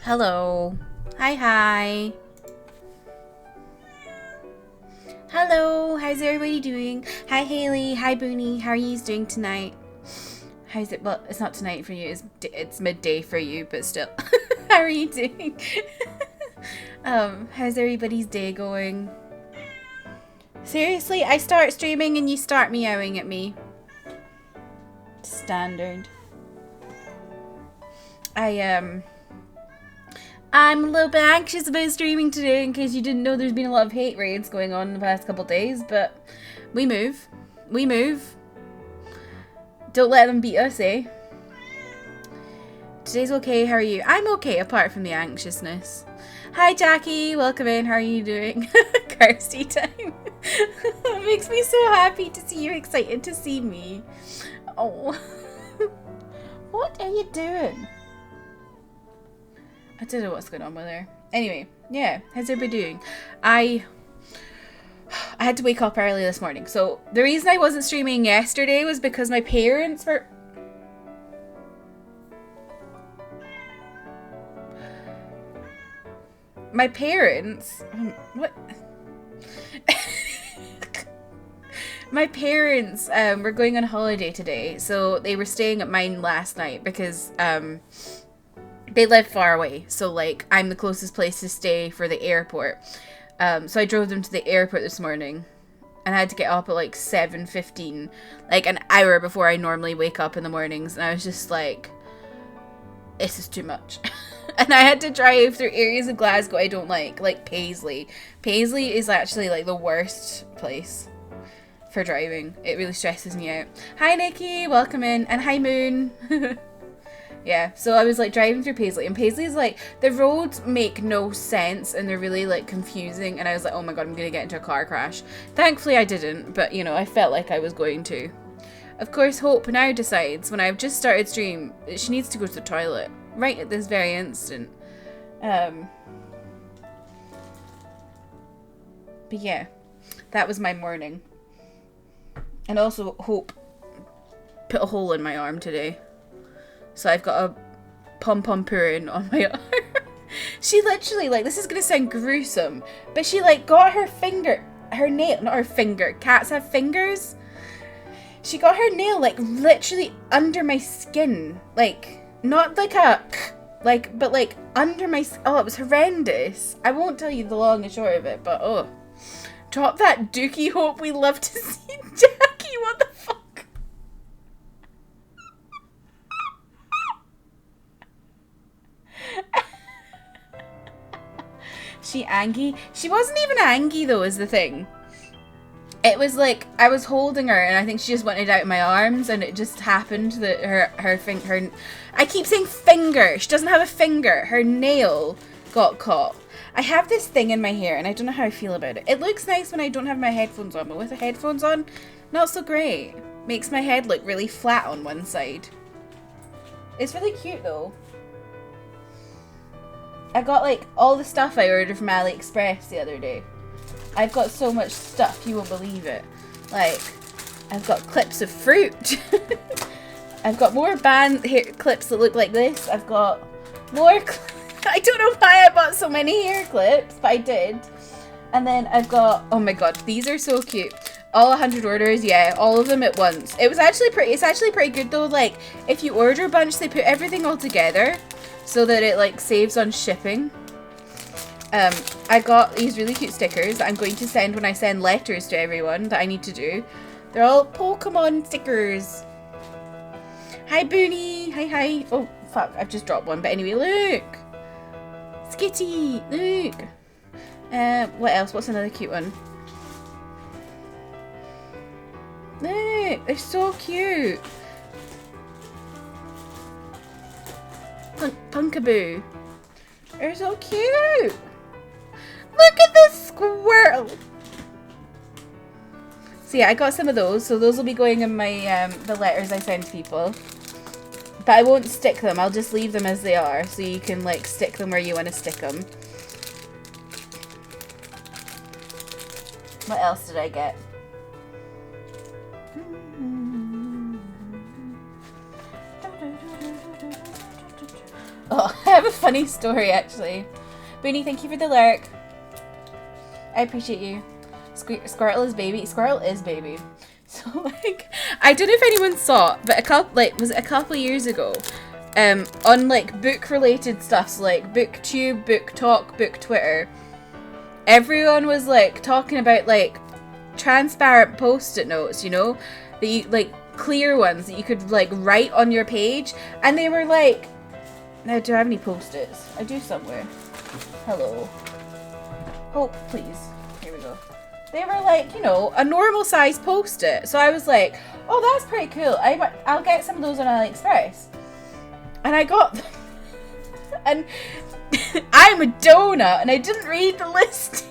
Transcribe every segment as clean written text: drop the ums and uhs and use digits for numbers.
Hello. Hi, hi. Hello. How's everybody doing? Hi, Haley. Hi, Booney. How are you doing tonight? How's it? Well, it's not tonight for you. It's midday for you, but still. How are you doing? How's everybody's day going? Seriously, I start streaming and you start meowing at me. Standard. I'm a little bit anxious about streaming today in case you didn't know there's been a lot of hate raids going on in the past couple days, but we move. We move. Don't let them beat us, eh? Today's okay, how are you? I'm okay, apart from the anxiousness. Hi Jackie, welcome in, how are you doing? Kirsty time. It makes me so happy to see you excited to see me. Oh. What are you doing? I don't know what's going on with her. Anyway, yeah, how's everybody doing? I had to wake up early this morning. So the reason I wasn't streaming yesterday was because my parents were... My parents... What? My parents were going on holiday today. So they were staying at mine last night because... they live far away, so like I'm the closest place to stay for the airport. So I drove them to the airport this morning, and I had to get up at like 7:15, like an hour before I normally wake up in the mornings. And I was just like, this is too much. And I had to drive through areas of Glasgow I don't like Paisley. Paisley is actually like the worst place for driving. It really stresses me out. Hi Nikki, welcome in, and hi Moon. Yeah, so I was like driving through Paisley, and Paisley's like, the roads make no sense and they're really like confusing, and I was like, oh my god, I'm gonna get into a car crash. Thankfully I didn't, but you know, I felt like I was going to. Of course, Hope now decides, when I've just started stream, she needs to go to the toilet right at this very instant. But yeah, that was my morning. And also Hope put a hole in my arm today. So I've got a pom-pom purin on my arm. She literally, like, this is going to sound gruesome, but she, like, got her finger, her nail, not her finger, cats have fingers. She got her nail, like, literally under my skin. Like, not like but, like, under my, oh, it was horrendous. I won't tell you the long and short of it, but, oh. Drop that dookie, Hope, we love to see Jackie, what the fuck? She angry? She wasn't even angry though, is the thing. It was like, I was holding her and I think she just wanted out of my arms, and it just happened that her I keep saying finger, she doesn't have a finger, her nail got caught. I have this thing in my hair and I don't know how I feel about it. It looks nice when I don't have my headphones on, but with the headphones on, not so great. Makes my head look really flat on one side. It's really cute though. I got like all the stuff I ordered from AliExpress the other day. I've got so much stuff, you won't believe it. Like, I've got clips of fruit. I've got more band hair clips that look like this. I've got more I don't know why I bought so many hair clips, but I did. And then I've got, oh my god, these are so cute. All 100 orders, yeah, all of them at once. It's actually pretty good though. Like, if you order a bunch, they put everything all together so that it like saves on shipping. I got these really cute stickers that I'm going to send when I send letters to everyone that I need to do. They're all Pokemon stickers. Hi Booney, hi. Oh fuck, I've just dropped one, but anyway, look. Skitty, look. What else? What's another cute one? Look, they're so cute. Punkaboo. They're so cute. Look at this squirrel. So yeah, I got some of those. So those will be going in my the letters I send to people. But I won't stick them. I'll just leave them as they are, so you can like stick them where you want to stick them. What else did I get? Oh, I have a funny story actually. Booney, thank you for the lurk. I appreciate you. Squirtle is baby. Squirtle is baby. So like, I don't know if anyone saw it, but was it a couple years ago? On like book related stuff, so like BookTube, Book Talk, Book Twitter. Everyone was like talking about like transparent post-it notes, you know, like clear ones that you could like write on your page, and they were like, now do I have any post-its? I do somewhere. Hello. Hope, please. Here we go. They were like, you know, a normal size post-it. So I was like, oh, that's pretty cool. I'll get some of those on AliExpress. And I got them. And I'm a donut, and I didn't read the listing.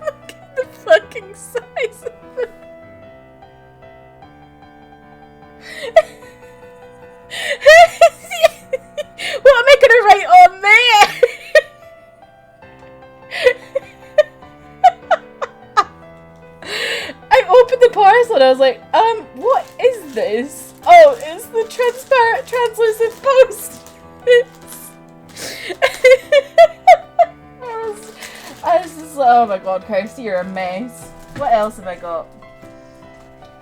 Look at the fucking size of them. What am I gonna write on there? I opened the parcel and I was like, what is this? Oh, it's the transparent, translucent post-its. I was just like, oh my god, Kirsty, you're a mess. What else have I got?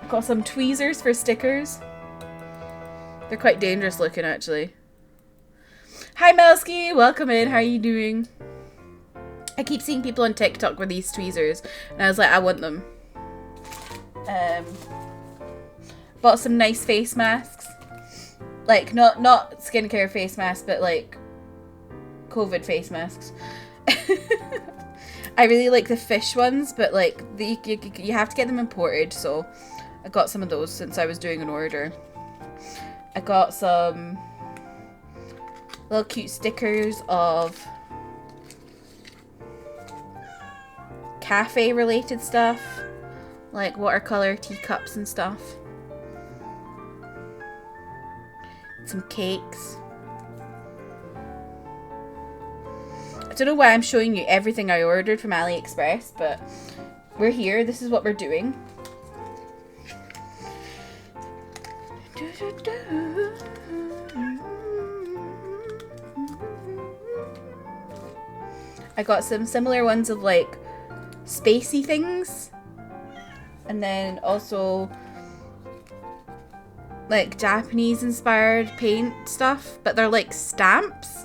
I've got some tweezers for stickers. They're quite dangerous looking, actually. Hi, Melsky. Welcome in. How are you doing? I keep seeing people on TikTok with these tweezers, and I was like, I want them. Bought some nice face masks. Like, not skincare face masks, but like COVID face masks. I really like the fish ones, but like you have to get them imported, so I got some of those since I was doing an order. I got some little cute stickers of cafe related stuff, like watercolor teacups and stuff. Some cakes. I don't know why I'm showing you everything I ordered from AliExpress, but we're here. This is what we're doing. I got some similar ones of like spacey things, and then also like Japanese inspired paint stuff, but they're like stamps.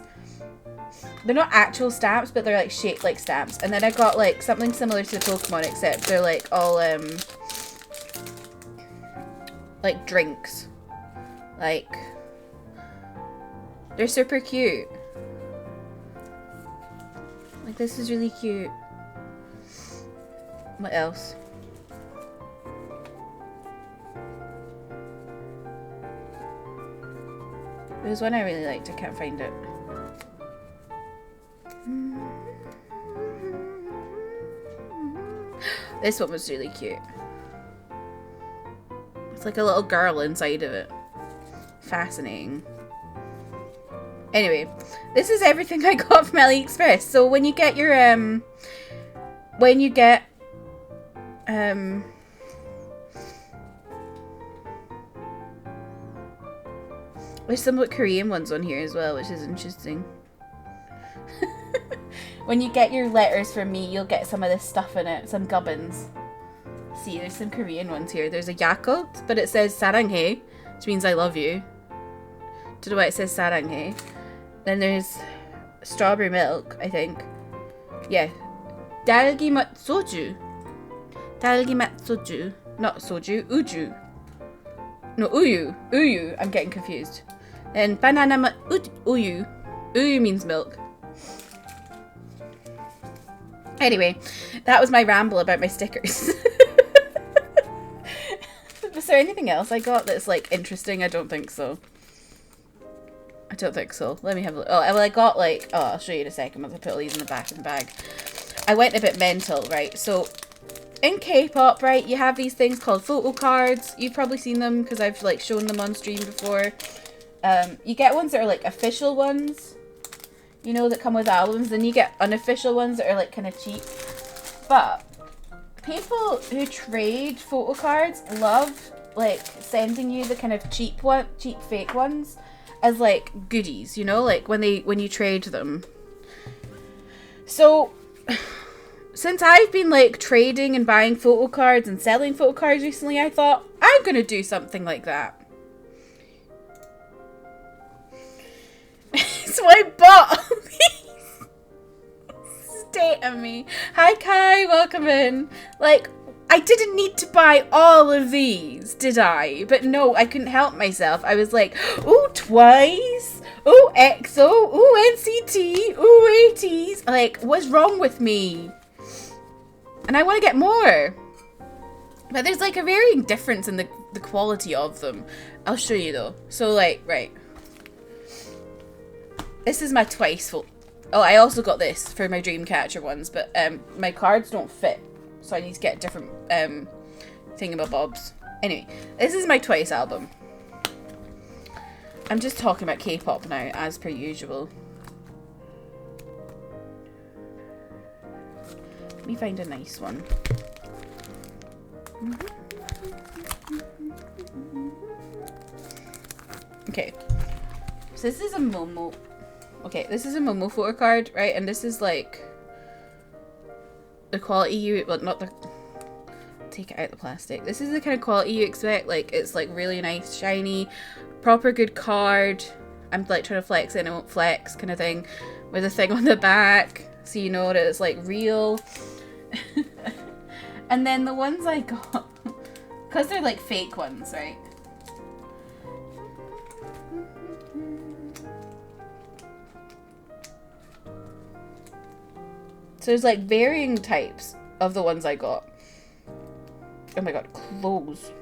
They're not actual stamps, but they're like shaped like stamps. And then I got like something similar to the Pokemon, except they're like all like drinks. Like, they're super cute. Like, this is really cute. What else? There was one I really liked, I can't find it. This one was really cute. It's like a little girl inside of it. Fascinating. Anyway, this is everything I got from AliExpress. So when you get your there's some Korean ones on here as well, which is interesting. When you get your letters from me, you'll get some of this stuff in it, some gubbins. See, there's some Korean ones here. There's a Yakult, but it says saranghae, which means I love you. Don't know why it says saranghae. Then there's strawberry milk, I think. Yeah. Dalgi mat soju. Dalgi mat soju. Not soju, uju. No, uyu. Uyu. I'm getting confused. Then banana mat uyu. Uyu means milk. Anyway, that was my ramble about my stickers. Was there anything else I got that's like interesting? I don't think so. I don't think so. Let me have a look. Oh, well, I got like, oh, I'll show you in a second once I put all these in the back of the bag. I went a bit mental, right? So in K-pop, right, you have these things called photo cards. You've probably seen them because I've like shown them on stream before. You get ones that are like official ones, you know, that come with albums. Then you get unofficial ones that are like kind of cheap. But people who trade photo cards love like sending you the kind of cheap fake ones. as like goodies, you know, like when you trade them. So since I've been like trading and buying photo cards and selling photo cards recently, I thought I'm gonna do something like that. So I bought all these. Stay at me. Hi Kai, welcome in. Like, I didn't need to buy all of these, did I? But no, I couldn't help myself. I was like, ooh, Twice. Ooh, EXO. Ooh, NCT. Ooh, ATEEZ. Like, what's wrong with me? And I want to get more. But there's like a varying difference in the quality of them. I'll show you though. So like, right. This is my Twice. Oh, I also got this for my Dreamcatcher ones, but my cards don't fit. So I need to get different thingamabobs. Anyway, this is my Twice album. I'm just talking about K-pop now, as per usual. Let me find a nice one. Okay. So this is a Momo. Okay, this is a Momo photo card, right? And this is like the quality you, well, not the, take it out the plastic. This is the kind of quality you expect. Like, it's like really nice, shiny, proper good card. I'm like trying to flex it and it won't flex kind of thing, with a thing on the back so you know that it's like real. And then the ones I got, because they're like fake ones, right? So there's like varying types of the ones I got. Oh my god, clothes.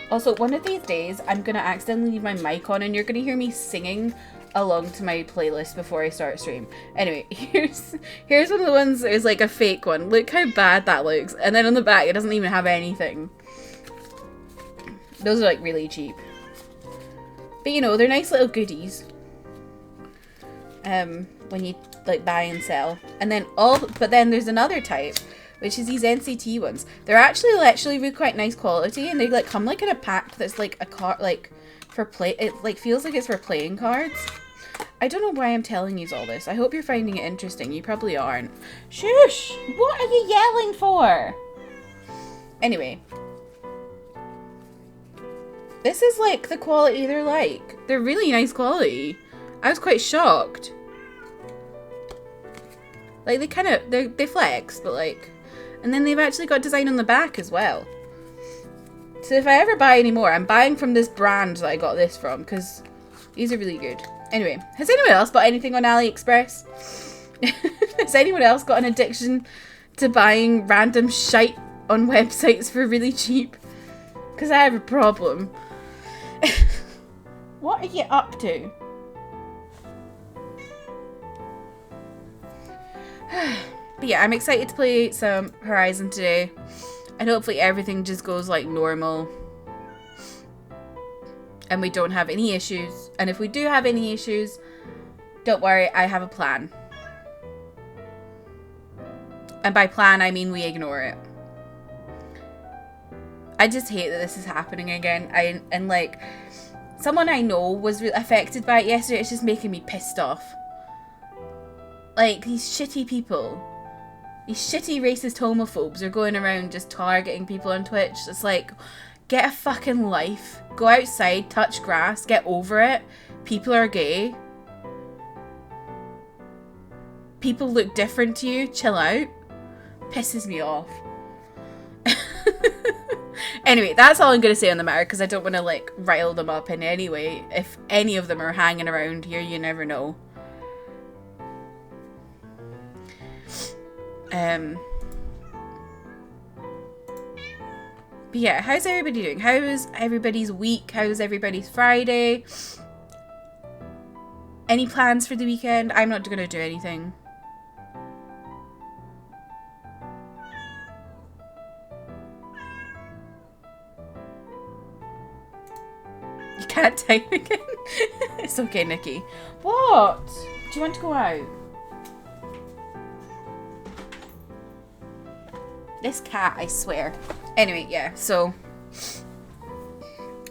Also, one of these days, I'm gonna accidentally leave my mic on and you're gonna hear me singing along to my playlist before I start stream. Anyway, here's one of the ones that is like a fake one. Look how bad that looks. And then on the back, it doesn't even have anything. Those are like really cheap. But you know, they're nice little goodies. When you like buy and sell. And then but then there's another type, which is these NCT ones. They're actually really quite nice quality, and they like come like in a pack that's like a card, like for play. It like feels like it's for playing cards. I don't know why I'm telling you all this. I hope you're finding it interesting. You probably aren't. Shush! What are you yelling for? Anyway. This is like the quality they're like. They're really nice quality. I was quite shocked. Like they kind of, they flex, but like, and then they've actually got design on the back as well. So if I ever buy any more, I'm buying from this brand that I got this from, because these are really good. Anyway, has anyone else bought anything on AliExpress? Has anyone else got an addiction to buying random shite on websites for really cheap? Because I have a problem. What are you up to? But yeah, I'm excited to play some Horizon today. And hopefully everything just goes like normal. And we don't have any issues. And if we do have any issues, don't worry, I have a plan. And by plan, I mean we ignore it. I just hate that this is happening again. And like, someone I know was affected by it yesterday. It's just making me pissed off. Like, these shitty people. These shitty racist homophobes are going around just targeting people on Twitch. It's like, get a fucking life. Go outside, touch grass, get over it. People are gay. People look different to you. Chill out. Pisses me off. Anyway, that's all I'm going to say on the matter, because I don't want to, like, rile them up in any way. If any of them are hanging around here, you never know. But yeah, how's everybody doing? How's everybody's week? How's everybody's Friday? Any plans for the weekend? I'm not going to do anything. You can't type again? It's okay, Nikki. What? Do you want to go out? This cat, I swear. Anyway, yeah, so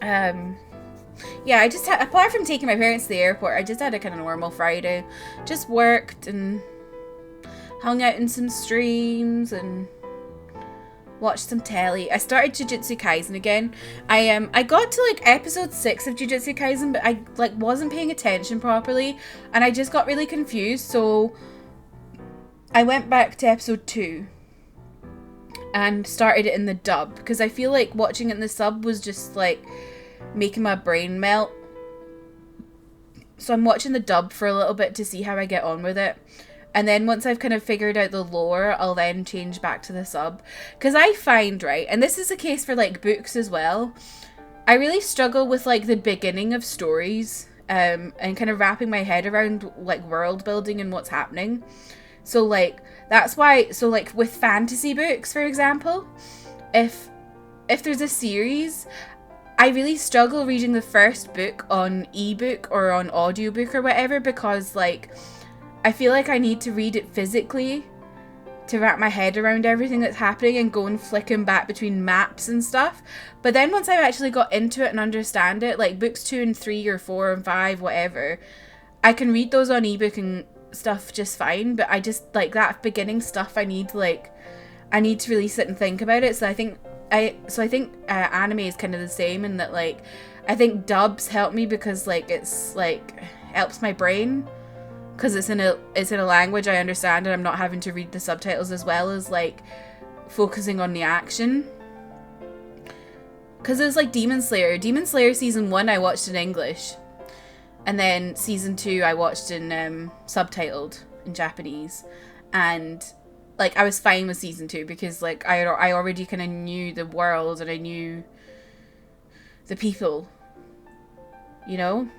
yeah, I just had, apart from taking my parents to the airport, I just had a kind of normal Friday. Just worked and hung out in some streams and watched some telly. I started Jujutsu Kaisen again. I got to like episode 6 of Jujutsu Kaisen, but I like wasn't paying attention properly and I just got really confused, so I went back to episode 2 and started it in the dub because I feel like watching it in the sub was just like making my brain melt. So I'm watching the dub for a little bit to see how I get on with it. And then once I've kind of figured out the lore, I'll then change back to the sub. Because I find, right, and this is a case for like books as well, I really struggle with like the beginning of stories and kind of wrapping my head around like world building and what's happening. So like, that's why, so like with fantasy books, for example, if there's a series, I really struggle reading the first book on ebook or on audiobook or whatever because like I feel like I need to read it physically to wrap my head around everything that's happening and go and flicking back between maps and stuff. But then once I've actually got into it and understand it, like books 2 and 3 or 4 and 5, whatever, I can read those on ebook and stuff just fine. But I just like that beginning stuff. I need to really sit and think about it. So I think anime is kind of the same in that like I think dubs help me because like it's like helps my brain. Because it's in a language I understand and I'm not having to read the subtitles as well as like focusing on the action. Because it was like Demon Slayer. Demon Slayer season 1 I watched in English. And then season 2 I watched in subtitled in Japanese. And like I was fine with season 2 because like I already kind of knew the world and I knew the people. You know?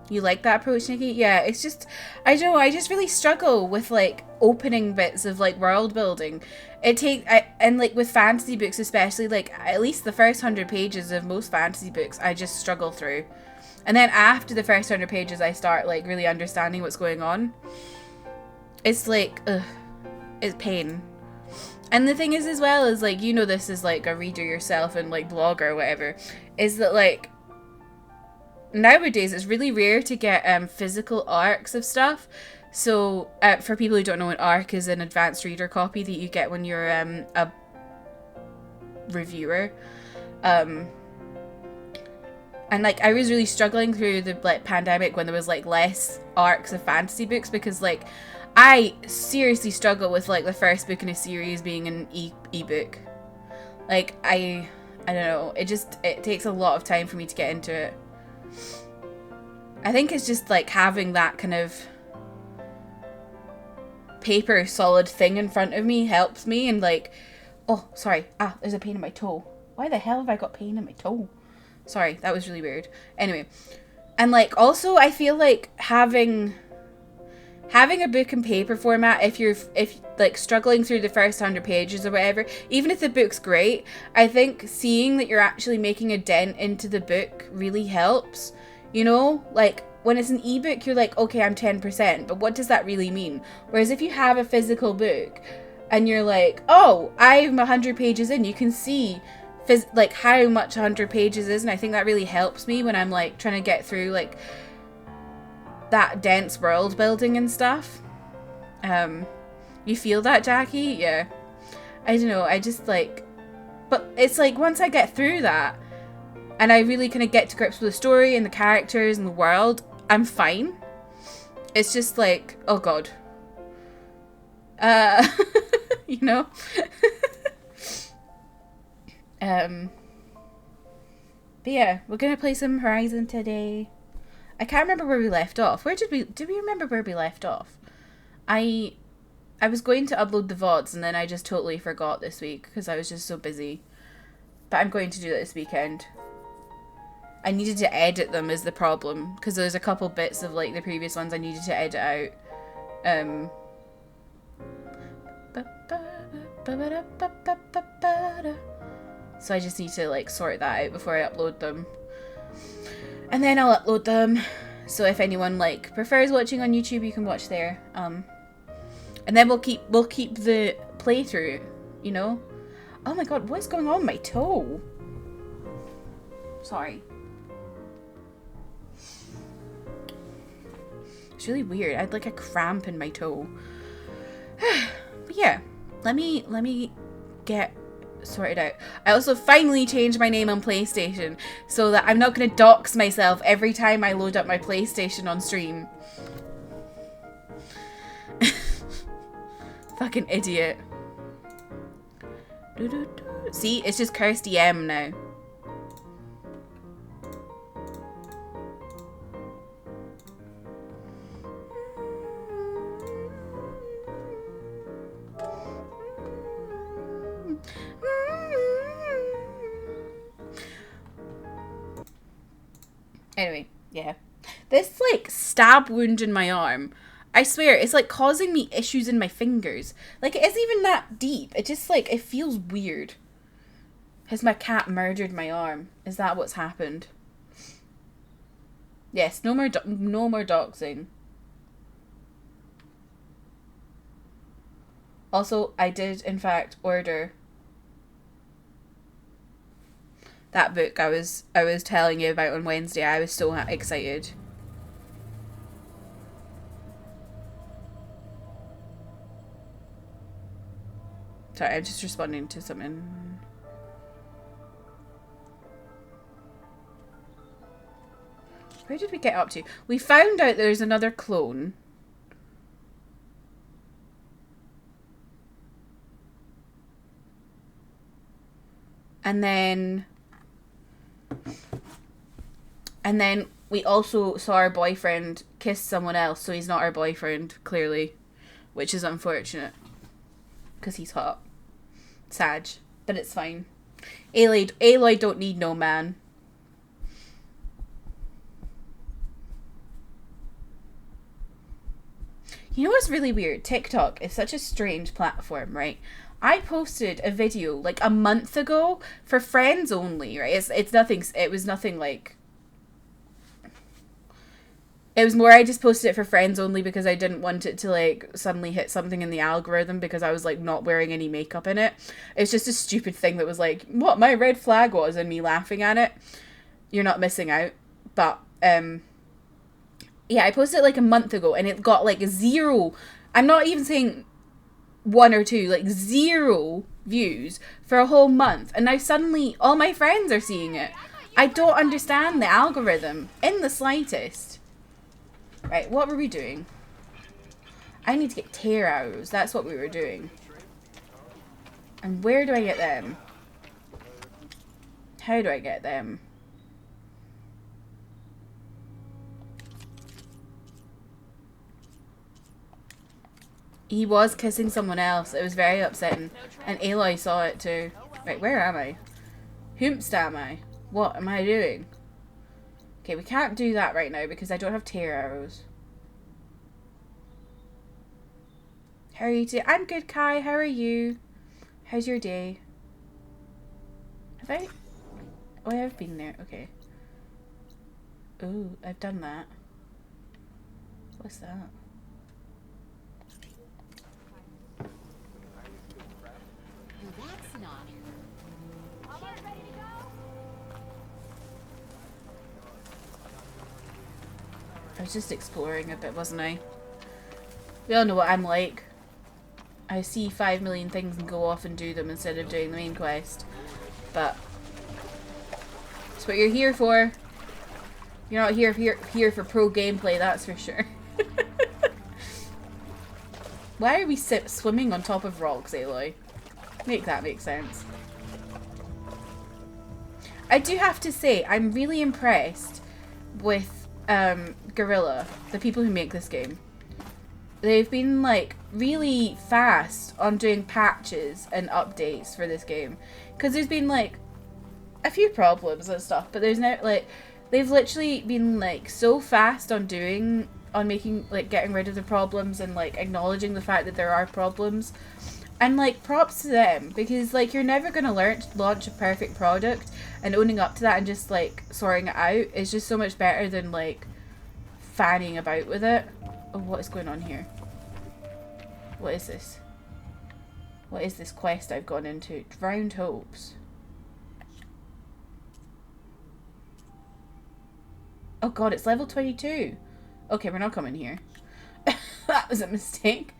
You like that approach, Nikki? Yeah, it's just, I don't know, I just really struggle with, like, opening bits of, like, world building. And, like, with fantasy books especially, like, at least the first 100 pages of most fantasy books, I just struggle through. And then after the first 100 pages, I start, like, really understanding what's going on. It's, like, it's pain. And the thing is, as well, is, like, you know this as, like, a reader yourself and, like, blogger or whatever, is that, like, nowadays it's really rare to get physical arcs of stuff. So for people who don't know, an arc is an advanced reader copy that you get when you're a reviewer. And like I was really struggling through the like pandemic when there was like less arcs of fantasy books because like I seriously struggle with like the first book in a series being an ebook. Like I don't know, it takes a lot of time for me to get into it. I think it's just like having that kind of paper solid thing in front of me helps me and like, oh, sorry. There's a pain in my toe. Why the hell have I got pain in my toe? Sorry, that was really weird. Anyway, and like also I feel like having a book in paper format, if like struggling through the first 100 pages or whatever, even if the book's great, I think seeing that you're actually making a dent into the book really helps. You know, like when it's an ebook, you're like, okay, I'm 10%, but what does that really mean? Whereas if you have a physical book and you're like, oh, I'm 100 pages in, you can see like how much 100 pages is, and I think that really helps me when I'm like trying to get through like that dense world building and stuff. You feel that, Jackie? Yeah. I don't know, I just like, but it's like once I get through that and I really kind of get to grips with the story and the characters and the world, I'm fine. It's just like, oh god. You know? But yeah, we're gonna play some Horizon today. I can't remember where we left off. Did we remember where we left off? I was going to upload the VODs and then I just totally forgot this week because I was just so busy. But I'm going to do that this weekend. I needed to edit them is the problem because there's a couple bits of like the previous ones I needed to edit out. So I just need to like sort that out before I upload them. And then I'll upload them. So if anyone like prefers watching on YouTube, you can watch there. And then we'll keep the playthrough, you know? Oh my god, what's going on with my toe? Sorry. It's really weird. I had like a cramp in my toe. But yeah, let me get sorted out. I also finally changed my name on PlayStation so that I'm not going to dox myself every time I load up my PlayStation on stream. Fucking idiot. See, it's just Kirsty M now. Anyway, yeah. This, like, stab wound in my arm, I swear, it's, like, causing me issues in my fingers. Like, it isn't even that deep. It just, like, it feels weird. Has my cat murdered my arm? Is that what's happened? Yes, no more doxing. Also, I did, in fact, order that book I was telling you about on Wednesday. I was so excited. Sorry, I'm just responding to something. Where did we get up to? We found out there's another clone. And then we also saw our boyfriend kiss someone else, so he's not our boyfriend, clearly. Which is unfortunate. Because he's hot. Sag. But it's fine. Aloy don't need no man. You know what's really weird? TikTok is such a strange platform, right? I posted a video like a month ago for friends only, right? It was nothing like... It was more I just posted it for friends only because I didn't want it to like suddenly hit something in the algorithm because I was like not wearing any makeup in it. It's just a stupid thing that was like, what my red flag was and me laughing at it. You're not missing out. But, yeah, I posted it like a month ago and it got like 0. I'm not even saying 1 or 2, like 0 views for a whole month. And now suddenly all my friends are seeing it. I don't understand the algorithm in the slightest. Right, what were we doing? I need to get tear arrows. That's what we were doing. And where do I get them? How do I get them? He was kissing someone else. It was very upsetting. And Aloy saw it too. Right, where am I? Hoomst am I? What am I doing? Okay, we can't do that right now because I don't have tear arrows. How are you today? I'm good, Kai. How are you? How's your day? Have I? Oh, I have been there. Okay. Oh, I've done that. What's that? That's not. Almost ready to go? I was just exploring a bit, wasn't I? We all know what I'm like. I see 5 million things and go off and do them instead of doing the main quest. But it's what you're here for. You're not here for pro gameplay, that's for sure. Why are we swimming on top of rocks, Aloy? Make that make sense. I do have to say, I'm really impressed with Guerrilla, the people who make this game. They've been like really fast on doing patches and updates for this game, because there's been like a few problems and stuff, but there's no like they've literally been like so fast on making like getting rid of the problems and like acknowledging the fact that there are problems. And like props to them, because like you're never gonna launch a perfect product, and owning up to that and just like sorting it out is just so much better than like fanning about with it. Oh, what is going on here? What is this? What is this quest I've gone into? Drowned Hopes. Oh god, it's level 22. Okay, we're not coming here. That was a mistake.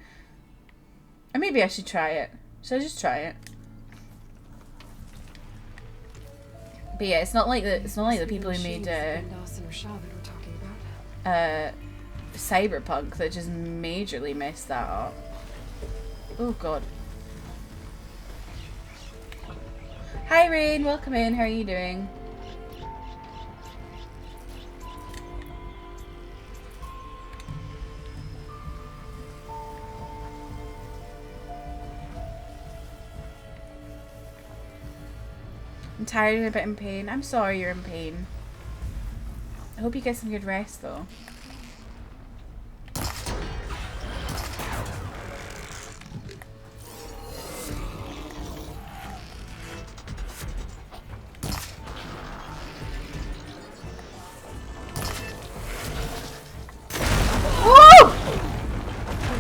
Or maybe I should try it. Should I just try it? But yeah, it's not like the people who made Cyberpunk that just majorly messed that up. Oh god. Hi Rain, welcome in. How are you doing? I'm tired and a bit in pain. I'm sorry you're in pain. I hope you get some good rest though.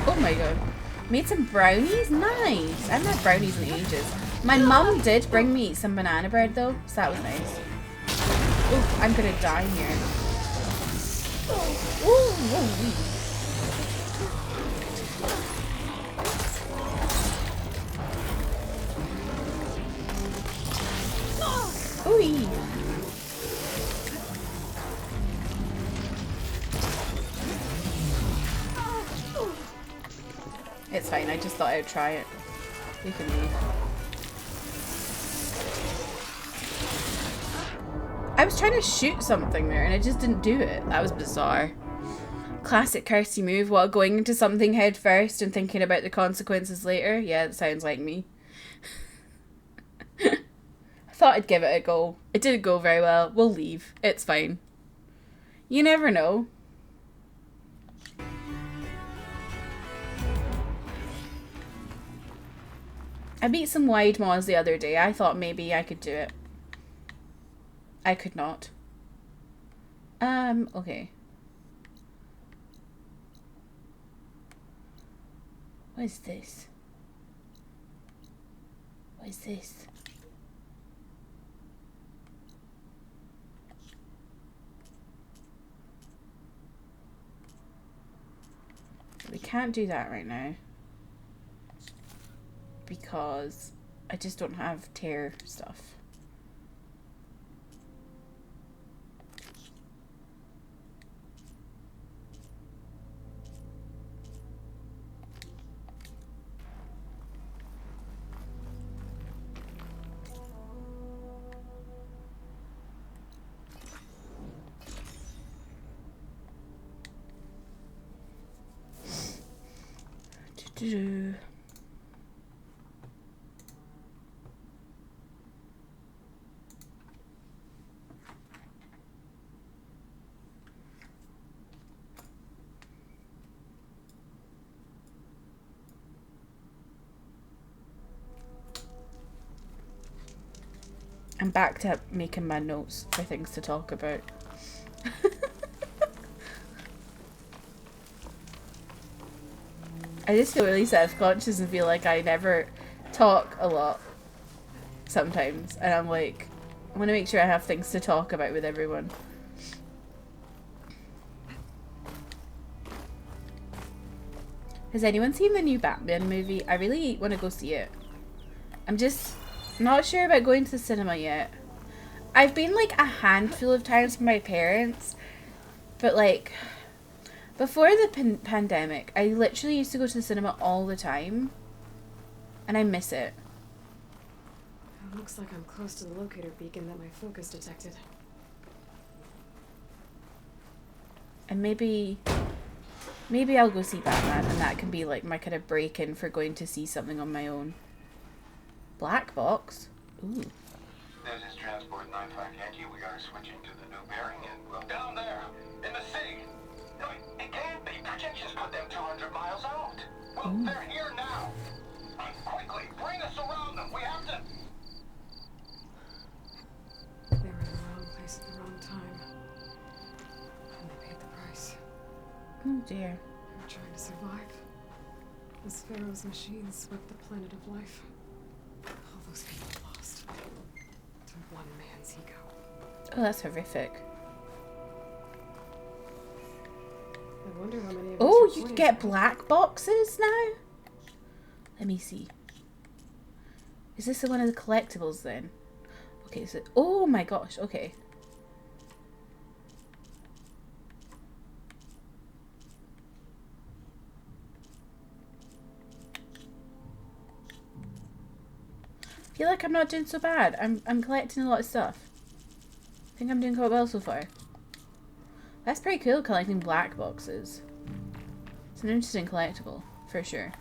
Oh my god. Made some brownies? Nice. I haven't had brownies in ages. My mum did bring me some banana bread though, so that was nice. Oof, I'm gonna die here. Ooh. Ooh. It's fine, I just thought I would try it. You can leave. I was trying to shoot something there and it just didn't do it. That was bizarre. Classic Kirsty move, while going into something head first and thinking about the consequences later. Yeah, that sounds like me. I thought I'd give it a go. It didn't go very well. We'll leave. It's fine. You never know. I beat some wide mods the other day. I thought maybe I could do it. I could not. Okay. What is this? What is this? We can't do that right now. Because I just don't have tear stuff. I'm back to making my notes for things to talk about. I just feel really self-conscious and feel like I never talk a lot sometimes. And I'm like, I want to make sure I have things to talk about with everyone. Has anyone seen the new Batman movie? I really want to go see it. I'm just not sure about going to the cinema yet. I've been like a handful of times with my parents, but like before the pandemic, I literally used to go to the cinema all the time, and I miss it. It looks like I'm close to the locator beacon that my focus detected. And maybe I'll go see Batman, and that can be like my kind of break-in for going to see something on my own. Black box? Ooh. This is Transport 95 Yankee. We are switching to the new bearing and we'll down there in the sea. No, it can't be. Projections put them 200 miles out. Well, they're here now. Quickly, bring us around them. We have to. They were in the wrong place at the wrong time. And they paid the price. Oh dear. They were trying to survive. As Pharaoh's machines swept the planet of life, all those people lost to one man's ego. Oh, that's horrific. I wonder how many of Oh, these you are can coins get black boxes now? Let me see. Is this one of the collectibles then? Okay, so... Oh my gosh, okay. I feel like I'm not doing so bad. I'm collecting a lot of stuff. I think I'm doing quite well so far. That's pretty cool, collecting black boxes. It's an interesting collectible, for sure.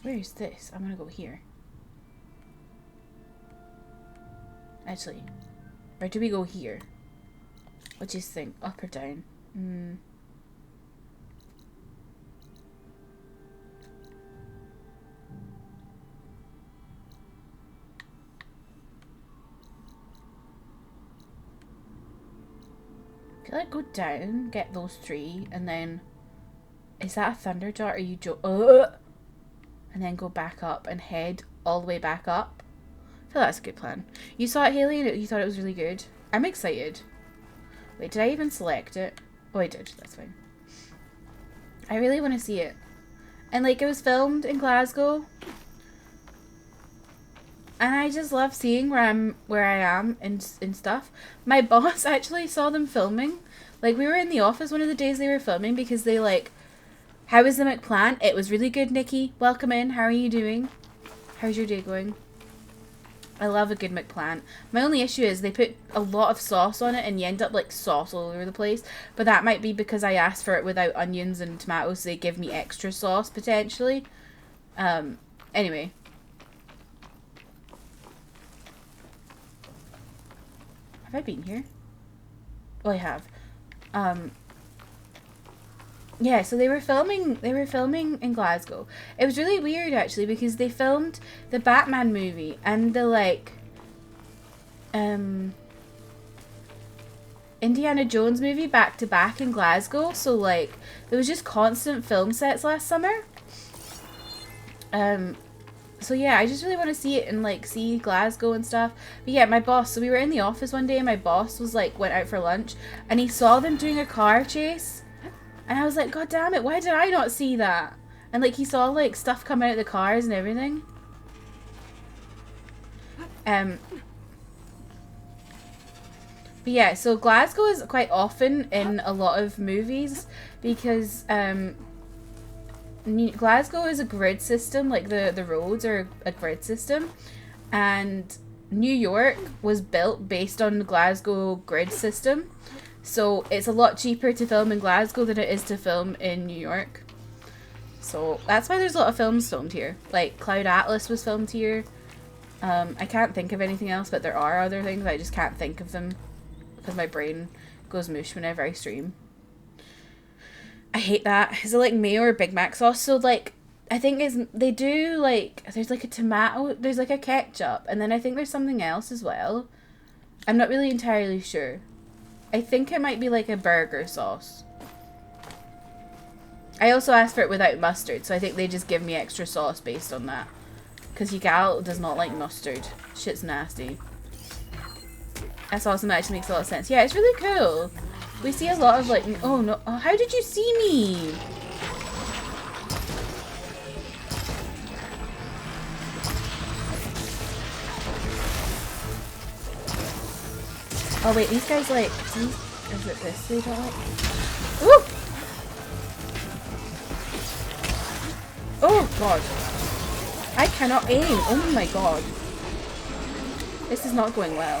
Where is this? I'm gonna go here. Actually, where do we go here? What do you think? Up or down? I feel like go down, get those 3, and then... Is that a thunder dart? Or you and then go back up and head all the way back up? I feel that's a good plan. You saw it, Haley, and you thought it was really good? I'm excited. Wait, did I even select it? Oh, I did. That's fine. I really want to see it. And, like, it was filmed in Glasgow. And I just love seeing where I am and stuff. My boss actually saw them filming. Like, we were in the office one of the days they were filming because they, like... How was the McPlant? It was really good, Nikki. Welcome in. How are you doing? How's your day going? I love a good McPlant. My only issue is they put a lot of sauce on it and you end up like sauce all over the place. But that might be because I asked for it without onions and tomatoes, so they give me extra sauce potentially. Anyway. Have I been here? Oh, I have. Yeah, so they were filming in Glasgow. It was really weird actually because they filmed the Batman movie and the like Indiana Jones movie back to back in Glasgow. So like there was just constant film sets last summer. So yeah, I just really want to see it and like see Glasgow and stuff. But yeah, my boss, so we were in the office one day and my boss was like went out for lunch and he saw them doing a car chase. And I was like, God damn it, why did I not see that? And like he saw like stuff coming out of the cars and everything. But yeah, so Glasgow is quite often in a lot of movies because Glasgow is a grid system, like the roads are a grid system. And New York was built based on the Glasgow grid system. So it's a lot cheaper to film in Glasgow than it is to film in New York. So that's why there's a lot of films filmed here. Like Cloud Atlas was filmed here. I can't think of anything else, but there are other things. I just can't think of them because my brain goes mush whenever I stream. I hate that. Is it like mayo or Big Mac sauce? So like, I think they do like, there's like a tomato, there's like a ketchup, and then I think there's something else as well. I'm not really entirely sure. I think it might be like a burger sauce. I also asked for it without mustard, so I think they just give me extra sauce based on that. Because Yigal does not like mustard. Shit's nasty. That's awesome. That actually makes a lot of sense. Yeah, it's really cool. We see a lot of like... Oh no. Oh, how did you see me? Oh wait, these guys like... Is it this they don't like? Ooh! Oh god. I cannot aim. Oh my god. This is not going well.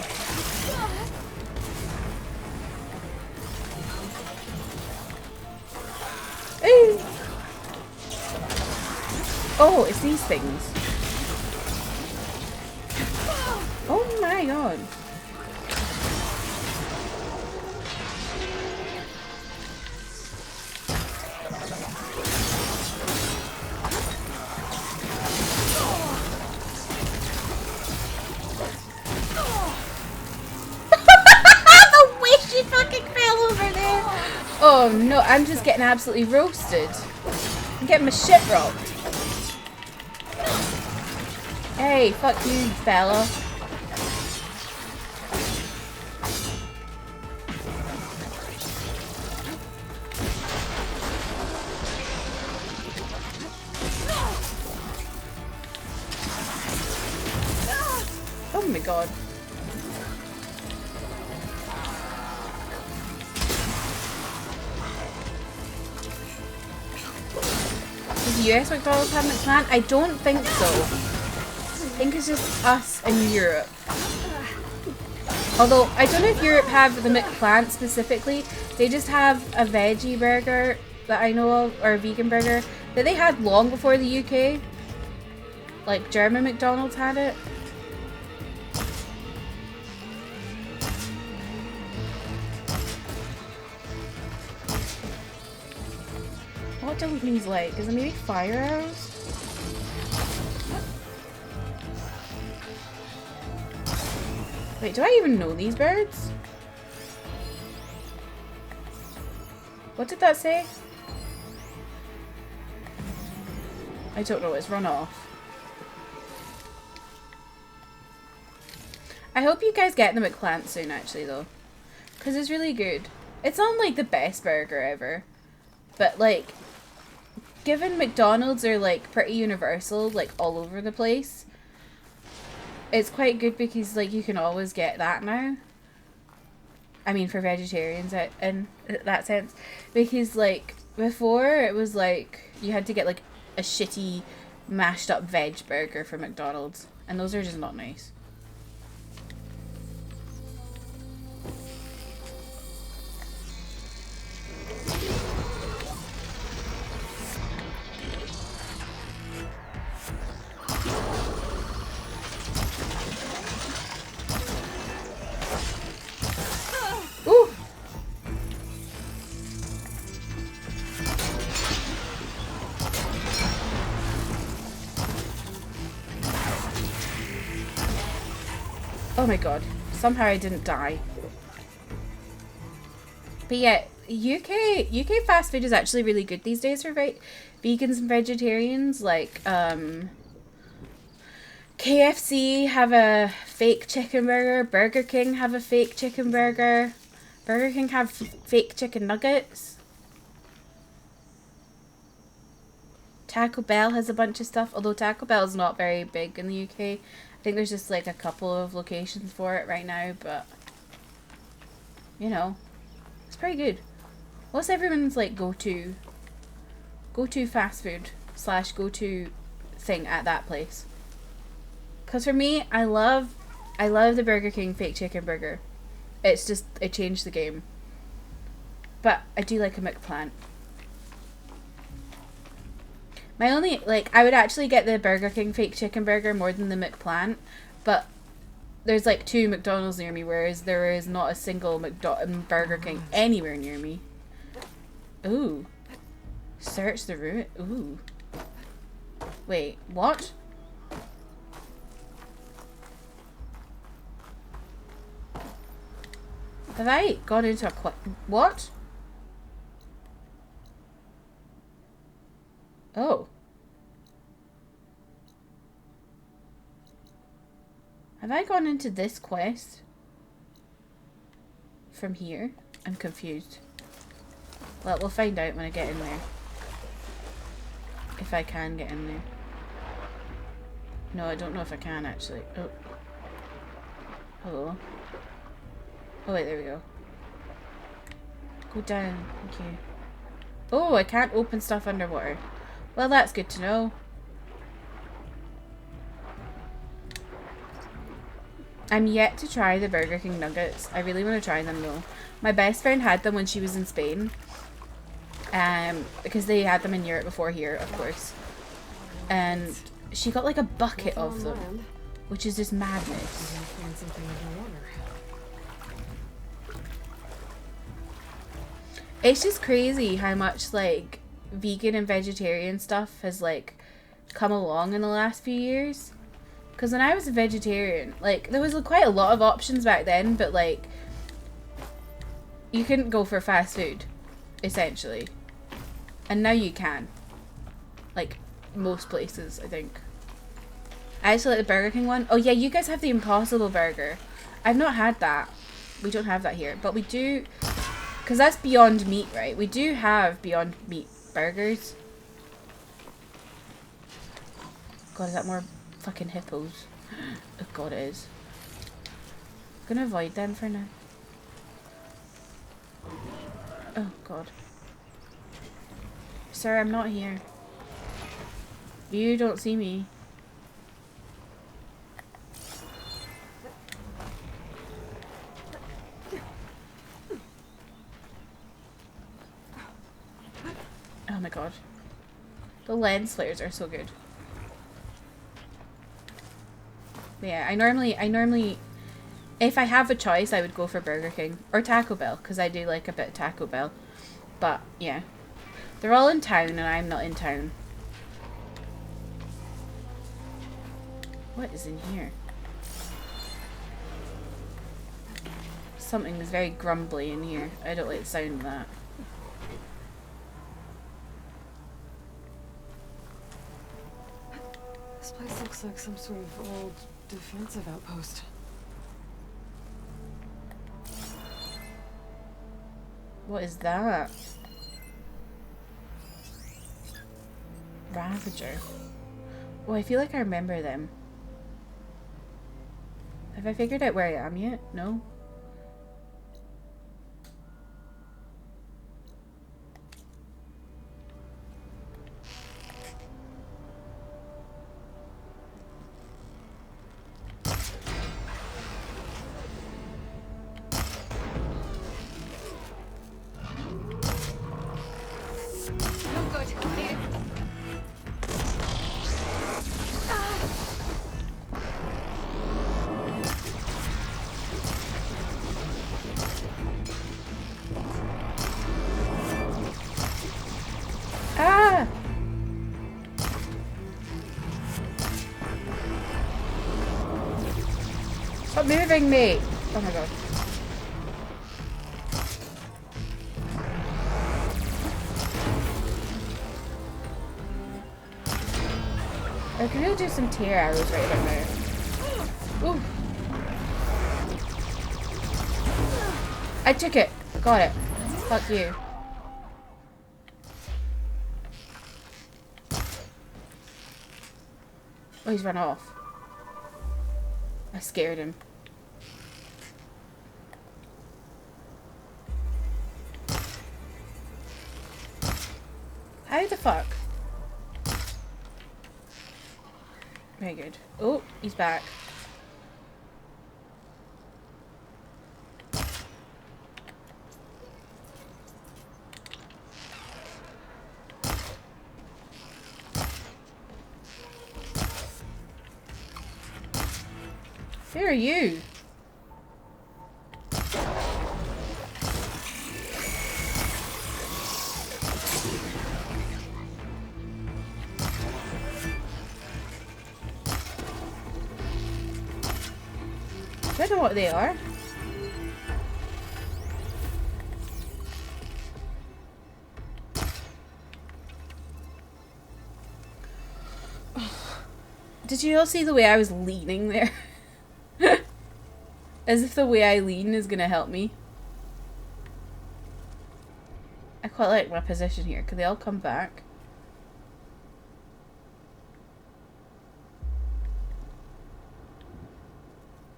Ooh. Oh, it's these things. Oh my god. Oh no, I'm just getting absolutely roasted. I'm getting my shit rocked. Hey, fuck you, fella. Oh my god. Does the US McDonald's have McPlant? I don't think so. I think it's just us in Europe. Although, I don't know if Europe have the McPlant specifically. They just have a veggie burger that I know of, or a vegan burger, that they had long before the UK. Like, German McDonald's had it. What don't these like? Is it maybe fire arrows? Wait, do I even know these birds? What did that say? I don't know, it's run off. I hope you guys get the McPlant soon actually though. Because it's really good. It's not like the best burger ever. But like, given McDonald's are like pretty universal, like all over the place, it's quite good because like you can always get that now. I mean for vegetarians in that sense. Because like before it was like you had to get like a shitty mashed up veg burger from McDonald's. And those are just not nice. Ooh. Oh my god. Somehow I didn't die. But yeah, UK fast food is actually really good these days for vegans and vegetarians. Like, KFC have a fake chicken burger. Burger King have a fake chicken burger. Burger King have fake chicken nuggets. Taco Bell has a bunch of stuff, although Taco Bell is not very big in the UK. I think there's just like a couple of locations for it right now, but you know, it's pretty good. What's everyone's like go-to fast food / go-to thing at that place? Because for me, I love the Burger King fake chicken burger. It's just, it changed the game. But I do like a McPlant. My only, like, I would actually get the Burger King fake chicken burger more than the McPlant. But there's like 2 McDonald's near me, whereas there is not a single Burger King anywhere near me. Ooh. Search the route. Ooh. Wait, what? Have I gone into a what? Oh. Have I gone into this quest? From here? I'm confused. Well, we'll find out when I get in there. If I can get in there. No, I don't know if I can actually. Oh. Hello. Oh wait, there we go. Go down. Thank you. Oh, I can't open stuff underwater. Well, that's good to know. I'm yet to try the Burger King nuggets. I really want to try them though. My best friend had them when she was in Spain. Because they had them in Europe before here, of course. And she got like a bucket of them. Which is just madness. It's just crazy how much like vegan and vegetarian stuff has like come along in the last few years. Because when I was a vegetarian, like there was quite a lot of options back then, but like you couldn't go for fast food. essentially. And now you can. Like, most places, I think. I actually like the Burger King one. Oh yeah, you guys have the Impossible Burger. I've not had that. We don't have that here. But we do... Because that's Beyond Meat, right? We do have Beyond Meat burgers. God, is that more fucking hippos? Oh god, it is. I'm gonna avoid them for now. Oh god. Sir, I'm not here. You don't see me. Oh my god. The lens flares are so good. But yeah, I normally, if I have a choice, I would go for Burger King or Taco Bell, because I do like a bit of Taco Bell. But yeah, they're all in town and I'm not in town. What is in here? Something is very grumbly in here. I don't like the sound of that. This place looks like some sort of old defensive outpost. What is that? Ravager. Oh, I feel like I remember them. Have I figured out where I am yet? No? Ah! Stop moving me! Oh my god. I could really do some tear arrows right about now. Ooh. I took it. Got it. Fuck you. Oh, he's run off. I scared him. How the fuck? Very good. Oh, he's back. Who are you? I don't know what they are. Did you all see the way I was leaning there? As if the way I lean is gonna help me. I quite like my position here. Could they all come back?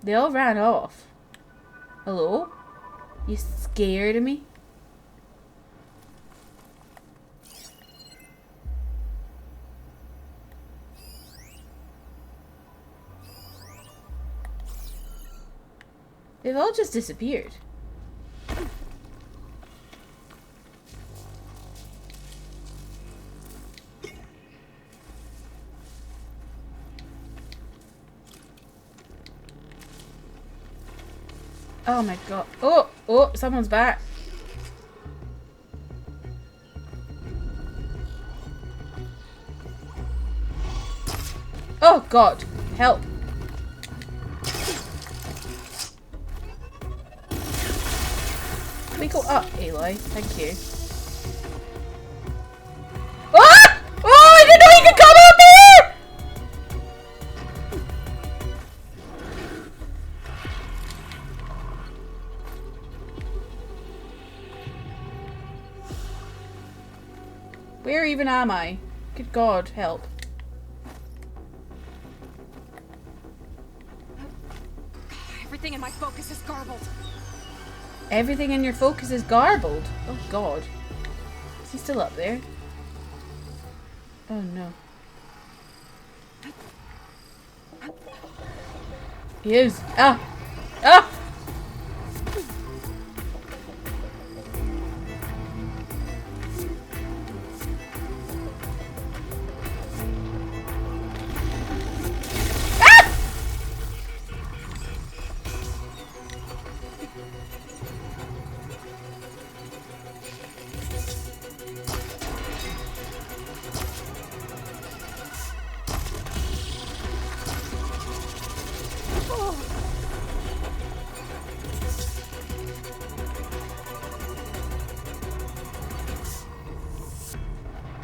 They all ran off. Hello? You scared of me? They've all just disappeared. Oh my god. Oh, oh, someone's back. Oh god, help. Can we go up, Aloy? Thank you. Where even am I? Good God, help. Everything in my focus is garbled. Everything in your focus is garbled. Oh God. Is he still up there? Oh no. He is. Ah! Ah!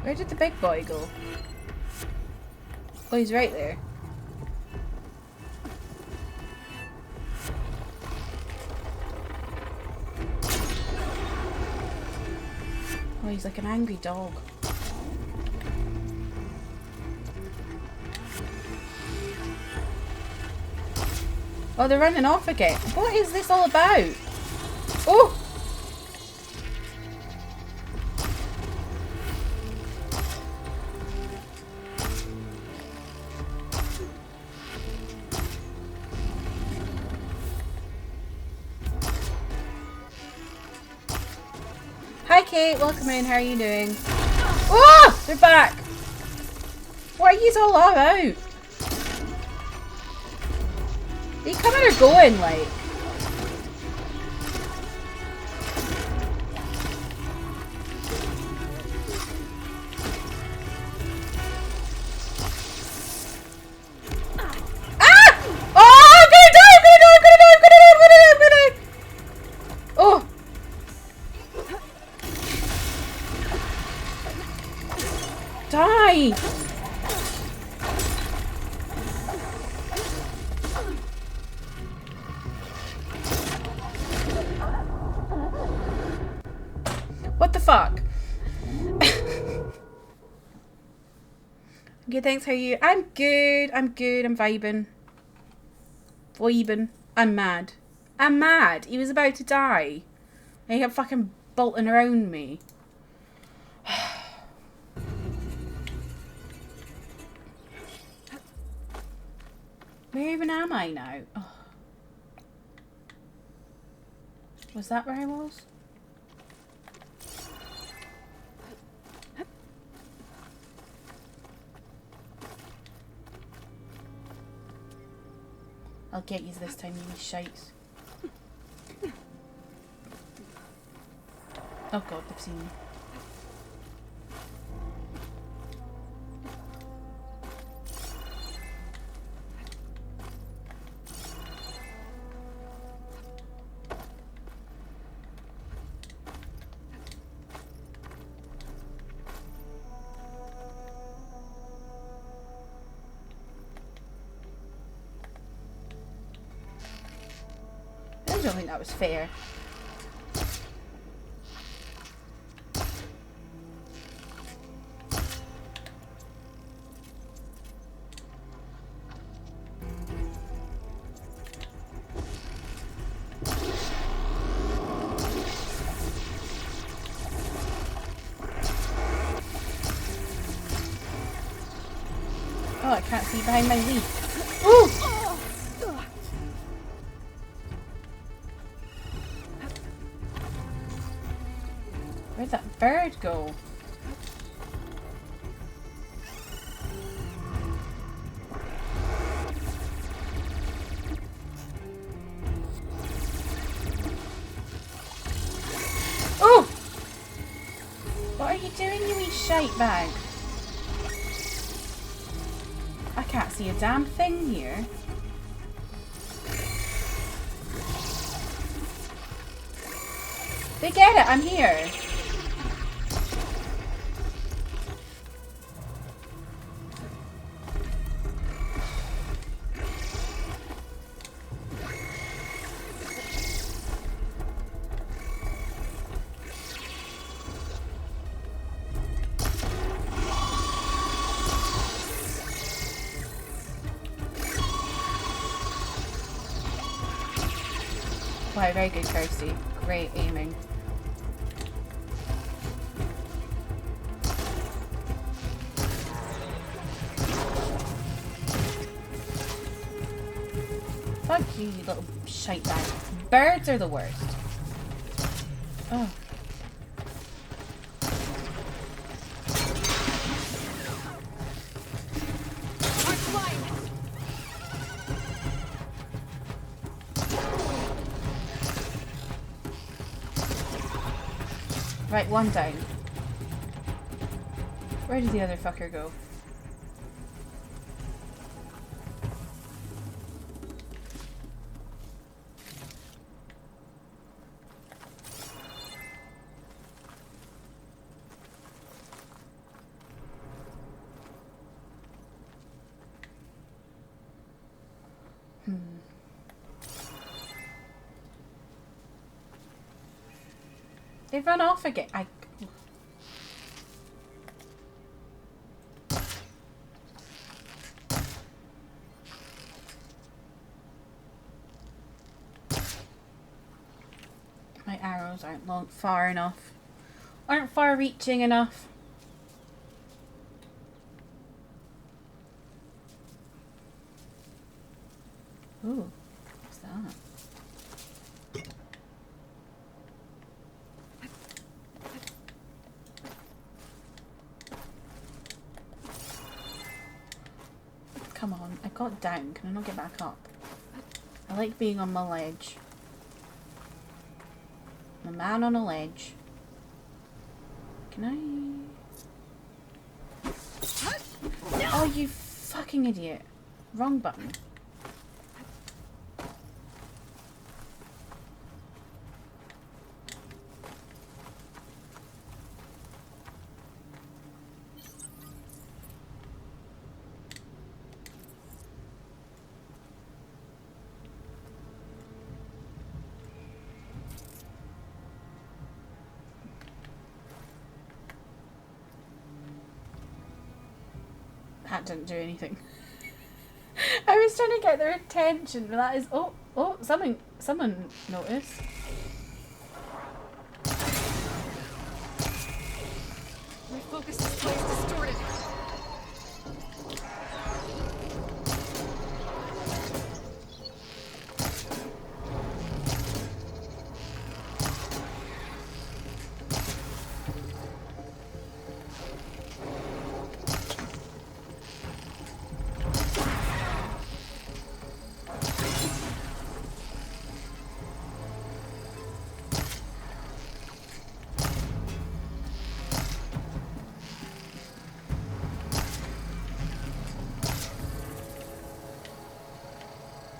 Where did the big boy go? Oh, he's right there. Oh, he's like an angry dog. Oh, they're running off again. What is this all about? Oh! Hi Kate, welcome in. How are you doing? Oh! They're back! What are you all about? Are you coming or going, like? Ah! Oh, I'm gonna die! Oh! Die! What the fuck? Okay, thanks. How are you? I'm good. I'm good. I'm vibing. Vibing. I'm mad. I'm mad. He was about to die. And he kept fucking bolting around me. Where even am I now? Oh. Was that where I was? I'll get you this time, you wee shites. Oh God, they've seen me. I don't think that was fair. Oh, I can't see behind my leaf. Ooh! Where'd that bird go? Oh! What are you doing, you wee shite bag? I can't see a damn thing here. They get it, I'm here. Wow, very good, Kirsty. Great aiming. Fuck you, you little shite bag. Birds are the worst. Oh. Right, one down. Where did the other fucker go? They've run off again. My arrows aren't far enough. Aren't far reaching enough. Ooh, what's that? Come on, I got down. Can I not get back up? I like being on my ledge. I'm a man on a ledge. Can I? Oh, you fucking idiot. Wrong button. That didn't do anything. I was trying to get their attention, but that is someone noticed. My focus display is distorted.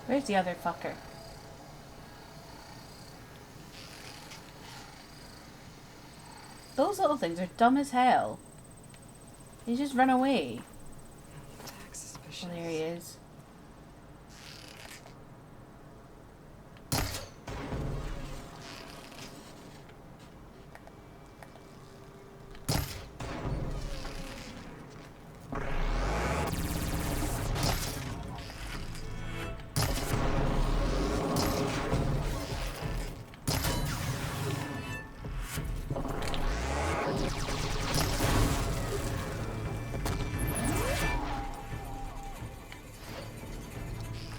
Where's the other fucker? Those little things are dumb as hell. They just run away. Attack suspicious. Oh, there he is.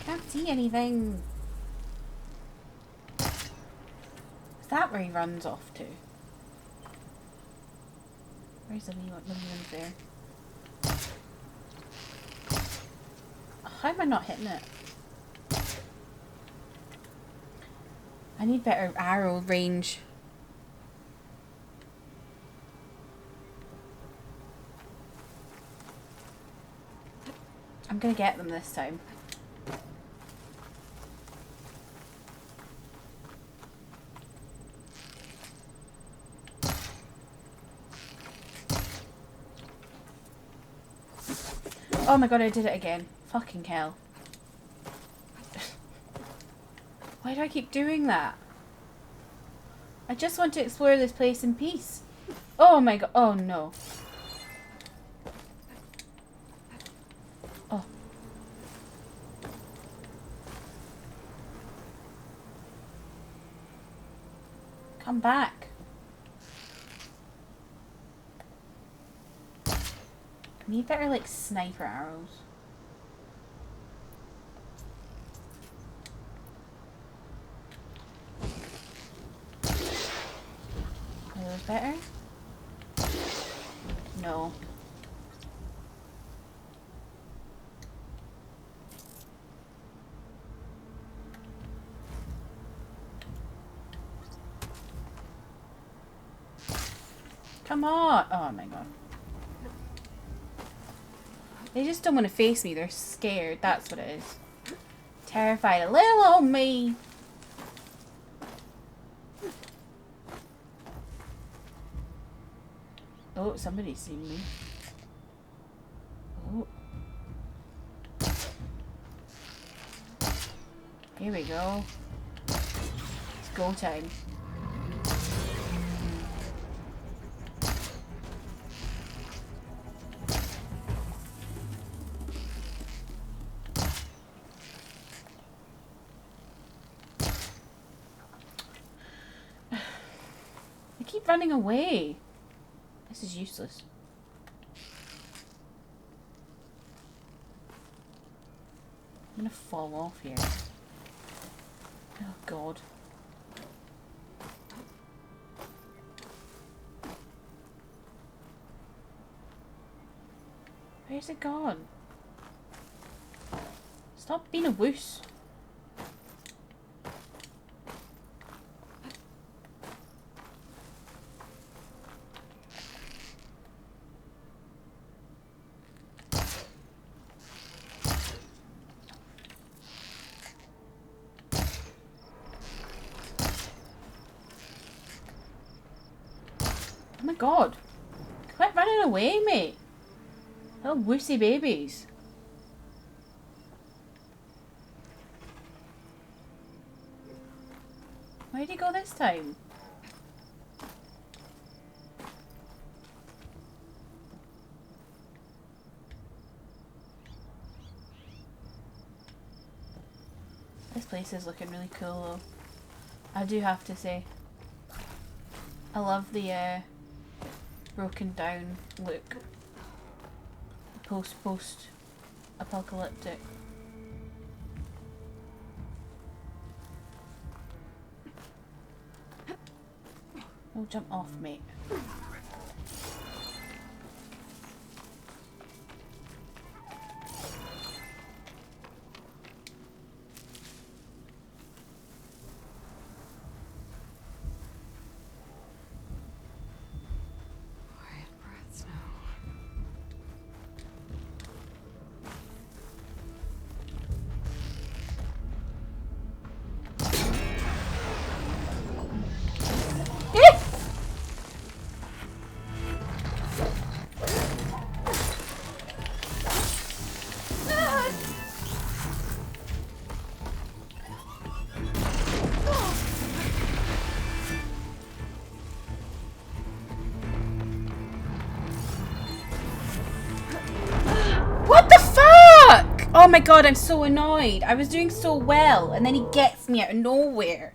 Can't see anything. Is that where he runs off to? Where's the wee one there? How am I not hitting it? I need better arrow range. I'm gonna get them this time. Oh my god, I did it again. Fucking hell. Why do I keep doing that? I just want to explore this place in peace. Oh my god. Oh no. Oh. Come back. Need better, like, sniper arrows. Are those better? No. Come on! Oh my god. They just don't want to face me. They're scared. That's what it is. Terrified of little old me. Oh, somebody's seen me. Oh. Here we go. It's go time. I keep running away. This is useless. I'm gonna fall off here. Oh god. Where's it gone? Stop being a wuss. Oh my god. Quit running away, mate. Little wussy babies. Where'd he go this time? This place is looking really cool though. I do have to say. I love the broken down look. Post apocalyptic. Oh, jump off, mate. Quiet breaths now. What the fuck? Oh my god, I'm so annoyed. I was doing so well, and then he gets me out of nowhere.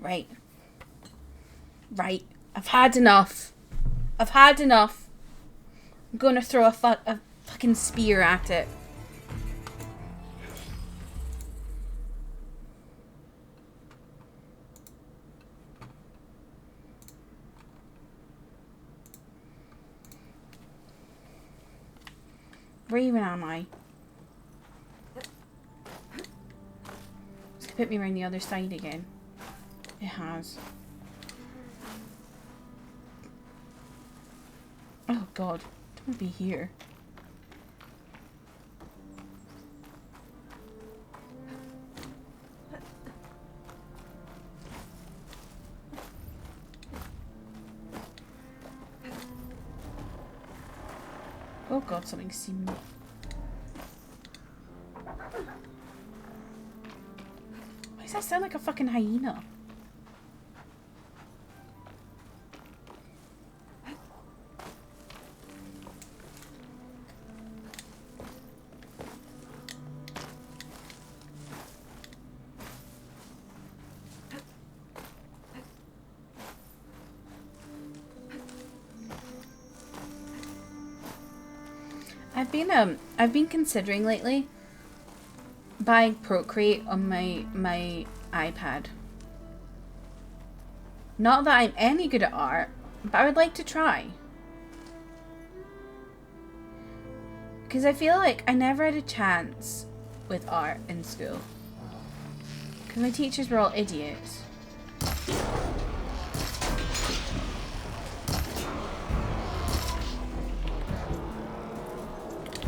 Right. Right. I've had enough. I've had enough. I'm gonna throw a fucking spear at it. Where even am I? It's gonna put me around the other side again. It has. Oh god, don't be here. Oh god, something's seen me. Why does that sound like a fucking hyena? I've been considering lately buying Procreate on my iPad. Not that I'm any good at art, but I would like to try. Because I feel like I never had a chance with art in school. Because my teachers were all idiots.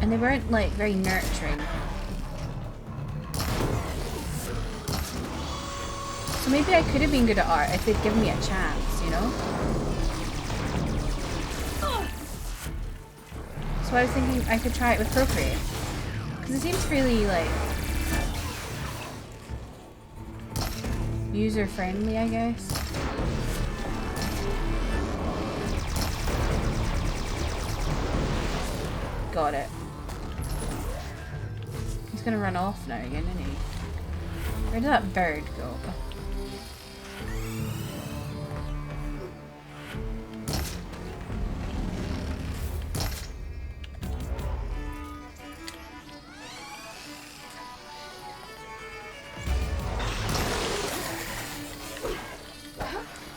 And they weren't like very nurturing. So maybe I could have been good at art if they'd given me a chance, you know? So I was thinking I could try it with Procreate. Because it seems really like user friendly, I guess. Got it. He's gonna run off now again, isn't he? Where did that bird go?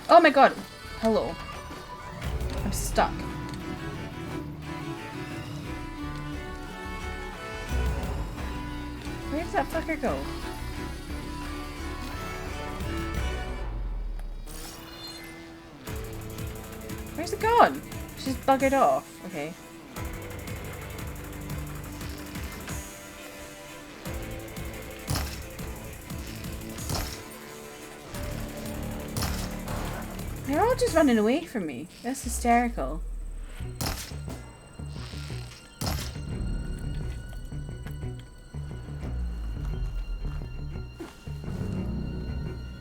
Oh my god! Hello. I'm stuck. Where does that fucker go? Where's it gone? She's buggered off. Okay. They're all just running away from me. That's hysterical.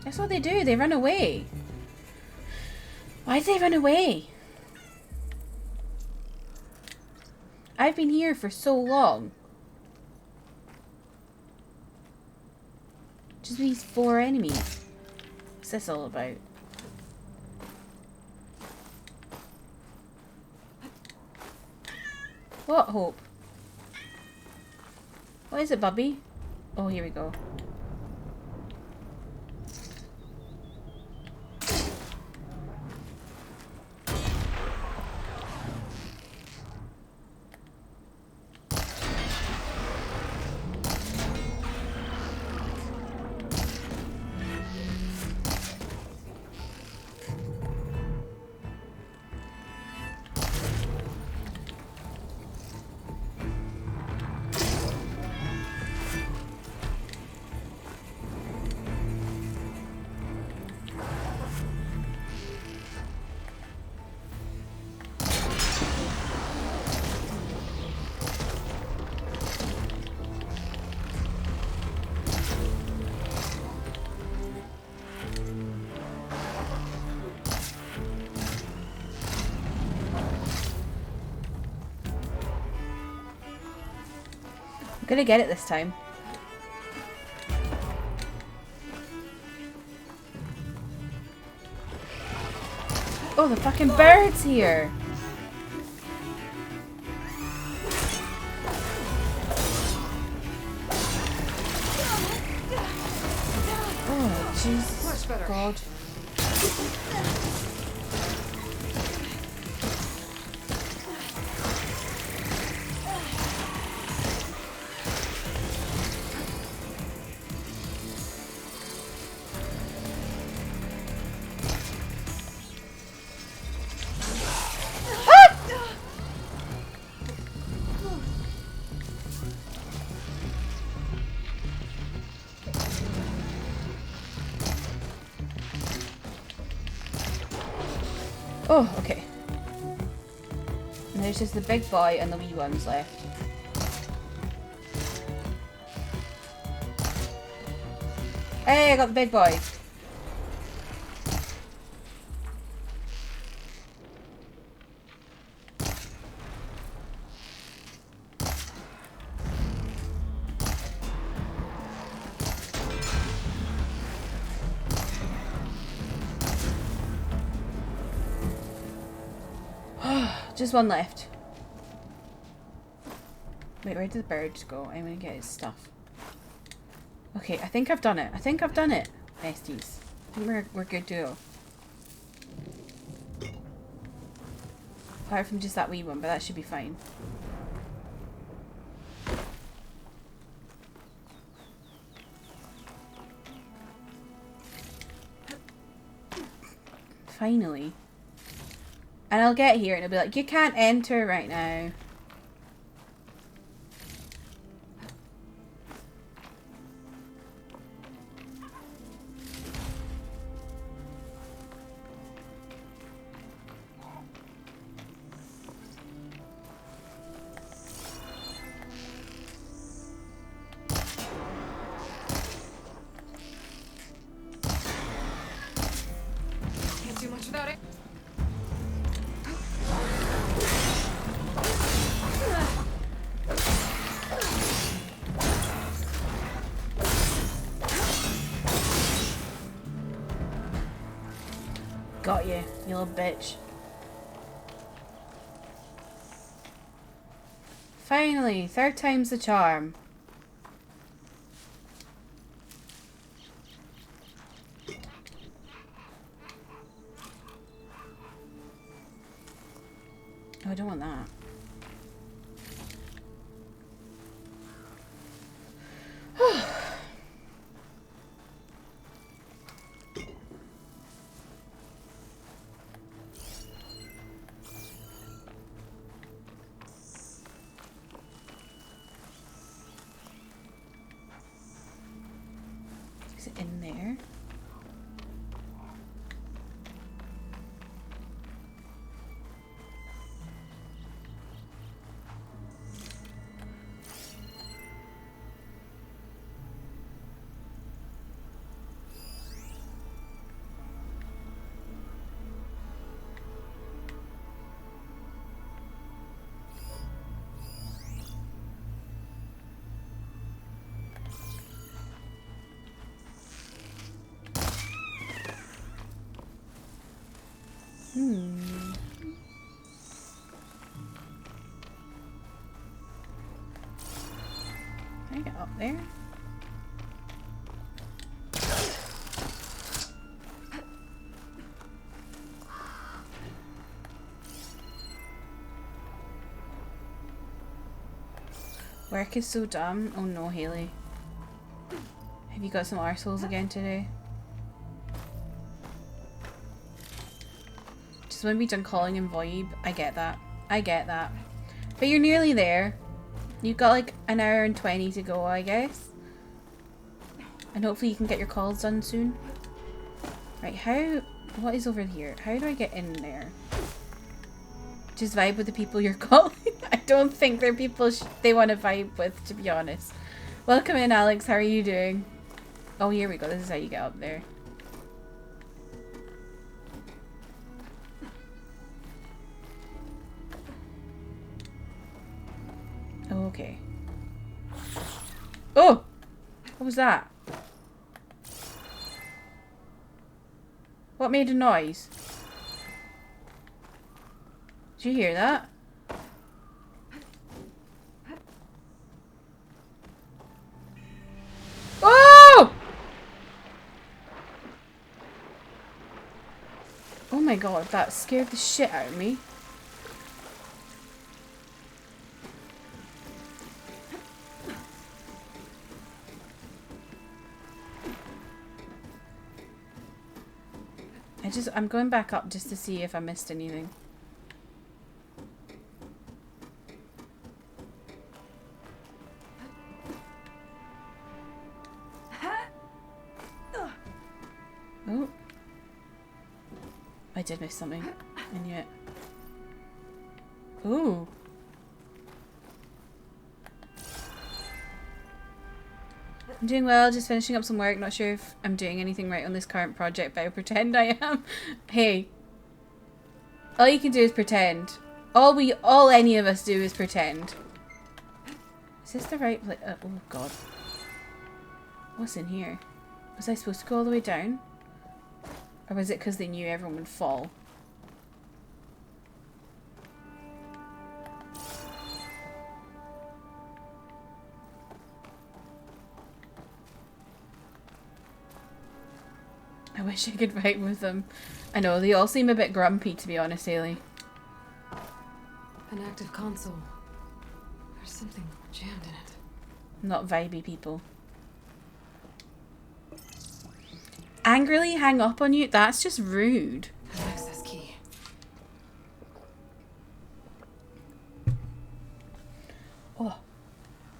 That's what they do. They run away. Why did they run away? I've been here for so long. Just these 4 enemies. What's this all about? What hope? What is it, Bubby? Oh, here we go. I'm gonna get it this time. Oh, the fucking bird's here! Oh, jeez. God. Oh, okay. And there's just the big boy and the wee ones left. Hey, I got the big boy. Just one left. Wait, where did the bird go? I'm gonna get his stuff. Okay, I think I've done it. I think I've done it, besties. I think we're good to go. Apart from just that wee one, but that should be fine. Finally. And I'll get here and it'll be like, you can't enter right now. Can't do much without it. Got you little bitch. Finally, third time's the charm. Oh, I don't want that. Is it in there? Can I get up there? Work is so dumb. Oh no, Haley. Have you got some arseholes again today? Just want to be done calling him Voib. I get that. I get that. But you're nearly there. You've got like an hour and 20 to go, I guess. And hopefully you can get your calls done soon. Right, what is over here? How do I get in there? Just vibe with the people you're calling? I don't think they're people they want to vibe with, to be honest. Welcome in, Alex. How are you doing? Oh, here we go. This is how you get up there. Oh, okay. Oh! What was that? What made a noise? Did you hear that? Oh! Oh my god, that scared the shit out of me. I'm going back up just to see if I missed anything. Oh. I did miss something. I knew it. Ooh. I'm doing well, just finishing up some work. Not sure if I'm doing anything right on this current project, but I pretend I am. Hey. All you can do is pretend. All any of us do is pretend. Is this the right place? Oh god. What's in here? Was I supposed to go all the way down? Or was it because they knew everyone would fall? I wish I could vibe with them. I know, they all seem a bit grumpy, to be honest, Haley. An active console. There's something jammed in it. Not vibey people. Angrily hang up on you? That's just rude. An access key. Oh.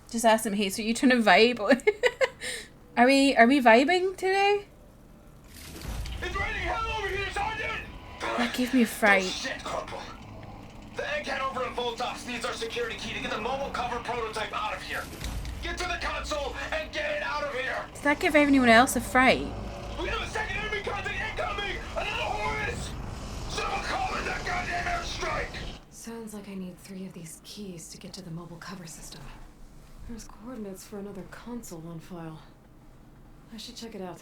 Just ask him, hey, so you trying to vibe? Are we vibing today? It's raining hell over here, Sergeant! That gave me a fright. Shit, Corporal. The egghead over in Voltox needs our security key to get the mobile cover prototype out of here. Get to the console and get it out of here! Does that give anyone else a fright? We have a second enemy contact incoming! Another Horus! Someone call in that goddamn airstrike! Sounds like I need 3 of these keys to get to the mobile cover system. There's coordinates for another console on file. I should check it out.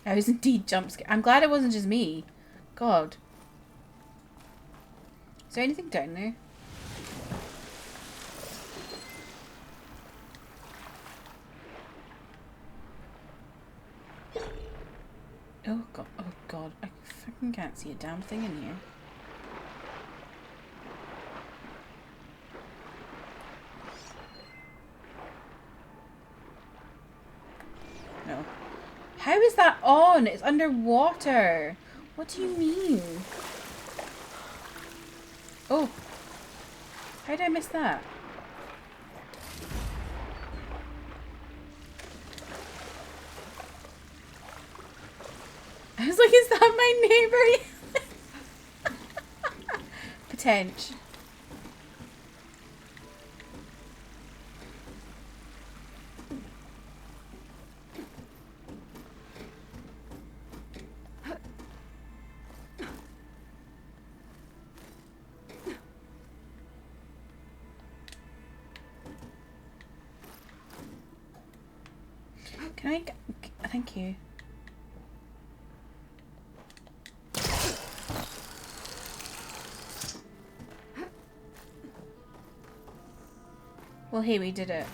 I was indeed jump scared. I'm glad it wasn't just me. God. Is there anything down there? Oh god. Oh god. I fucking can't see a damn thing in here. No. How is that on? It's underwater. What do you mean? Oh. How did I miss that? I was like, is that my neighbor? Potential. Can I? Thank you. Well, hey, we did it.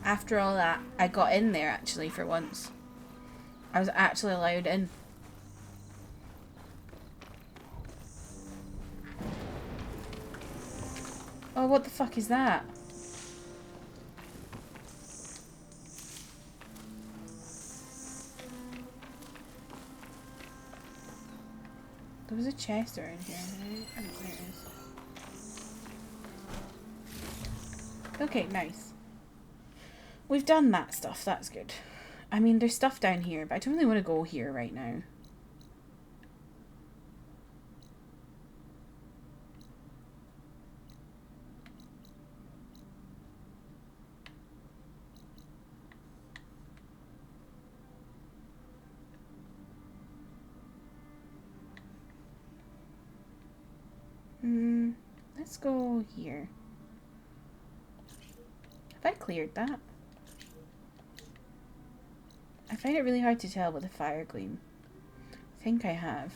After all that, I got in there actually for once. I was actually allowed in. Oh, what the fuck is that? There was a chest around here. Oh, there it is. Okay, nice. We've done that stuff. That's good. I mean, there's stuff down here, but I don't really want to go here right now. Let's go here. Have I cleared that? I find it really hard to tell with a fire gleam. I think I have.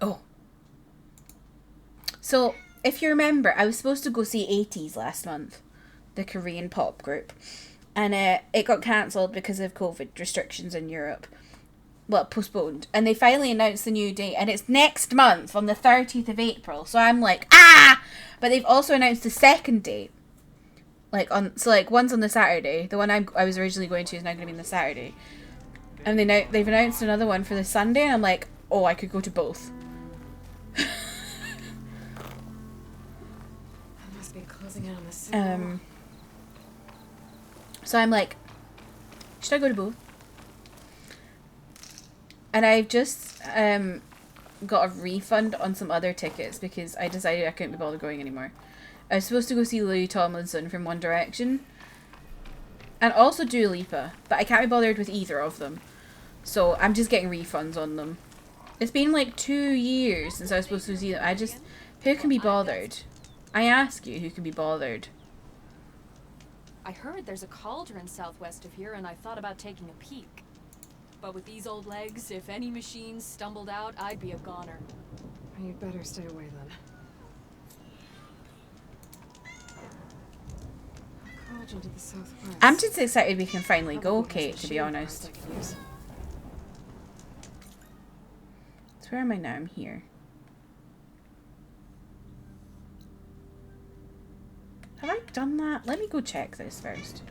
Oh. So, if you remember, I was supposed to go see 80s last month, the Korean pop group, and it got cancelled because of COVID restrictions in Europe. Well, postponed. And they finally announced the new date, and it's next month on the 30th of April. So I'm like, ah! But they've also announced the second date. Like one's on the Saturday. The one I was originally going to is now going to be on the Saturday. And they've announced another one for the Sunday, and I'm like, oh, I could go to both. Be closing in on the signal. So I'm like, should I go to both? And I've just got a refund on some other tickets because I decided I couldn't be bothered going anymore. I was supposed to go see Louis Tomlinson from One Direction, And also Dua Lipa. But I can't be bothered with either of them. So I'm just getting refunds on them. It's been like 2 years since I was supposed to see them. I just... Who can be bothered? I ask you, who can be bothered? I heard there's a cauldron southwest of here, and I thought about taking a peek. But with these old legs, if any machines stumbled out, I'd be a goner. You'd better stay away then. Cauldron to the southwest. I'm just excited we can finally go, Kate, to be honest. So where am I now? I'm here. Have I done that? Let me go check this first.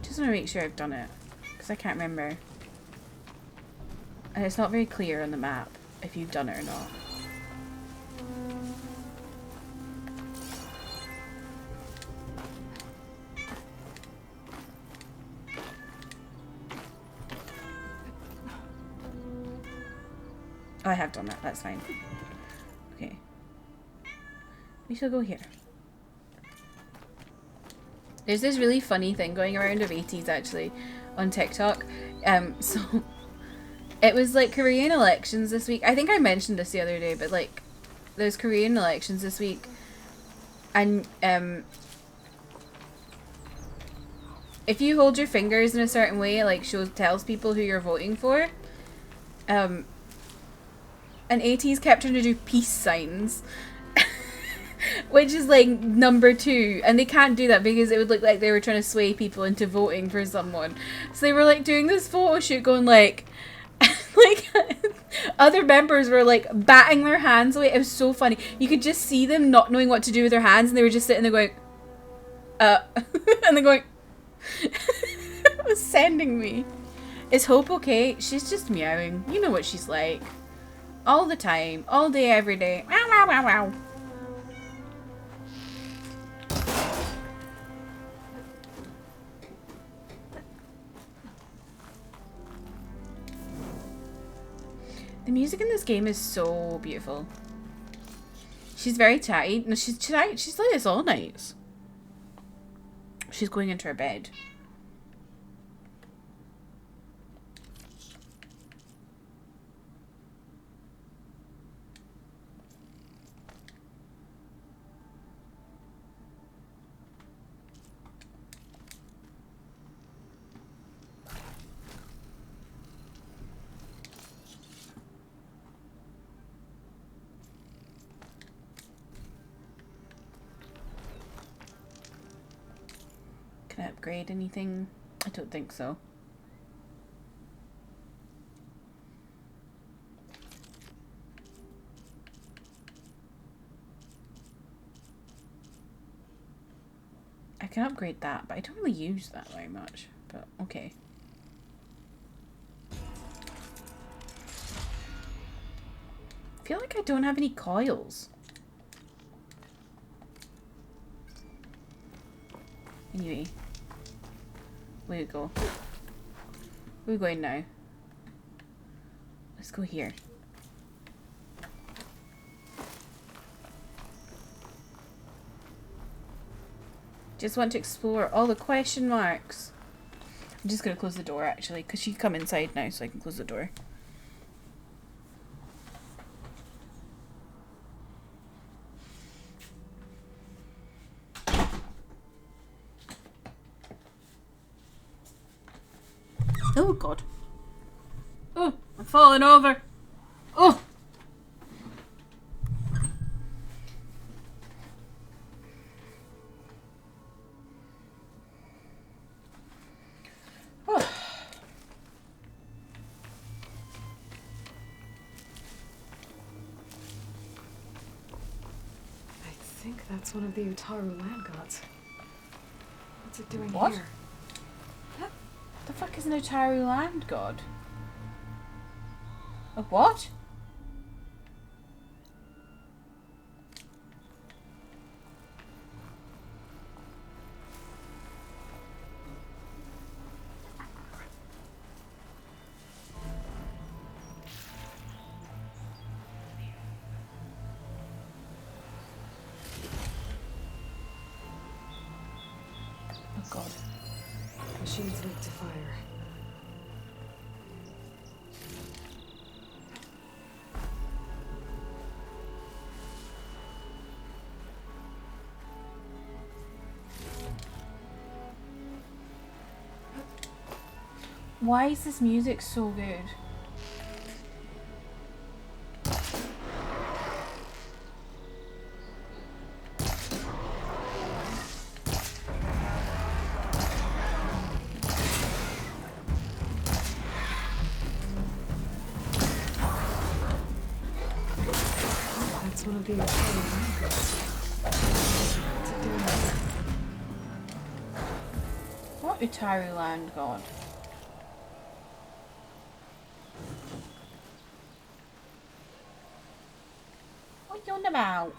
Just want to make sure I've done it. Because I can't remember. And it's not very clear on the map if you've done it or not. Oh, I have done that. That's fine. Okay. We shall go here. There's this really funny thing going around of 80s actually on TikTok. So it was like Korean elections this week. I think I mentioned this the other day, but like there's Korean elections this week, and if you hold your fingers in a certain way, it like tells people who you're voting for. And 80s kept trying to do peace signs. Which is like number 2, and they can't do that because it would look like they were trying to sway people into voting for someone. So they were like doing this photo shoot going like like other members were like batting their hands away. It was so funny. You could just see them not knowing what to do with their hands, and they were just sitting there going and they're going it was sending me. Is Hope okay? She's just meowing. You know what she's like. All the time. All day, every day. Wow, wow, wow, wow. The music in this game is so beautiful. She's very tight. No, she's like this all nights. She's going into her bed. Can I upgrade anything? I don't think so. I can upgrade that, but I don't really use that very much. But okay. I feel like I don't have any coils. Anyway. Where we go? Where are we going now? Let's go here. Just want to explore all the question marks. I'm just going to close the door actually, because she can come inside now, so I can close the door. Oh god. Oh, I'm falling over. Oh. Oh. I think that's one of the Utaru land gods. What's it doing What? here? The fuck is an Utaru land god? A what? Oh god. Machines weak to fire. Why is this music so good? That's one of the What's it doing? What Utaru land god? What you on about?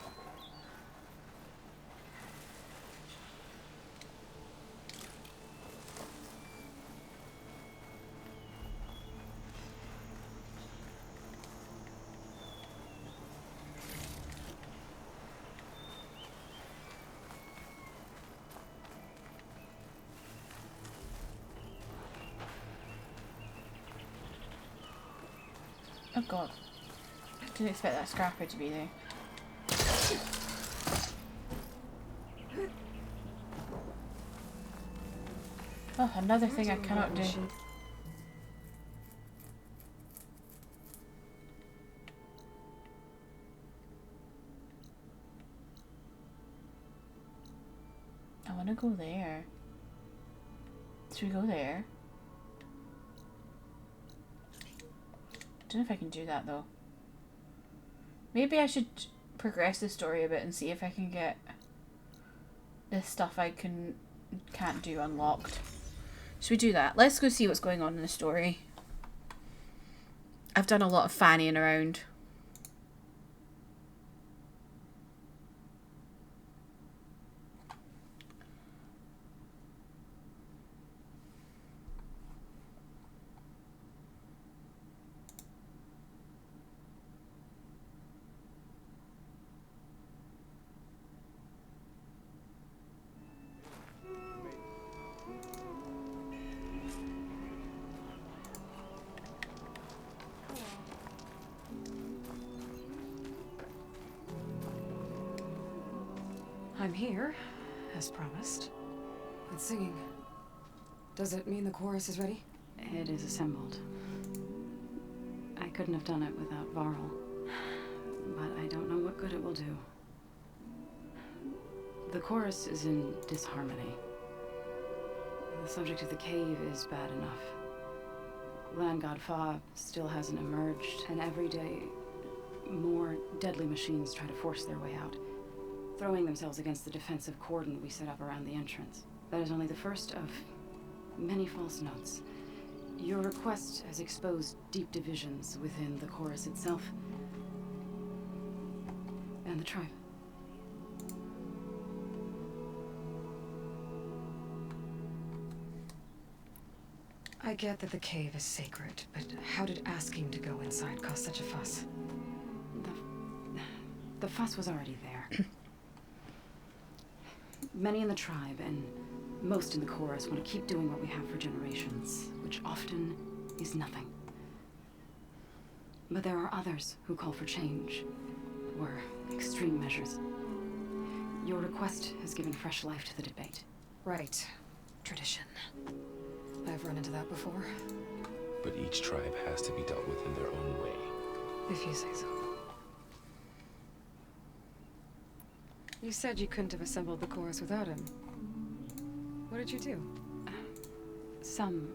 Oh god. Didn't expect that scrapper to be there. Oh, another thing I cannot do. I want to go there. Should we go there? Don't know if I can do that though. Maybe I should progress the story a bit and see if I can get this stuff I can't do unlocked. Should we do that? Let's go see what's going on in the story. I've done a lot of fannying around. I'm here, as promised. It's singing. Does it mean the chorus is ready? It is assembled. I couldn't have done it without Varl, but I don't know what good it will do. The chorus is in disharmony. The subject of the cave is bad enough. Land God Fa still hasn't emerged, and every day more deadly machines try to force their way out, throwing themselves against the defensive cordon we set up around the entrance. That is only the first of many false notes. Your request has exposed deep divisions within the chorus itself and the tribe. I get that the cave is sacred, but how did asking to go inside cause such a fuss? The fuss was already there. Many in the tribe and most in the chorus want to keep doing what we have for generations, which often is nothing. But there are others who call for change, or extreme measures. Your request has given fresh life to the debate. Right. Tradition. I've run into that before. But each tribe has to be dealt with in their own way. If you say so. You said you couldn't have assembled the chorus without him. What did you do? Some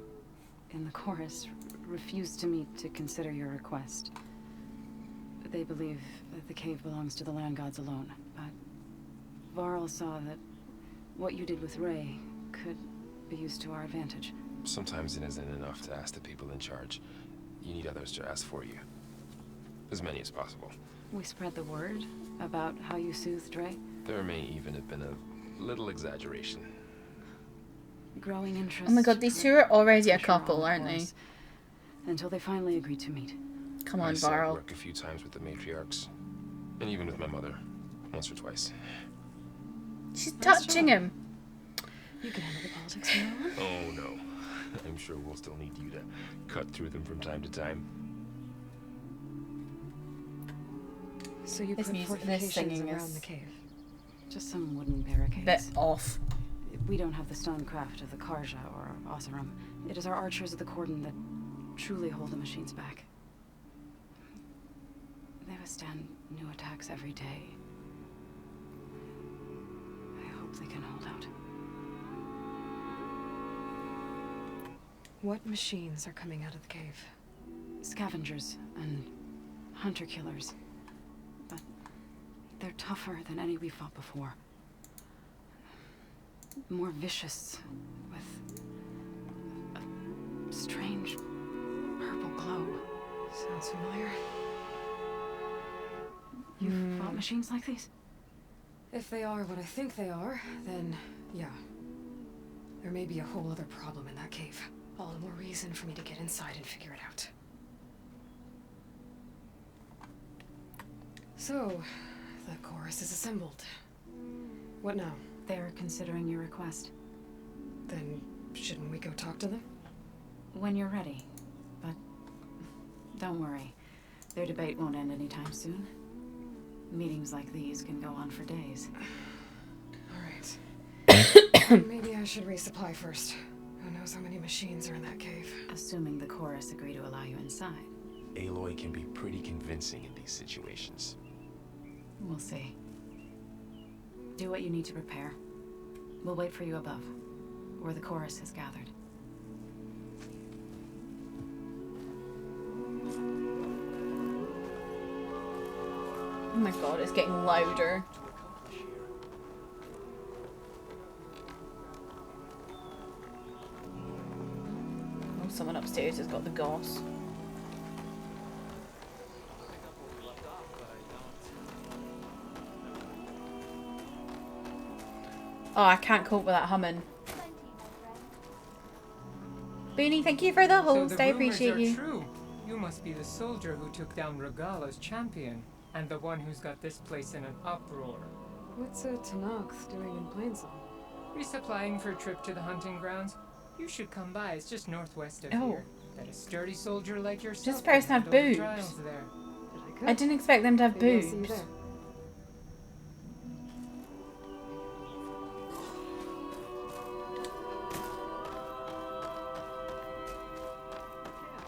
in the chorus refused to meet to consider your request. They believe that the cave belongs to the land gods alone, but Varl saw that what you did with Ray could be used to our advantage. Sometimes it isn't enough to ask the people in charge. You need others to ask for you. As many as possible. We spread the word about how you soothed Ray. There may even have been a little exaggeration. Growing interest. Oh my god, these two are already a pressure on couple, the aren't they? chorus, until they finally agreed to meet. Come I on, saw Varl. work a few times with the matriarchs, and even with my mother, once or twice. She's That's touching true. him. You can handle the politics from now on. Oh no. I'm sure we'll still need you to cut through them from time to time. So you This put music- this fortifications singing around is- the cave. Just some wooden barricades. Bit off. We don't have the stonecraft of the Karja or Oseram. It is our archers of the cordon that truly hold the machines back. They withstand new attacks every day. I hope they can hold out. What machines are coming out of the cave? Scavengers and hunter-killers. But they're tougher than any we fought before. More vicious, with a strange purple glow. Sounds familiar. You've fought machines like these? If they are what I think they are, then yeah. There may be a whole other problem in that cave. All the more reason for me to get inside and figure it out. So, the chorus is assembled. What now? They're considering your request. Then shouldn't we go talk to them? When you're ready. But don't worry. Their debate won't end anytime soon. Meetings like these can go on for days. Alright. Maybe I should resupply first. Who knows how many machines are in that cave? Assuming the chorus agree to allow you inside. Aloy can be pretty convincing in these situations. We'll see. Do what you need to prepare. We'll wait for you above, where the chorus has gathered. Oh my god, it's getting louder. Oh, someone upstairs has got the goss. Oh, I can't cope with that humming. Booney, thank you for the host. I appreciate you. True. You must be the soldier who took down Regala's champion, and the one who's got this place in an uproar. What's a Tanakh's doing in Plainsong? Resupplying for a trip to the hunting grounds? You should come by. It's just northwest of Oh. here. That a sturdy soldier like yourself. This person can had handle the boobs. trials there. Did I go? I didn't expect them to have Maybe I'll see you boobs. there.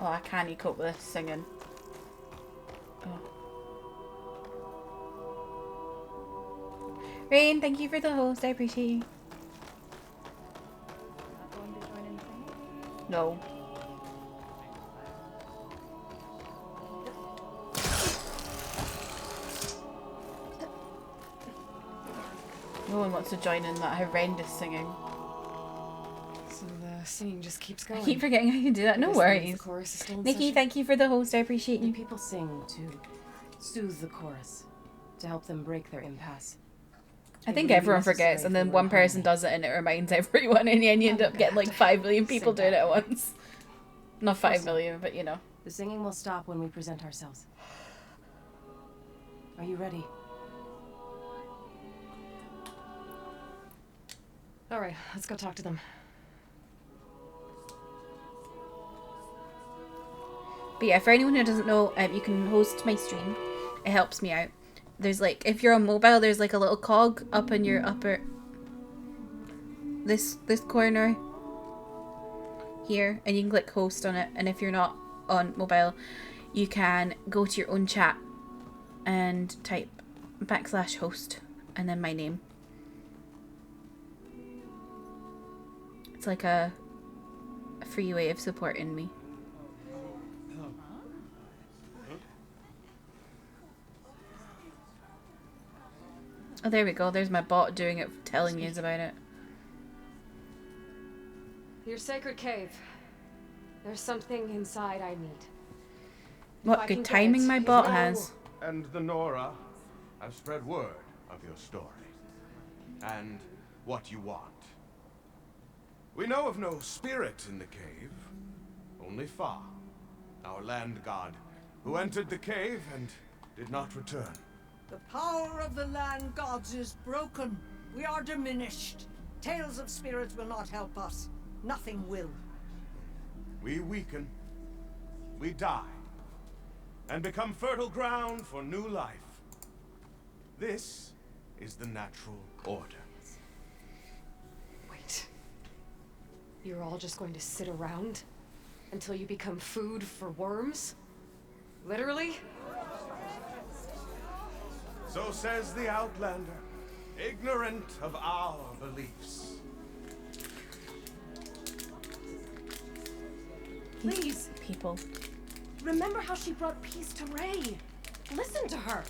Oh, I can't cope with this singing. Oh. Rain, thank you for the host. I appreciate you. No. No one wants to join in that horrendous singing. So the singing just keeps I going. keep forgetting I can do that. No Guess that means worries. The chorus is still in Nikki, session. thank you for the host. I appreciate The you. people sing to soothe the chorus, to help them break their impasse. I It think would be everyone forgets, necessary and if then we were one in person harmony. does it and it reminds everyone, and then you end up getting like 5 million people doing it at once. Not 5 million, but you know. The singing will stop when we present ourselves. Are you ready? Alright, let's go talk to them. But yeah, for anyone who doesn't know, you can host my stream. It helps me out. There's like, if you're on mobile, there's like a little cog up in your upper, this corner here, and you can click host on it. And if you're not on mobile, you can go to your own chat and type /host and then my name. It's like a free way of supporting me. Oh, there we go. There's my bot doing it, telling me about it. Your sacred cave. There's something inside I need. If I What can good get timing it, my you bot know- has. And the Nora have spread word of your story. And what you want. We know of no spirit in the cave. Only Fa, our land god, who entered the cave and did not return. The power of the land gods is broken. We are diminished. Tales of spirits will not help us. Nothing will. We weaken, we die, and become fertile ground for new life. This is the natural order. Wait. You're all just going to sit around until you become food for worms? Literally? So says the Outlander, ignorant of our beliefs. Please, People. remember how she brought peace to Ray. Listen to her.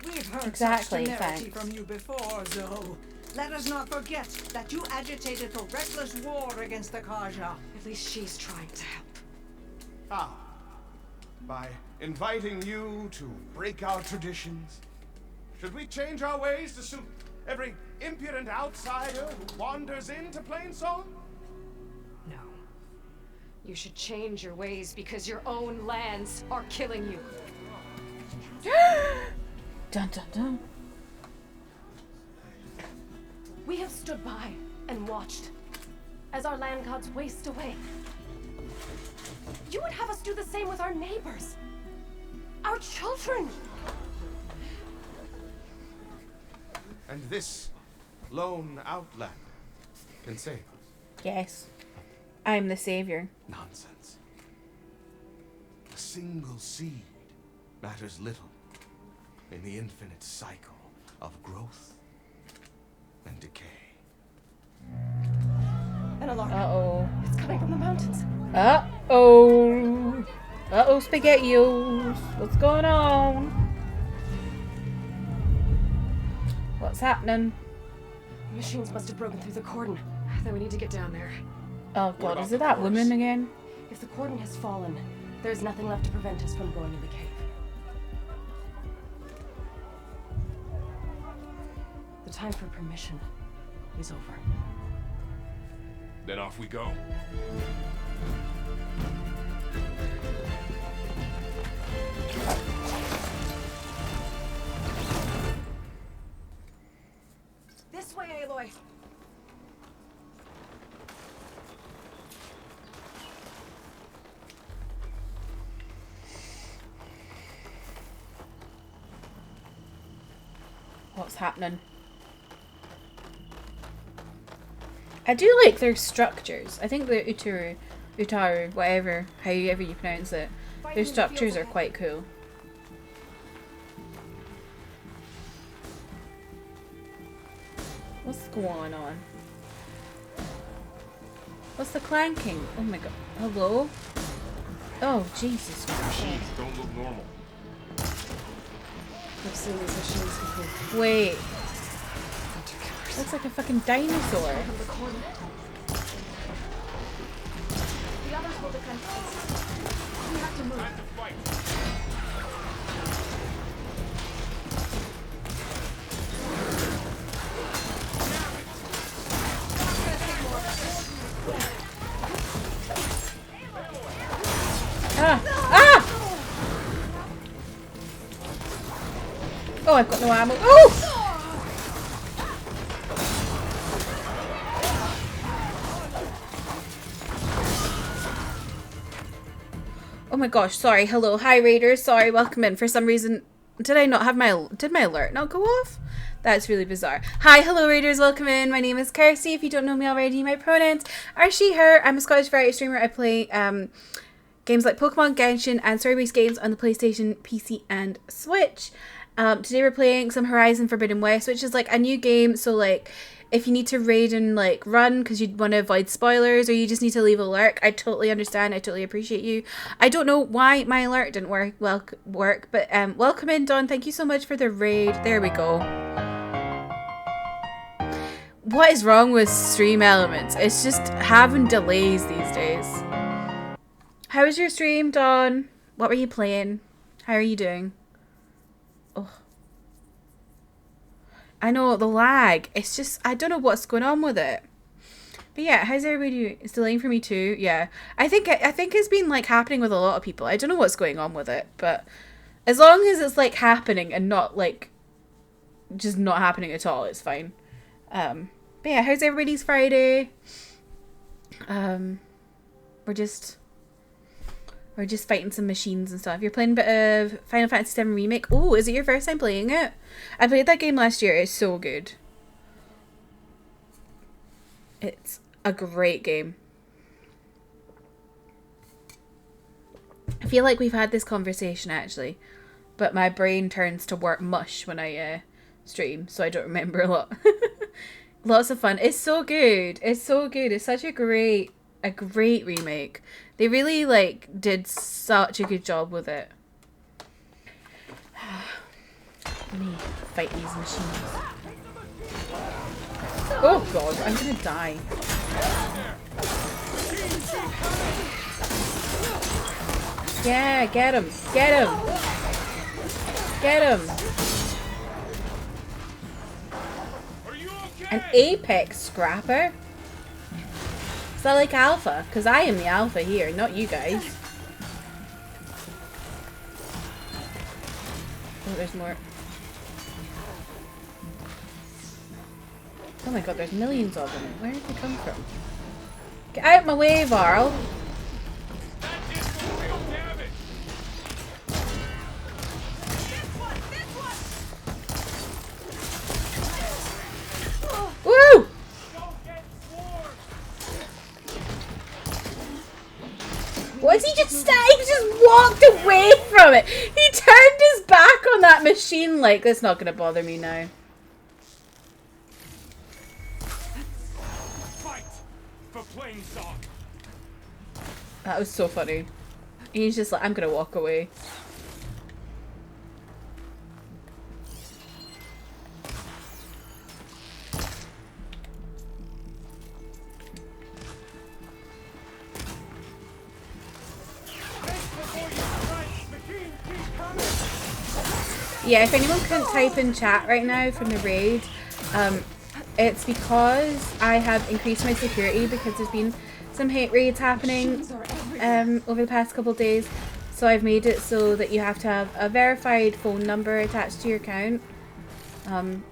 We've heard Exactly, such temerity thanks. from you before, Zoe. Let us not forget that you agitated for reckless war against the GAIA. At least she's trying to help. Ah, by inviting you to break our traditions, should we change our ways to suit every impudent outsider who wanders into Plainsong? No. You should change your ways because your own lands are killing you. Dun dun dun. We have stood by and watched as our land gods waste away. You would have us do the same with our neighbors, our children. And this lone outlander can save us. Yes. I'm the savior. Nonsense. A single seed matters little in the infinite cycle of growth and decay. An alarm. Uh-oh. It's coming from the mountains. Uh-oh. Uh-oh, SpaghettiOs. What's going on? What's happening? The machines must have broken through the cordon. Then we need to get down there. Oh god, is it that woman again? If the cordon has fallen, there's nothing left to prevent us from going in the cave. The time for permission is over. Then off we go. This way, Aloy. What's happening? I do like their structures. I think the Utaru, whatever, however you pronounce it, their structures are quite cool. What's going on? What's the clanking? Oh my god. Hello? Oh, Jesus Christ. Don't look normal. I've seen these machines before. Wait. Hunter killers. Looks like a fucking dinosaur. From the cordon. The others will defend us. We have to move. Time to fight. Ah! Ah! Oh, I've got no ammo. Oh! Oh my gosh, sorry. Hello. Hi, Raiders. Sorry, welcome in. For some reason, did my alert not go off? That's really bizarre. Hi, hello, Raiders. Welcome in. My name is Kirsty. If you don't know me already, my pronouns are she, her. I'm a Scottish variety streamer. I play games like Pokemon, Genshin, and story-based games on the PlayStation, PC, and Switch. Today we're playing some Horizon Forbidden West, which is like a new game. So like, if you need to raid and like run because you want to avoid spoilers, or you just need to leave a lurk, I totally understand. I totally appreciate you. I don't know why my alert didn't work, but welcome in, Dawn. Thank you so much for the raid. There we go. What is wrong with Stream Elements? It's just having delays these days. How was your stream, Dawn? What were you playing? How are you doing? Oh. I know, the lag. It's just, I don't know what's going on with it. But yeah, how's everybody doing? It's delaying for me too. Yeah. I think it's been like happening with a lot of people. I don't know what's going on with it, but as long as it's like happening and not like just not happening at all, it's fine. But yeah, how's everybody's Friday? We're just fighting some machines and stuff. You're playing a bit of Final Fantasy VII Remake. Oh, is it your first time playing it? I played that game last year. It's so good. It's a great game. I feel like we've had this conversation actually, but my brain turns to work mush when I stream, so I don't remember a lot. Lots of fun. It's so good. It's so good. It's such a great remake. They really did such a good job with it. Let me fight these machines. Oh god, I'm gonna die. Yeah, get him! Get him! Get him! An apex scrapper? Is that like alpha? Because I am the alpha here, not you guys. Oh, there's more. Oh my god, there's millions of them. Where did they come from? Get out my way, Varl! Woo! What is he just standing? He just walked away from it. He turned his back on that machine like, that's not gonna bother me now. Fight for plain song. That was so funny. He's just like, I'm gonna walk away. Yeah, if anyone couldn't type in chat right now from the raid, it's because I have increased my security because there's been some hate raids happening over the past couple of days. So I've made it so that you have to have a verified phone number attached to your account.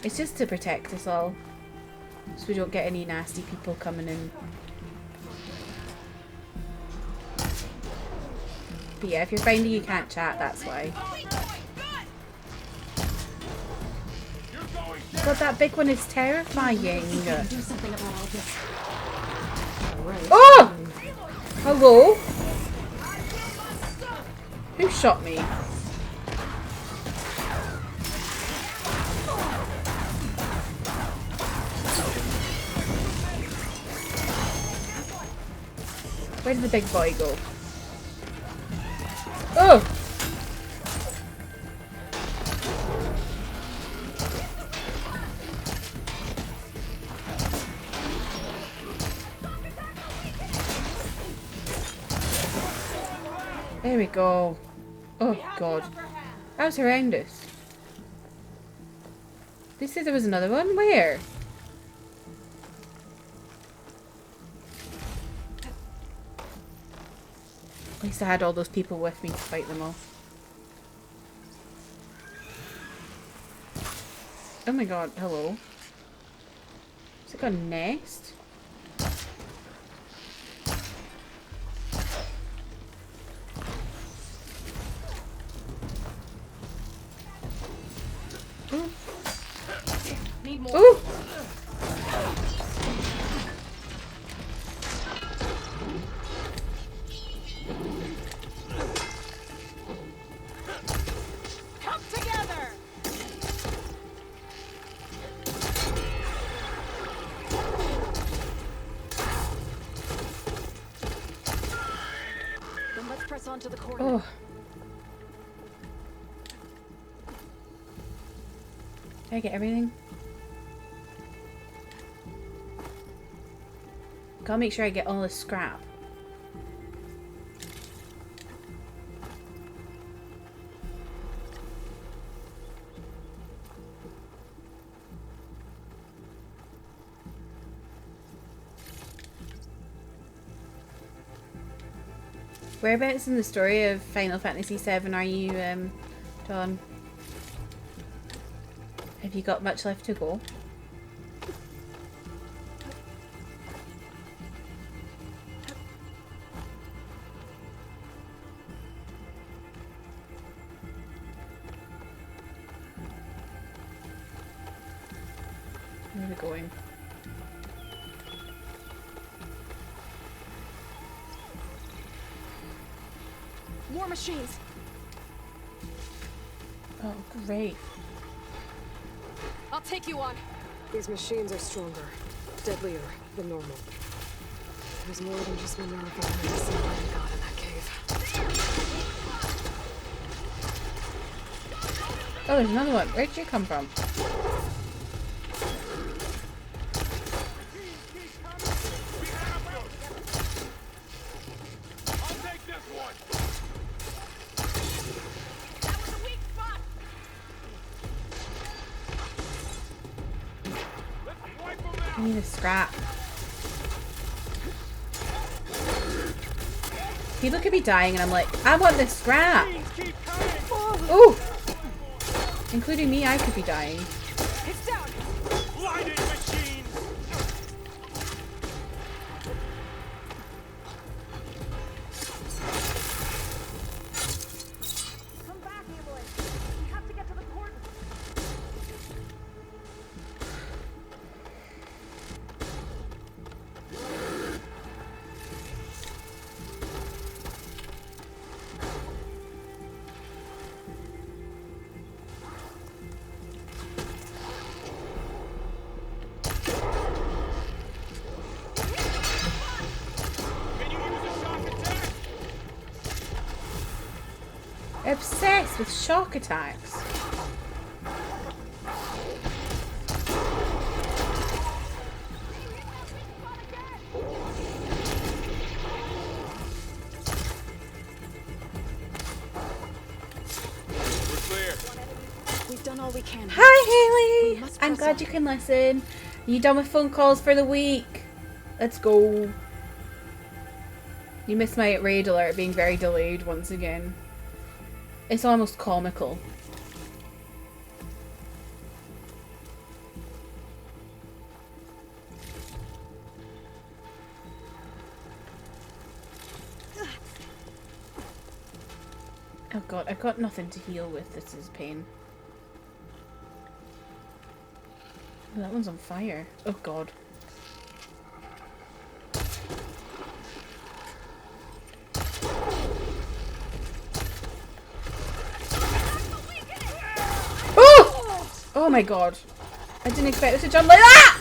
It's just to protect us all, so we don't get any nasty people coming in. But yeah, if you're finding you can't chat, that's why. God, that big one is terrifying. Oh! Hello? Who shot me? Where did the big boy go? Oh! There we go. Oh god. That was horrendous. They said there was another one? Where? At least I had all those people with me to fight them off. Oh my god, hello. Is it got a nest? Need more. Ooh! Come together. Then let's press on to the corner. Oh. Did I get everything? Gotta make sure I get all the scrap. Whereabouts in the story of Final Fantasy VII are you, John? Have you got much left to go? we going? War machines. Oh, great. I'll take you on. These machines are stronger, deadlier than normal. There's more than just Minerva and the Sun God in that cave. Oh, there's another one. Where'd you come from? I'll take this one. That was a weak spot. Let's wipe them out. I need a scrap. People could be dying and I'm like, I want this scrap! Keep coming. Ooh! Including me, I could be dying. It's down. Lighting machines. Come back, ambulance. We have to get to the court. Can you use a shock attack? Obsessed with shock attacks. We're clear. We've done all we can. Hi, Haley! must I'm press glad on. you can listen. You done with phone calls for the week? Let's go. You missed my raid alert being very delayed once again. It's almost comical. Oh god, I've got nothing to heal with. This is pain. Oh, that one's on fire. Oh god. Oh! Oh my god. I didn't expect it to jump like that!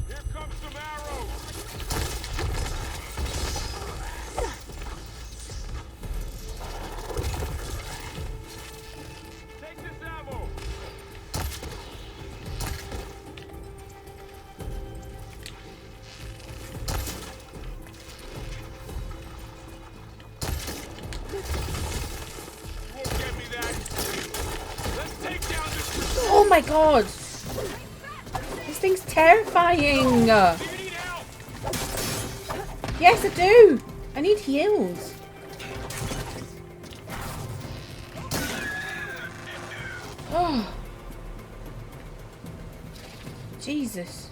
Here comes some arrows. Take this ammo. Won't get me that. Let's take down this. Oh my god! This thing's terrifying! Do you need help? Yes, I do! I need heals. Oh. Jesus.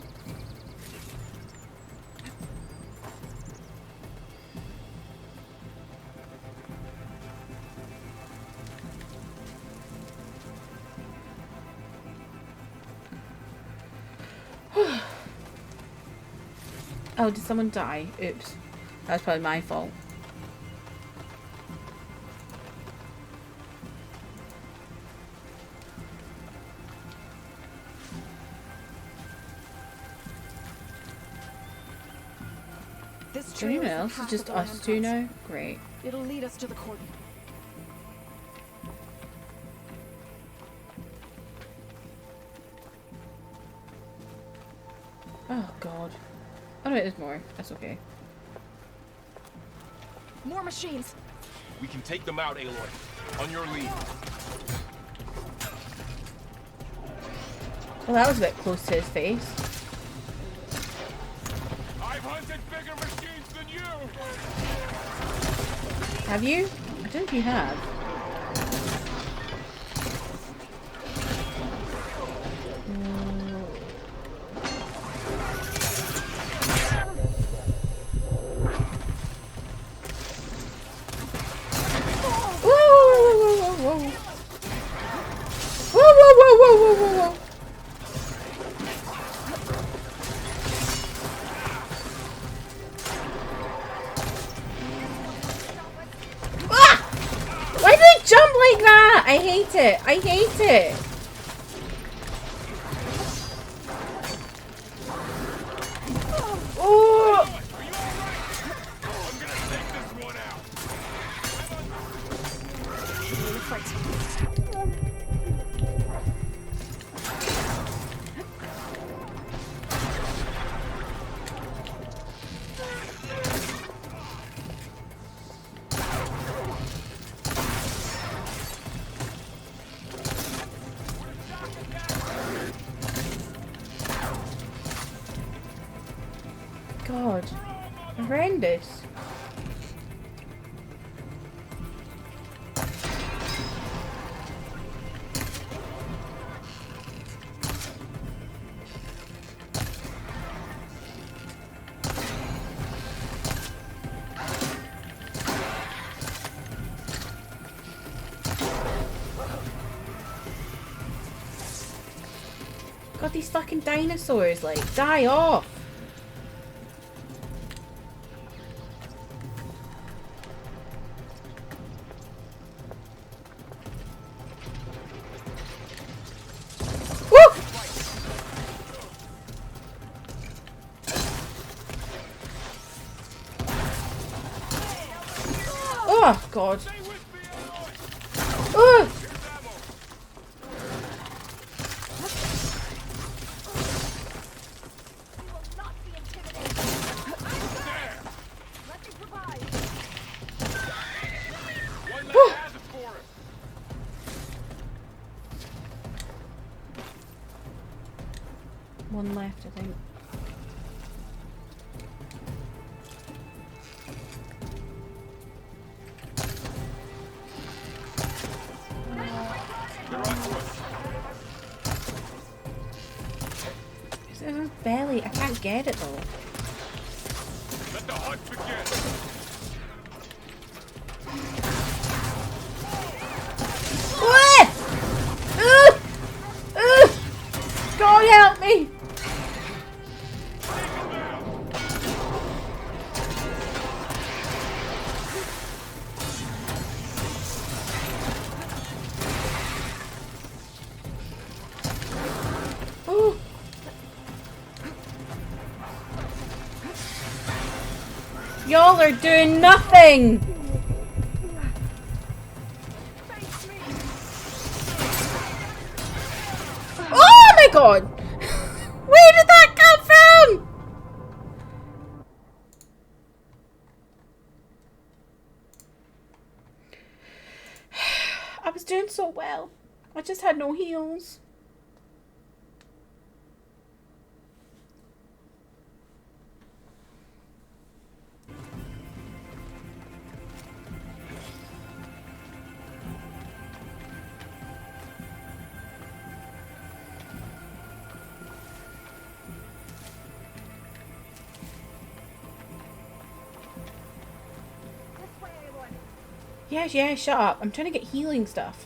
Oh, did someone die? Oops. That's probably my fault. This Is trail anyone is the else? It's path just of the us two land now? Great. gods. It'll lead us to the court. Oh god. Oh no, there's more. That's okay. More machines. We can take them out, Aloy. On your lead. Well, that was a bit close to his face. I've hunted bigger machines than you. Have you? I don't know if you have. I hate it. I hate it. Oh! God, horrendous. God, these fucking dinosaurs, like, die off. Oh, God. Oh! One left, I think. There's belly. I can't get it though. Let the hunt begin. God help me! Oh. Y'all are doing nothing! Oh my God! Where did that come from? I was doing so well. I just had no heals. Yeah, shut up. I'm trying to get healing stuff.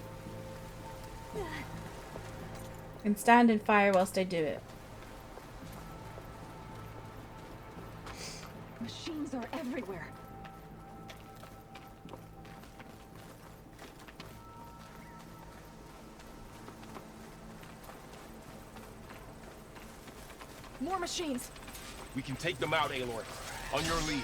And stand and fire whilst I do it. Machines are everywhere. More machines. We can take them out, Aloy. On your lead.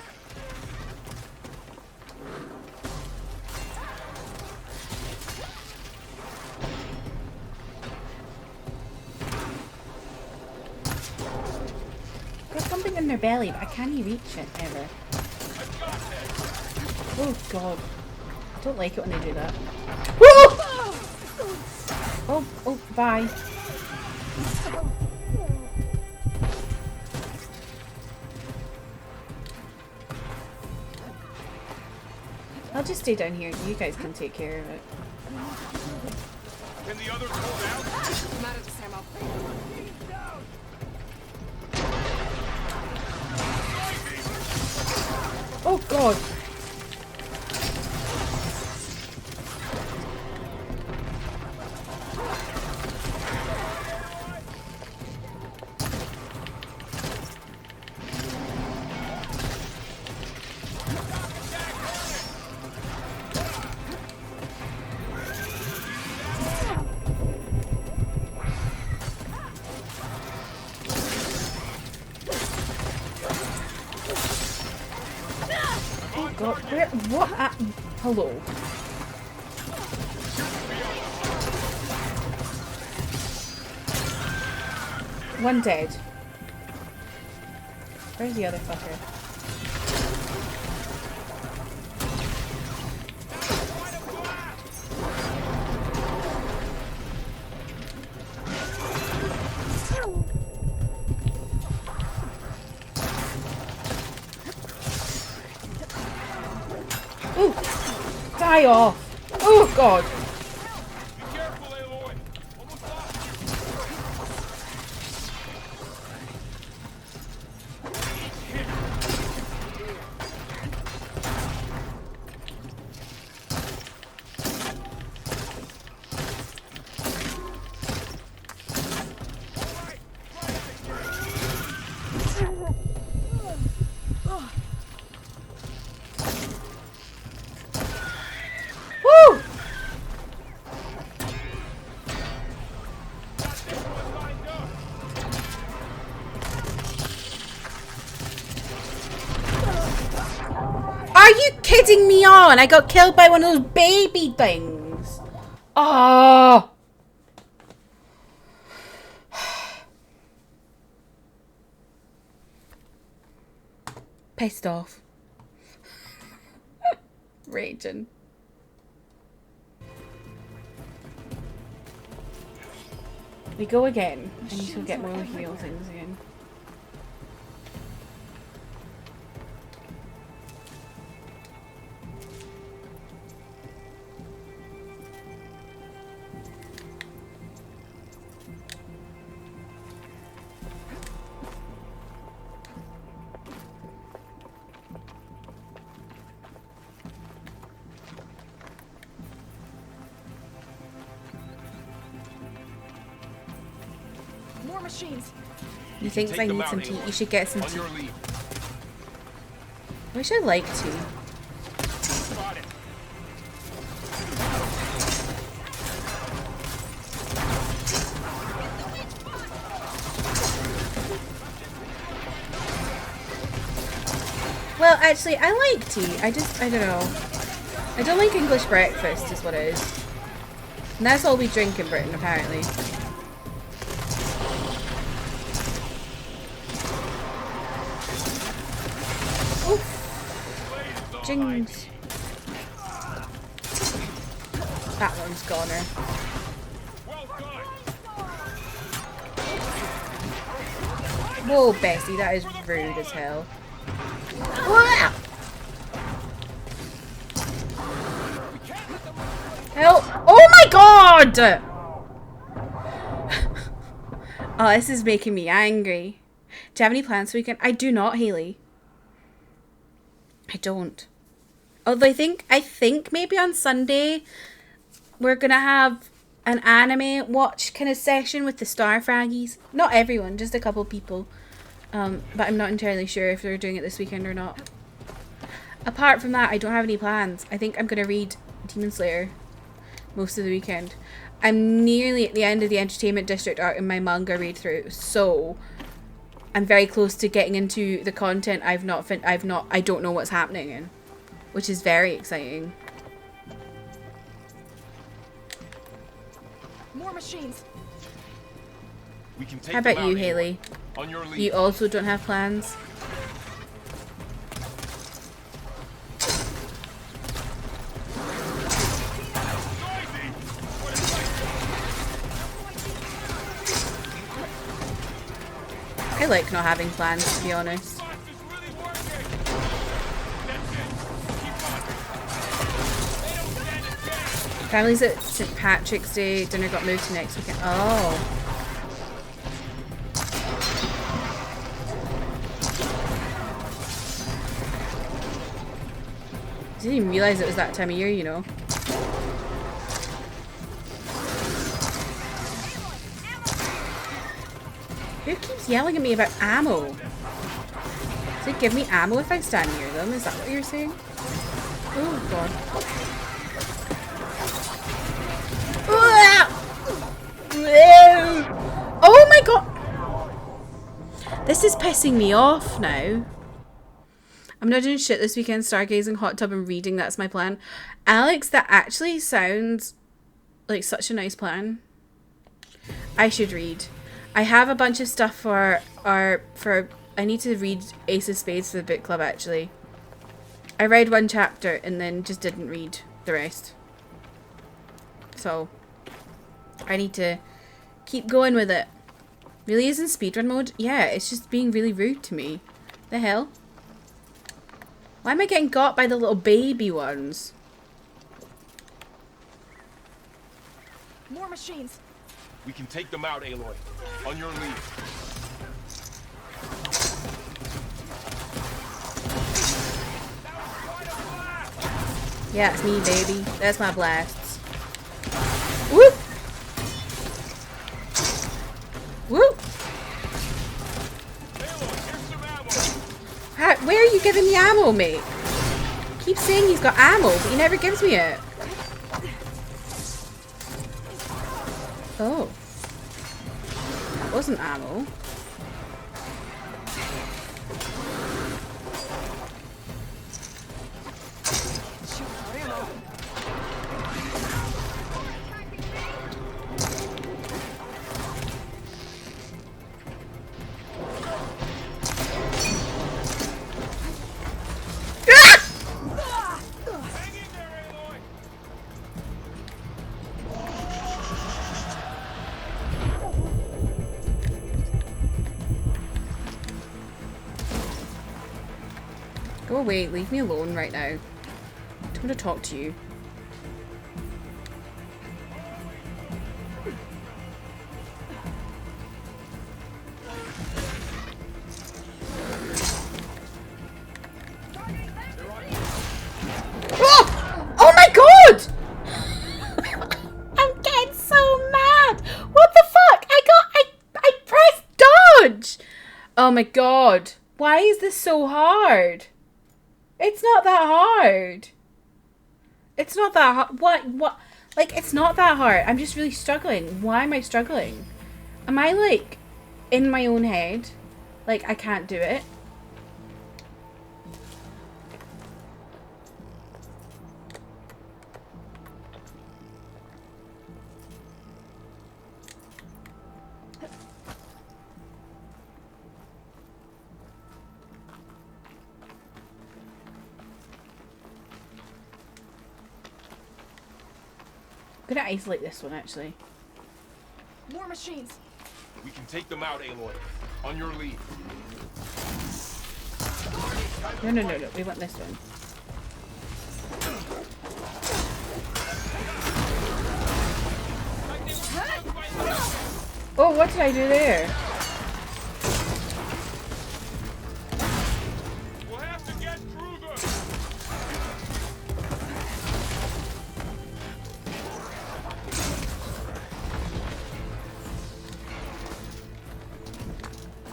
Got something in their belly, but I can't reach it ever. Oh God. I don't like it when they do that. Whoa! Oh, bye. I'll just stay down here. You guys can take care of it. Can the others hold out? Oh God. god, where, what, hello. One dead. Where's the other fucker? Ooh! Die off! Oh god! Be careful, Aloy. Almost lost Woo! Are you kidding me on? I got killed by one of those baby things. Oh. Pissed off. Raging. We go again. I need to get more heal things again. More machines. You think I need some tea? You should get some tea. Wish I liked tea. Well, actually, I like tea. I don't know. I don't like English breakfast, is what it is. And that's all we drink in Britain, apparently. Oof. Jings. That one's goner. Whoa, Bessie, that is rude as hell. Help! Oh my god! Oh, this is making me angry. Do you have any plans for the weekend? I do not, Haley. I don't. Although I think maybe on Sunday we're gonna have an anime watch kind of session with the Star Fraggies. Not everyone, just a couple people. But I'm not entirely sure if they're doing it this weekend or not. Apart from that, I don't have any plans. I think I'm gonna read Demon Slayer most of the weekend. I'm nearly at the end of the Entertainment District arc in my manga read through, so I'm very close to getting into the content I don't know what's happening in, which is very exciting. More machines. We can take How about you, Haley? On your lead. You also don't have plans? I like not having plans, to be honest. Family's at St. Patrick's Day. Dinner got moved to next weekend. Oh. I didn't even realise it was that time of year, you know. Who keeps yelling at me about ammo? Does it give me ammo if I stand near them? Is that what you're saying? Oh god. Oh my god! This is pissing me off now. I'm not doing shit this weekend, stargazing, hot tub, and reading. That's my plan. Alex, that actually sounds like such a nice plan. I should read. I have a bunch of stuff for I need to read Ace of Spades for the book club, actually. I read one chapter and then just didn't read the rest. So, I need to keep going with it. Really is in speedrun mode? Yeah, it's just being really rude to me. The hell? Why am I getting got by the little baby ones? More machines. We can take them out, Aloy. On your lead. Yeah, it's me, baby. That's my blasts. Whoop! Whoop! How, where are you giving me ammo, mate? Keep saying he's got ammo, but he never gives me it. Oh. That wasn't ammo. Go away, leave me alone right now. I don't want to talk to you. Oh! Oh my god! I'm getting so mad! What the fuck? I pressed dodge! Oh my god. Why is this so hard? It's not that hard. It's not that hard. What? Like, it's not that hard. I'm just really struggling. Why am I struggling? Am I, like, in my own head? Like, I can't do it? I'm gonna isolate this one, actually. More machines. We can take them out, Aloy. On your lead. No. We want this one. Oh, what did I do there? We'll have to get through them.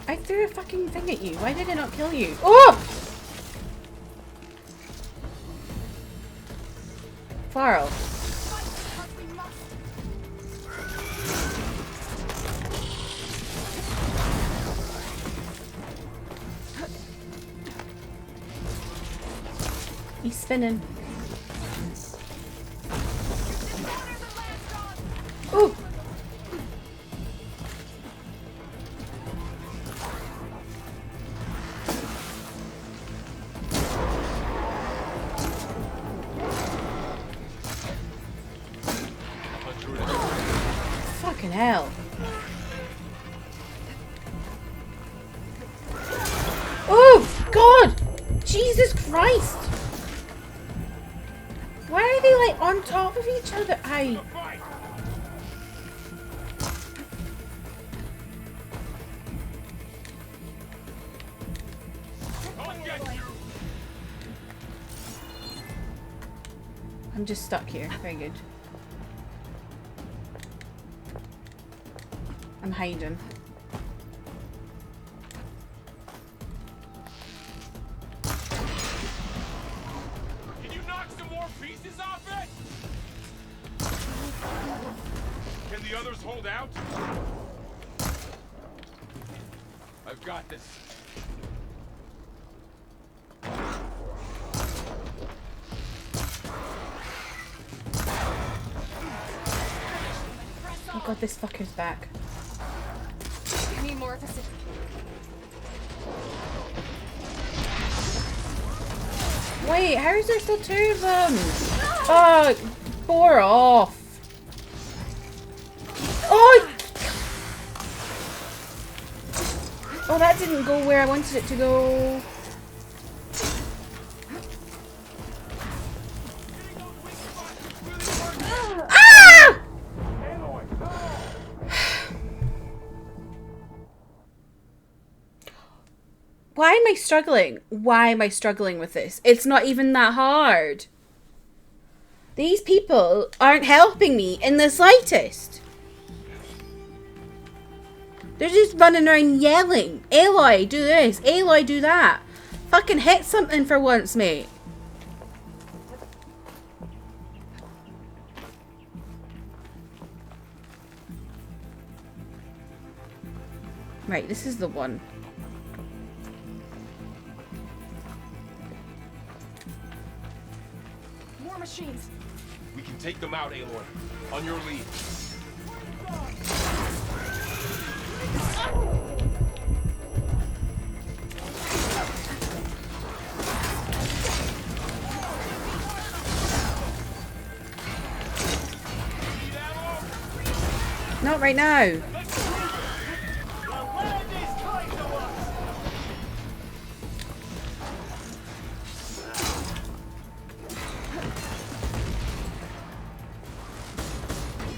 I threw a fucking thing at you. Why did it not kill you? Oh! Farrell. He's spinning. Ooh! Fucking hell. Oh, God! Jesus Christ! Why are they, like, on top of each other? I'm just stuck here. Very good. I'm hiding. Can you knock some more pieces off it? Can the others hold out? I've got this. god, this fucker's back. I need more of this. Wait, how is there still two of them? Oh, bore off. Oh! Oh, that didn't go where I wanted it to go. Ah! Why am I struggling? Why am I struggling with this? It's not even that hard. These people aren't helping me in the slightest. They're just running around yelling. Aloy, do this. Aloy, do that. Fucking hit something for once, mate. Right, this is the one. More machines. We can take them out, Aloy. On your lead. Not right now.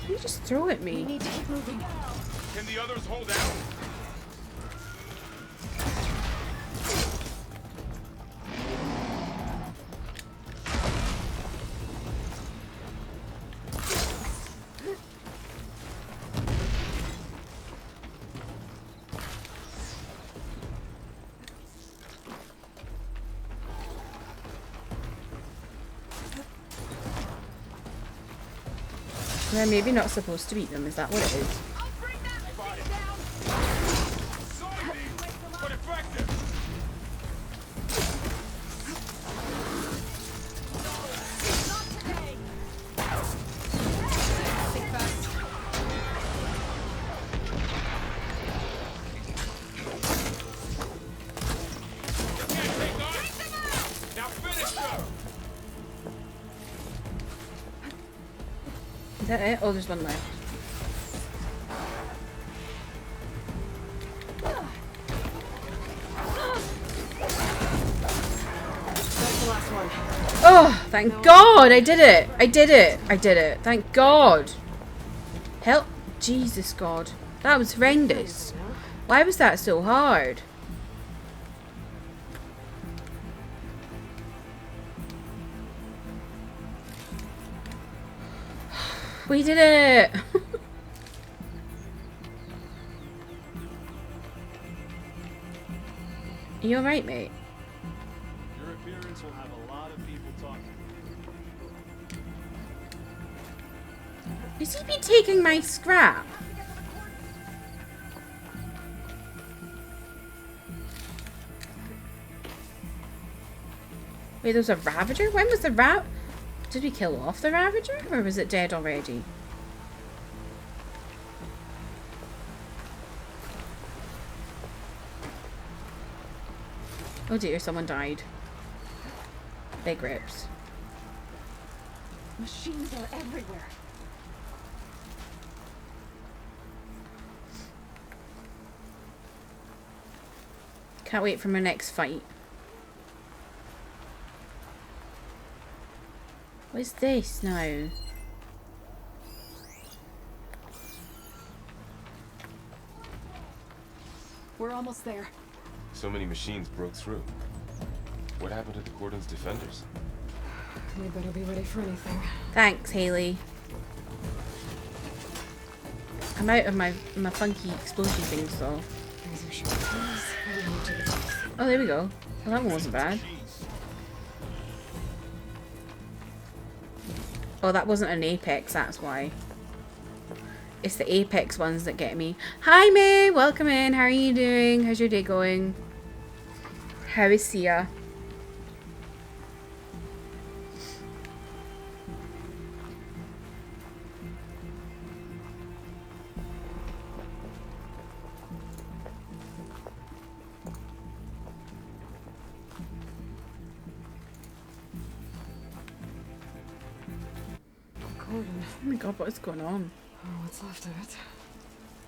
You just throw at me. We need to keep moving. Can the others hold out? We're maybe not supposed to beat them, is that what it is? Is that it? Oh, there's one left. That's the last one. Oh, thank God! I did it! I did it! I did it! Thank God! Help! Jesus God. That was horrendous. Why was that so hard? We did it! Are you alright, mate? Your appearance will have a lot of people talking. Has he been taking my scrap? Wait, there's a Ravager? When was the Did we kill off the Ravager? Or was it dead already? Oh dear, someone died. Big rips. Machines are everywhere. Can't wait for my next fight. What's this now? We're almost there. So many machines broke through. What happened to the Cordon's defenders? We better be ready for anything. Thanks, Haley. I'm out of my funky explosive things though. Oh, there we go. Well, that one wasn't bad. Oh, that wasn't an Apex, that's why. It's the Apex ones that get me. Hi, May! Welcome in. How are you doing? How's your day going? How is Sia? Oh my god, what is going on? Oh, what's left of it?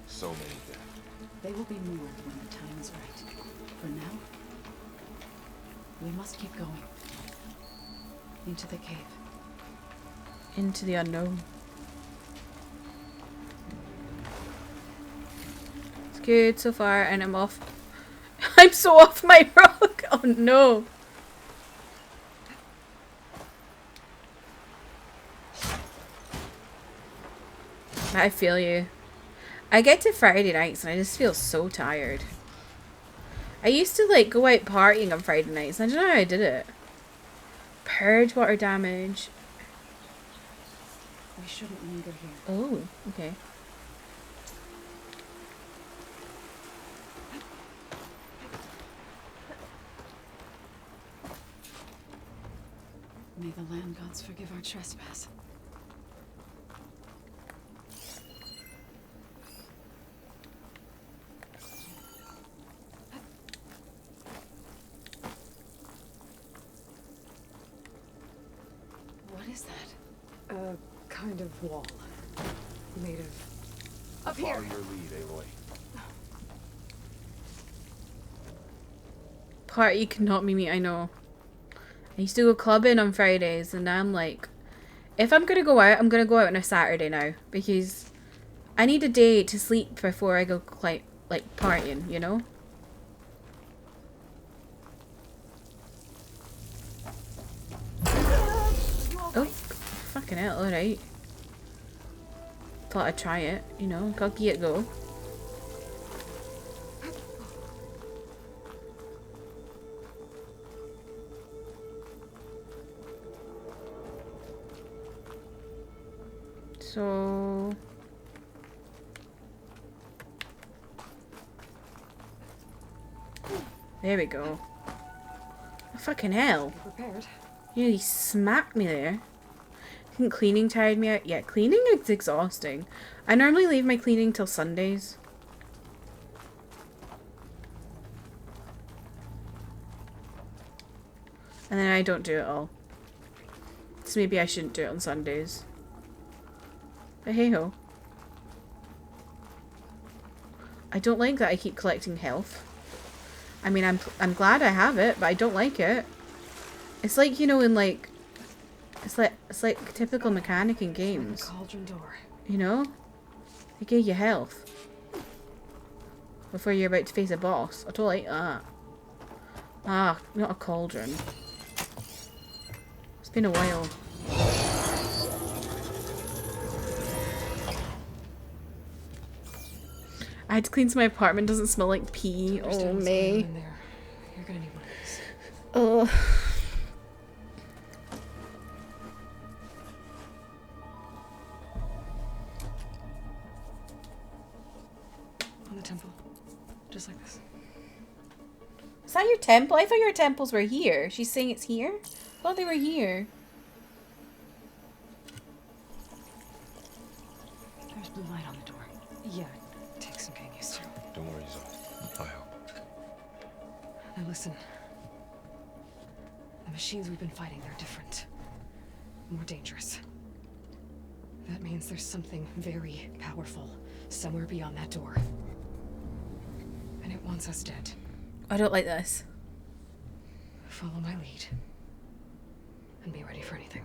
So many dead. They will be more when the time is right. For now, we must keep going. Into the cave. Into the unknown. It's good so far, and I'm off. I'm so off my rock! Oh no! I feel you. I get to Friday nights and I just feel so tired. I used to like go out partying on Friday nights and I don't know how I did it. Purge water damage. We shouldn't linger here. Oh, okay. May the land gods forgive our trespass. What is that? A kind of wall. Made of... Up Follow here! your lead, Aloy. Party cannot be me, I know. I used to go clubbing on Fridays and now I'm like, if I'm gonna go out, I'm gonna go out on a Saturday now. Because I need a day to sleep before I go like partying, you know? Oh, fucking hell, alright. Thought I'd try it, you know, gotta give it a go. So... there we go. Oh, fucking hell. Get prepared. Yeah, he smacked me there. I think cleaning tired me out. Yeah, cleaning is exhausting. I normally leave my cleaning till Sundays. And then I don't do it all. So maybe I shouldn't do it on Sundays. But hey ho. I don't like that I keep collecting health. I mean, I'm glad I have it, but I don't like it. It's like, you know, in like it's like typical mechanic in games. Cauldron door. You know? They give you health before you're about to face a boss. I don't like that. Ah, not a cauldron. It's been a while. I had to clean so my apartment doesn't smell like pee. Oh, May. You're gonna need one of these. Oh. On the temple. Just like this. Is that your temple? I thought your temples were here. She's saying it's here? I thought they were here. There's blue light on the door. Yeah, it takes some getting used to. Don't worry, Zoe. I'll help. Now listen. The machines we've been fighting, they're different. More dangerous. That means there's something very powerful somewhere beyond that door. And it wants us dead. I don't like this. Follow my lead. And be ready for anything.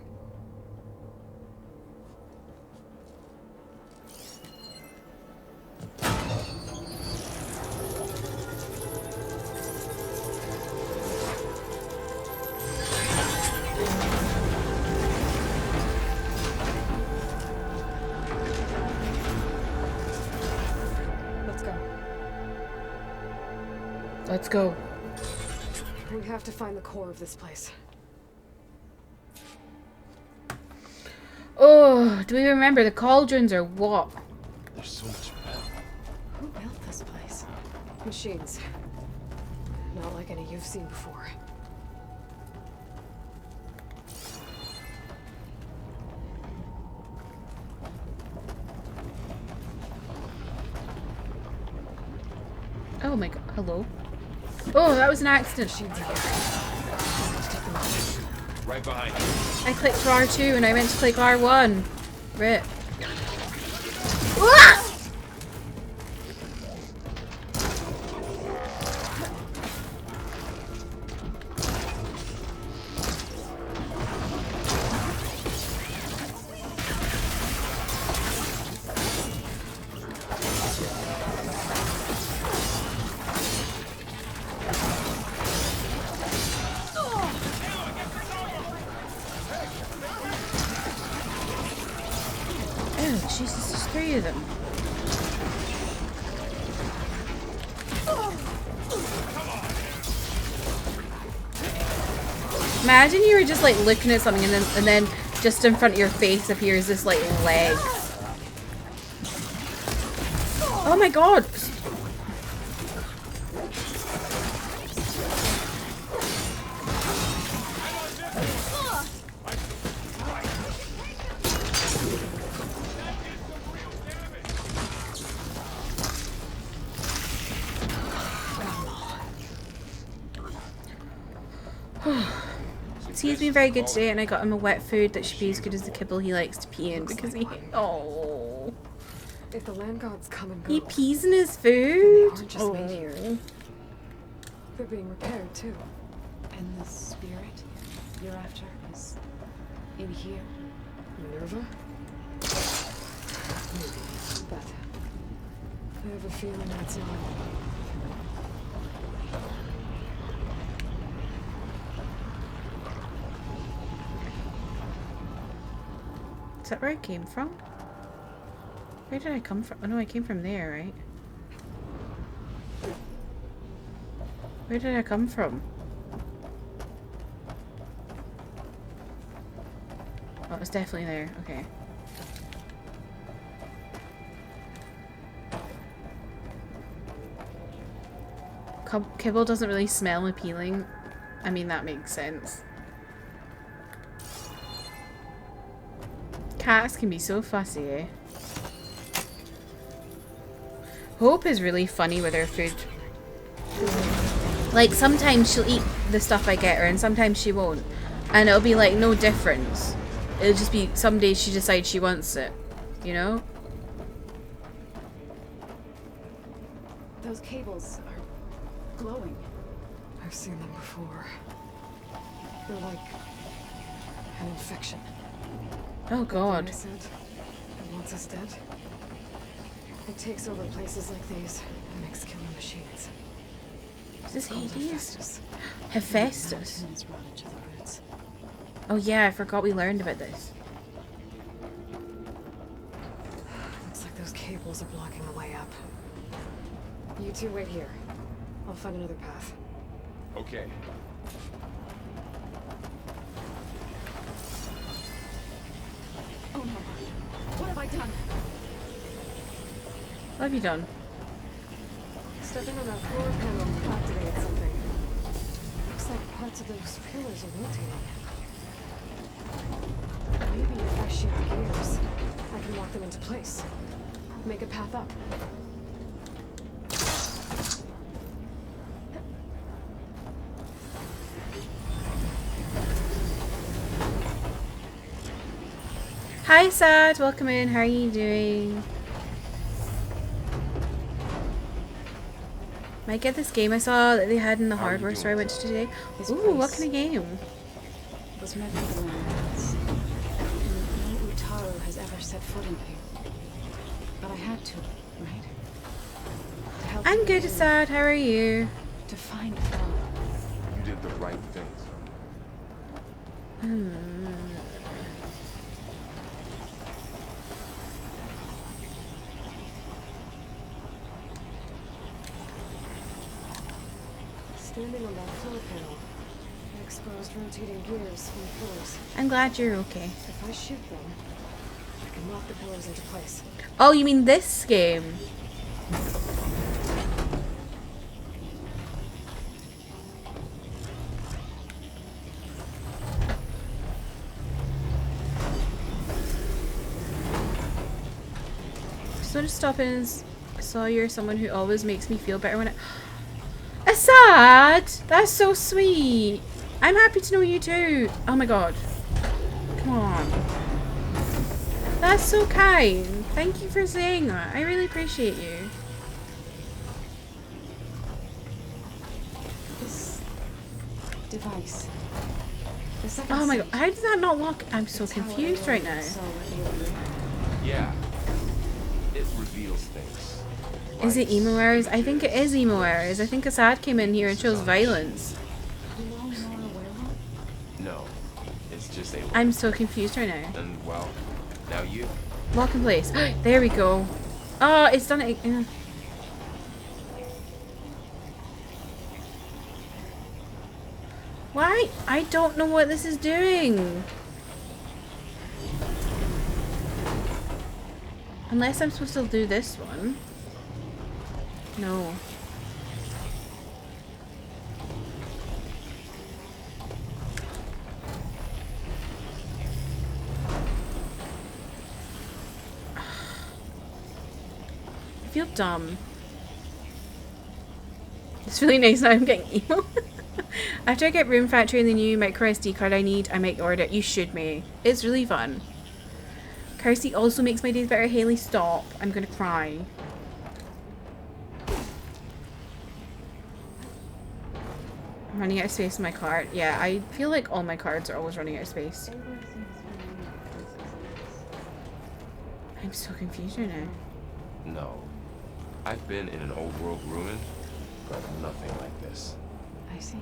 Let's go. Let's go. We have to find the core of this place. Oh, do we remember the cauldrons or what? There's so much metal. Who built this place? Machines. Not like any you've seen before. Oh my god, hello. Oh, that was an accident. Right behind you. I clicked R2 and I meant to click R1. Rip. Oh, Jesus, there's 3 of them. Imagine you were just like looking at something and then just in front of your face appears this like leg. Oh my god! So he's been very good today, and I got him a wet food that should be as good as the kibble he likes to pee in because he. Oh. If the land gods come and go, He pees in his food. aren't just made here. They're being repaired too. And the spirit you're after is in here? Minerva? Maybe, but I have a feeling that's not. Is that where I came from? Where did I come from? Oh no, I came from there, right? Where did I come from? Oh, it's definitely there. Okay. Kibble doesn't really smell appealing. I mean, that makes sense. Cats can be so fussy, eh? Hope is really funny with her food. Like, sometimes she'll eat the stuff I get her, and sometimes she won't. And it'll be like no difference. It'll just be some days she decides she wants it. You know? Those cables are glowing. I've seen them before. They're like an infection. Oh god. It wants us dead. It takes over places like these and makes killing machines. Is this Called Hades? Hephaestus. Hephaestus. Oh yeah, I forgot we learned about this. Looks like those cables are blocking the way up. You two wait here. I'll find another path. Okay. Oh no. What have I done? What have you done? Stepping on that floor panel activated something. Looks like parts of those pillars are rotating. Maybe if I shift gears, I can lock them into place. Make a path up. Hi Sad, welcome in. How are you doing? Might get this game I saw that they had in the hardware store I went to today. Ooh, what kind of game? Was meant for the lands. No Utaru has ever set foot in here. But I had to, right? To help I'm you good, heal, Sad. How are you? to find Father. You did the right things. Standing on that floor panel, I exposed rotating gears from the pillars. I'm glad you're okay. If I shoot them, I can lock the pillars into place. Oh, you mean this game? Just want to stop in and saw you're someone who always makes me feel better when I... Assad! That's so sweet! I'm happy to know you too! Oh my god. Come on. That's so kind. Thank you for saying that. I really appreciate you. This device. The second Oh my god, stage. how did that not lock? I'm so It's how confused right now. So alien. Yeah. It reveals things. Is it Lights, emo hours? I think it images, is emo hours. I think Assad came in here and chose violence. You know Nora Werewolf? No. It's just a I'm so confused right now. And well, now you. Lock in place. There we go. Oh, it's done it. Why? I don't know what this is doing. Unless I'm supposed to do this one. No. I feel dumb. It's really nice now I'm getting emo. After I get Room Factory and the new micro SD card I need, I might order it. You should, May. It's really fun. Kirsty also makes my days better. Haley, stop. I'm gonna cry. I'm running out of space in my card. Yeah, I feel like all my cards are always running out of space. I'm so confused right now. No. I've been in an old world ruin, but nothing like this. I see.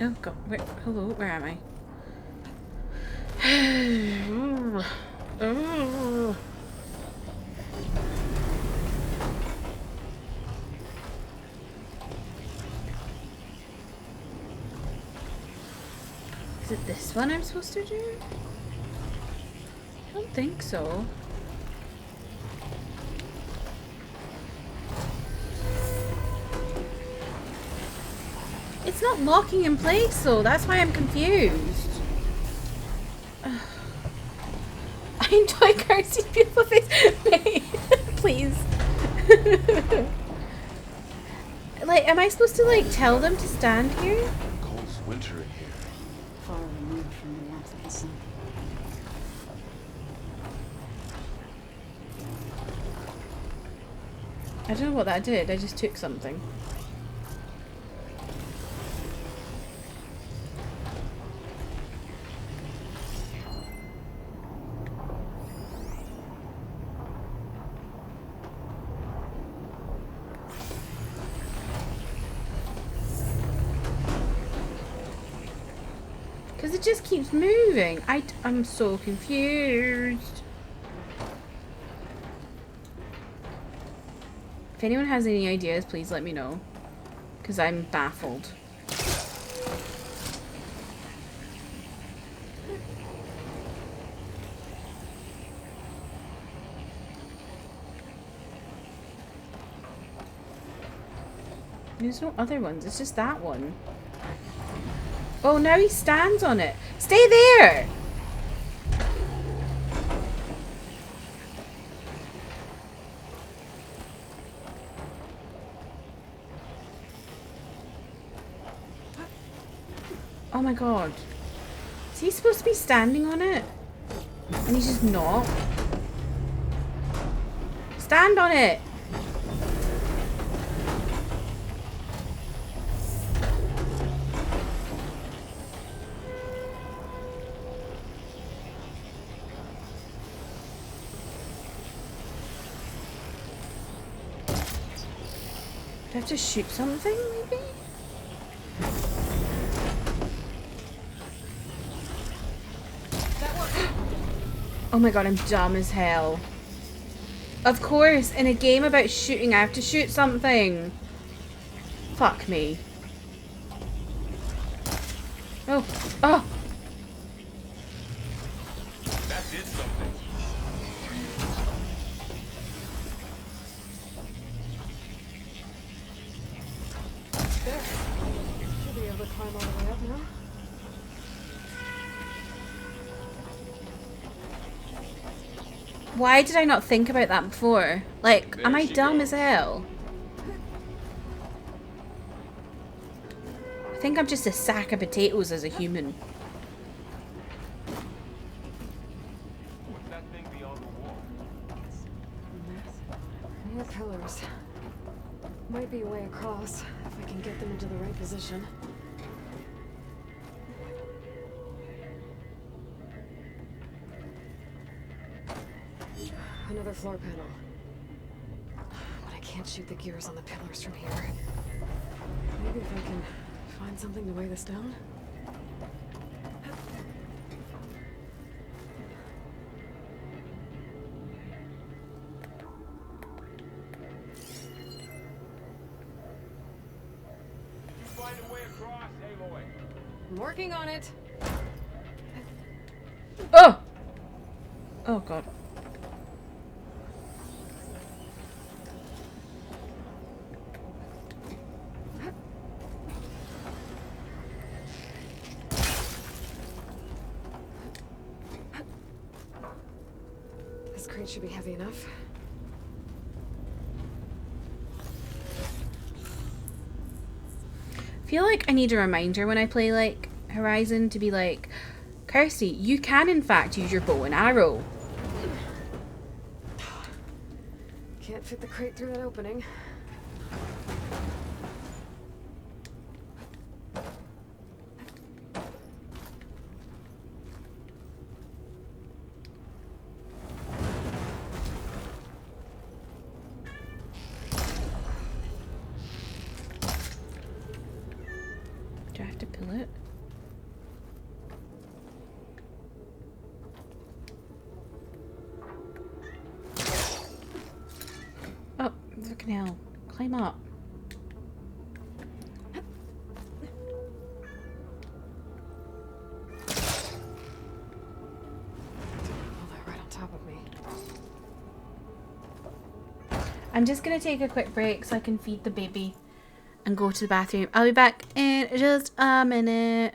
Oh god, where, hello, where am I? Oh. Is it this one I'm supposed to do? I don't think so. It's not locking in place though, that's why I'm confused. I enjoy Kirsty's beautiful face. Please. Like, am I supposed to like tell them to stand here? Cold winter in here. Far removed from the warmth of the sun. I don't know what that did, I just took something. Because it just keeps moving. I'm so confused. If anyone has any ideas, please let me know. Because I'm baffled. There's no other ones, it's just that one. Oh, now he stands on it. Stay there! Oh my god. Is he supposed to be standing on it? And he's just not? Stand on it! Do I have to shoot something, maybe? Oh my god, I'm dumb as hell. Of course, in a game about shooting, I have to shoot something. Fuck me. Oh, oh! That did something. There. Should be able to climb all the way up now. Why did I not think about that before? Like, am I dumb as hell? I think I'm just a sack of potatoes as a human. What's that thing beyond the wall? More pillars. Might be a way across, if I can get them into the right position. Another floor panel. But I can't shoot the gears on the pillars from here. Maybe if I can find something to weigh this down? Find a way across, Aloy. I'm working on it. Oh! Oh god. This crate should be heavy enough. I feel like I need a reminder when I play like Horizon to be like, Kirsty, you can in fact use your bow and arrow. Can't fit the crate through that opening. Do I have to pull it? Oh, fucking hell. Climb up. Oh, they're right on top of me. I'm just gonna take a quick break so I can feed the baby and go to the bathroom. I'll be back in just a minute.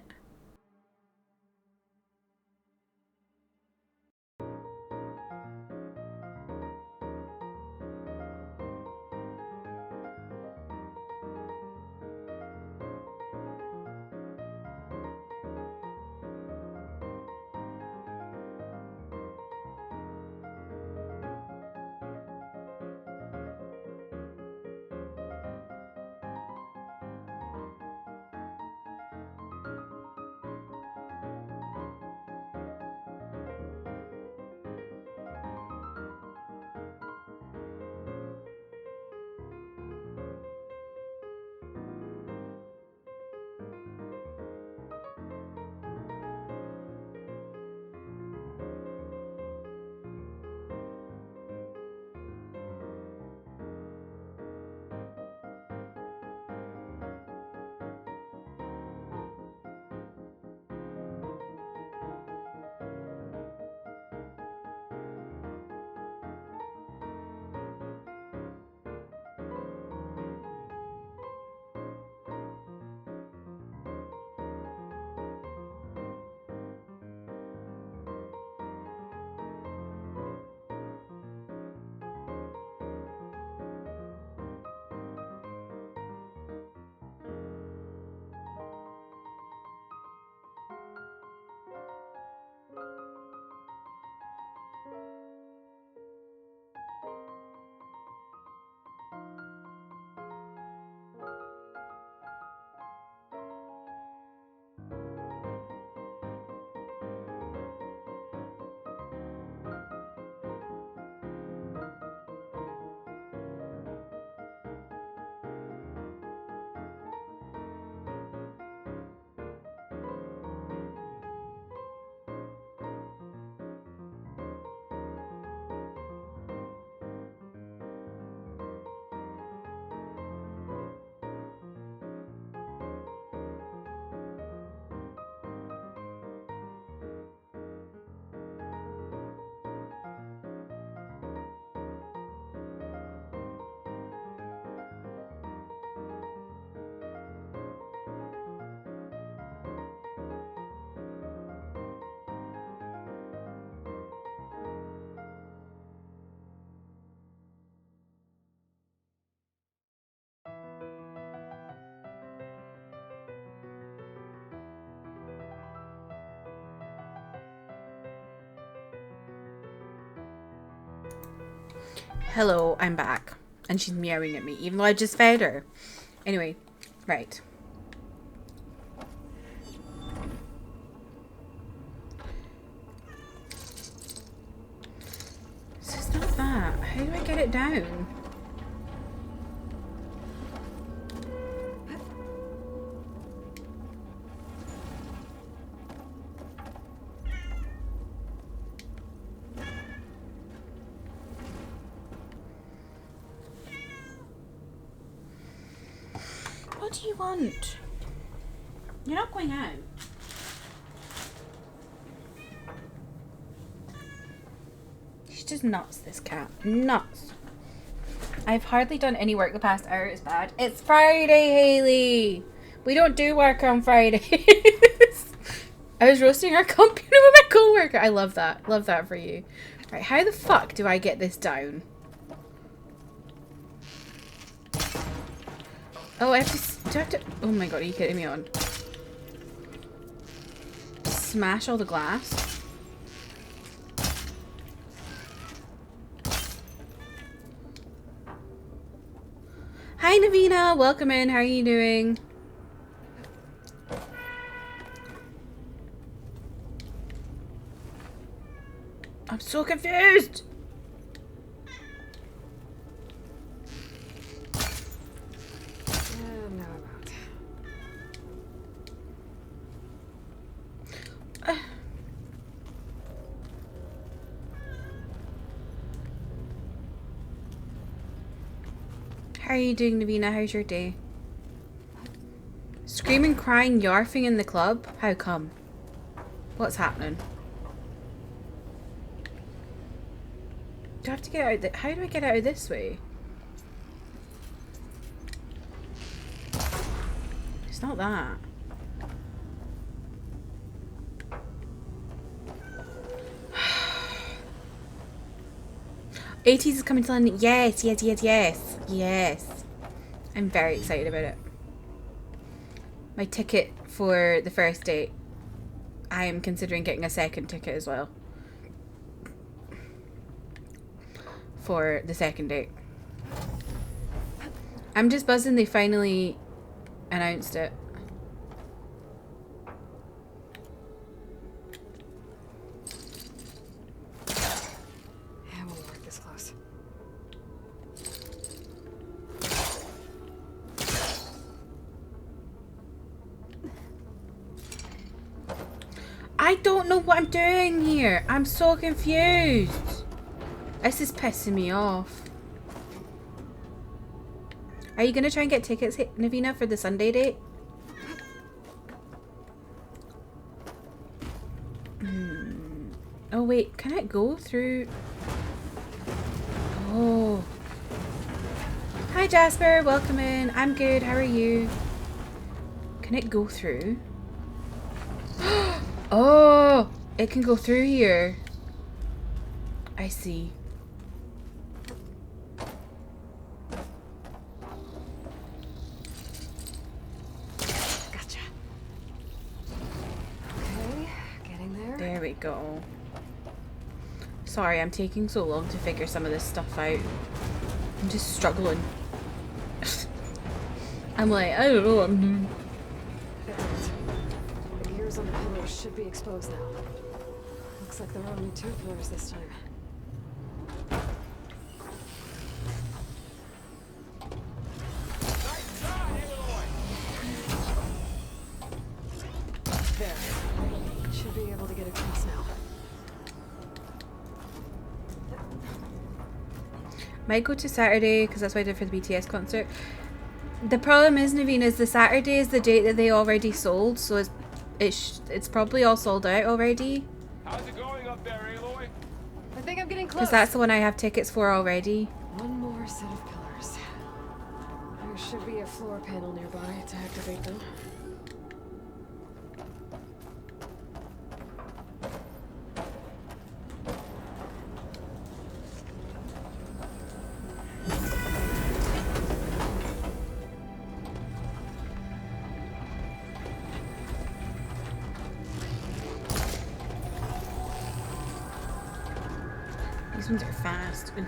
Hello, I'm back. And she's meowing at me, even though I just fed her. Anyway, right. So it's not that. How do I get it down? What do you want? You're not going out. She's just nuts, this cat. Nuts. I've hardly done any work the past hour. It's bad. It's Friday, Haley. We don't do work on Fridays. I was roasting our company with my coworker. I love that. Love that for you. Right, how the fuck do I get this down? Oh, I have to... Do I have to... Oh my god, are you kidding me on? Smash all the glass? Hi, Navina. Welcome in. How are you doing? I'm so confused. How are you doing, Navina? How's your day? Screaming, crying, yarfing in the club? How come? What's happening? Do I have to get out? How do I get out of this way? It's not that. '80s is coming to London. Yes, yes, yes, yes, yes. I'm very excited about it. My ticket for the first date. I am considering getting a second ticket as well. For the second date. I'm just buzzing they finally announced it. Yeah, we'll work this close. I don't know what I'm doing here. I'm so confused. This is pissing me off. Are you gonna try and get tickets, Navina, for the Sunday date? Oh wait, can it go through? Oh. Hi Jasper, welcome in. I'm good, how are you? Can it go through? Oh, it can go through here. I see. Gotcha. Okay, getting there. There we go. Sorry, I'm taking so long to figure some of this stuff out. I'm just struggling. I'm like, I don't know what I'm doing. The gears on the pillars should be exposed now. Looks like there are only 2 pillars this time. There. Should be able to get across now. Might go to Saturday because that's what I did for the BTS concert. The problem is, Naveen, is the Saturday is the date that they already sold, so it's probably all sold out already. How's it going up there, Aloy? I think I'm getting close. Because that's the one I have tickets for already. One more set of pillars. There should be a floor panel nearby to activate them. These ones are fast. Oof.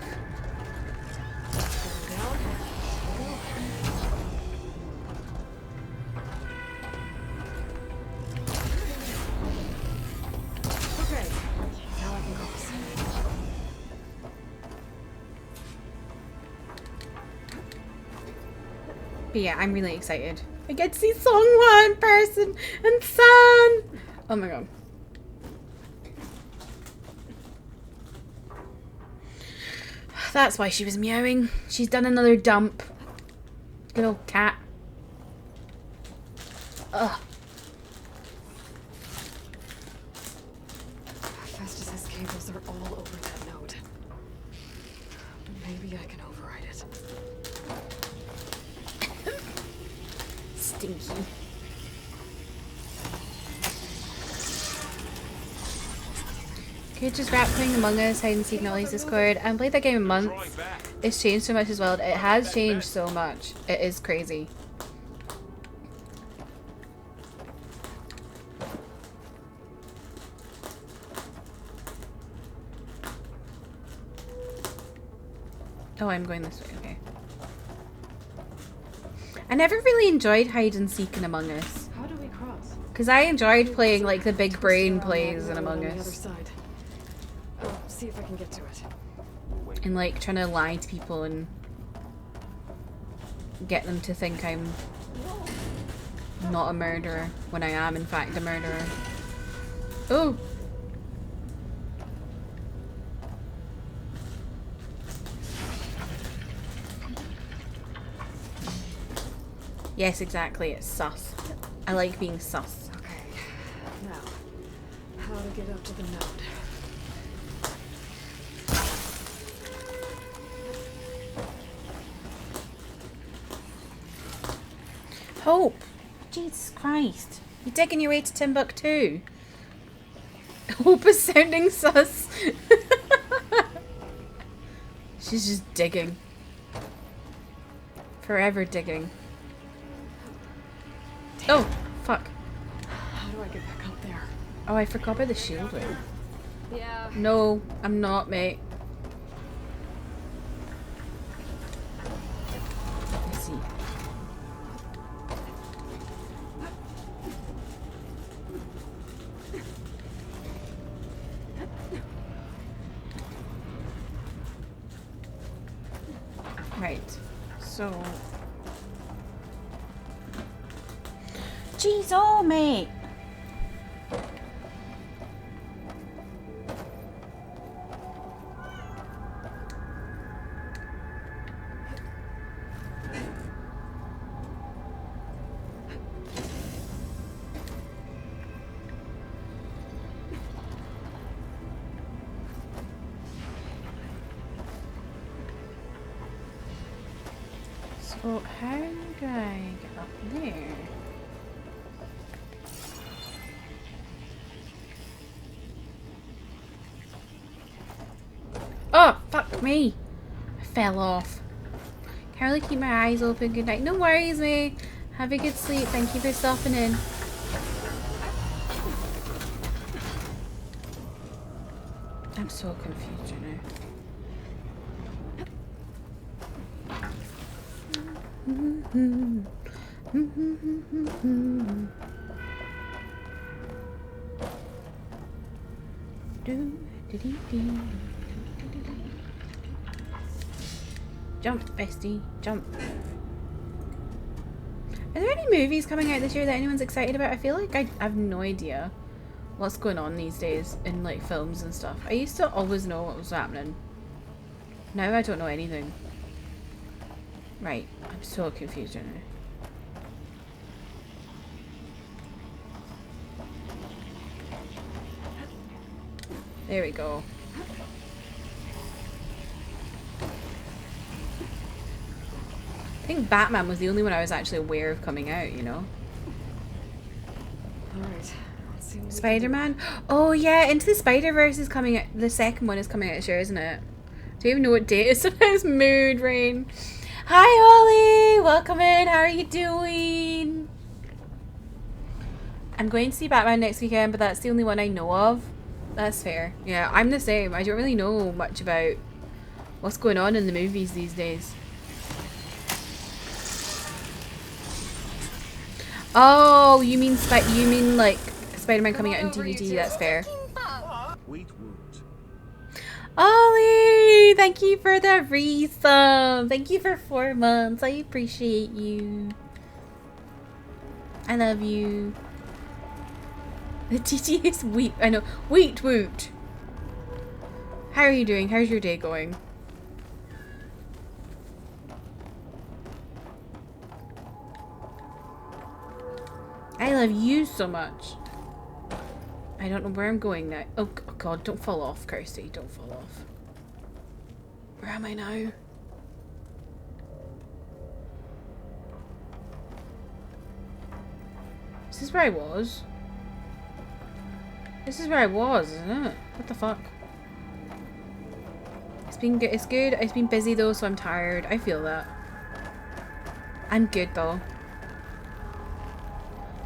But yeah, I'm really excited. I get to see Songhwa in person and San. Oh my god. That's why she was meowing. She's done another dump. Good old cat. Ugh. Festus's cables are all over that node. Maybe I can override it. Stinky. Could just wrap playing Among Us, hide and seek, not least Discord. I haven't played that game in months. It's changed so much as well. It has changed so much. It is crazy. Oh, I'm going this way. Okay. I never really enjoyed hide and seek in Among Us. How do we cross? Because I enjoyed playing like the big brain plays in Among On the other Us. side. I'll see if I can get to it. And like trying to lie to people and get them to think I'm not a murderer when I am in fact a murderer. Oh! Yes, exactly. It's sus. I like being sus. Okay. Now, how to get up to the node? Hope! Jesus Christ. You're digging your way to Timbuktu. Hope is sounding sus. She's just digging. Forever digging. Oh, fuck. How do I get back up there? Oh, I forgot about the shield ring. Yeah. No, I'm not, mate. Let's see. Right. So. Jeez, oh, mate. So, how do I get up there? Oh, fuck me. I fell off. Can't really keep my eyes open. Good night. No worries, mate. Have a good sleep. Thank you for stopping in. I'm so confused right now. Jump, bestie, jump. Are there any movies coming out this year that anyone's excited about? I feel like I have no idea what's going on these days in like films and stuff. I used to always know what was happening. Now I don't know anything. Right, I'm so confused right now. There we go. I think Batman was the only one I was actually aware of coming out, you know? Alright. Spider-Man? Oh yeah, Into the Spider-Verse is coming out. The second one is coming out this year, isn't it? Do you even know what date it is? It's Mood Rain. Hi Ollie! Welcome in, how are you doing? I'm going to see Batman next weekend, but that's the only one I know of. That's fair. Yeah, I'm the same. I don't really know much about what's going on in the movies these days. Oh, you mean like Spider-Man coming out on DVD? That's fair. Ollie, thank you for the resub. Thank you for 4 months. I appreciate you. I love you. The TT is wheat. I know. Wheat woot. How are you doing? How's your day going? I love you so much. I don't know where I'm going now. Oh god, don't fall off, Kirsty. Don't fall off. Where am I now? Is this where I was? This is where I was, isn't it? What the fuck? It's been good. It's good. It's been busy though, so I'm tired. I feel that. I'm good though.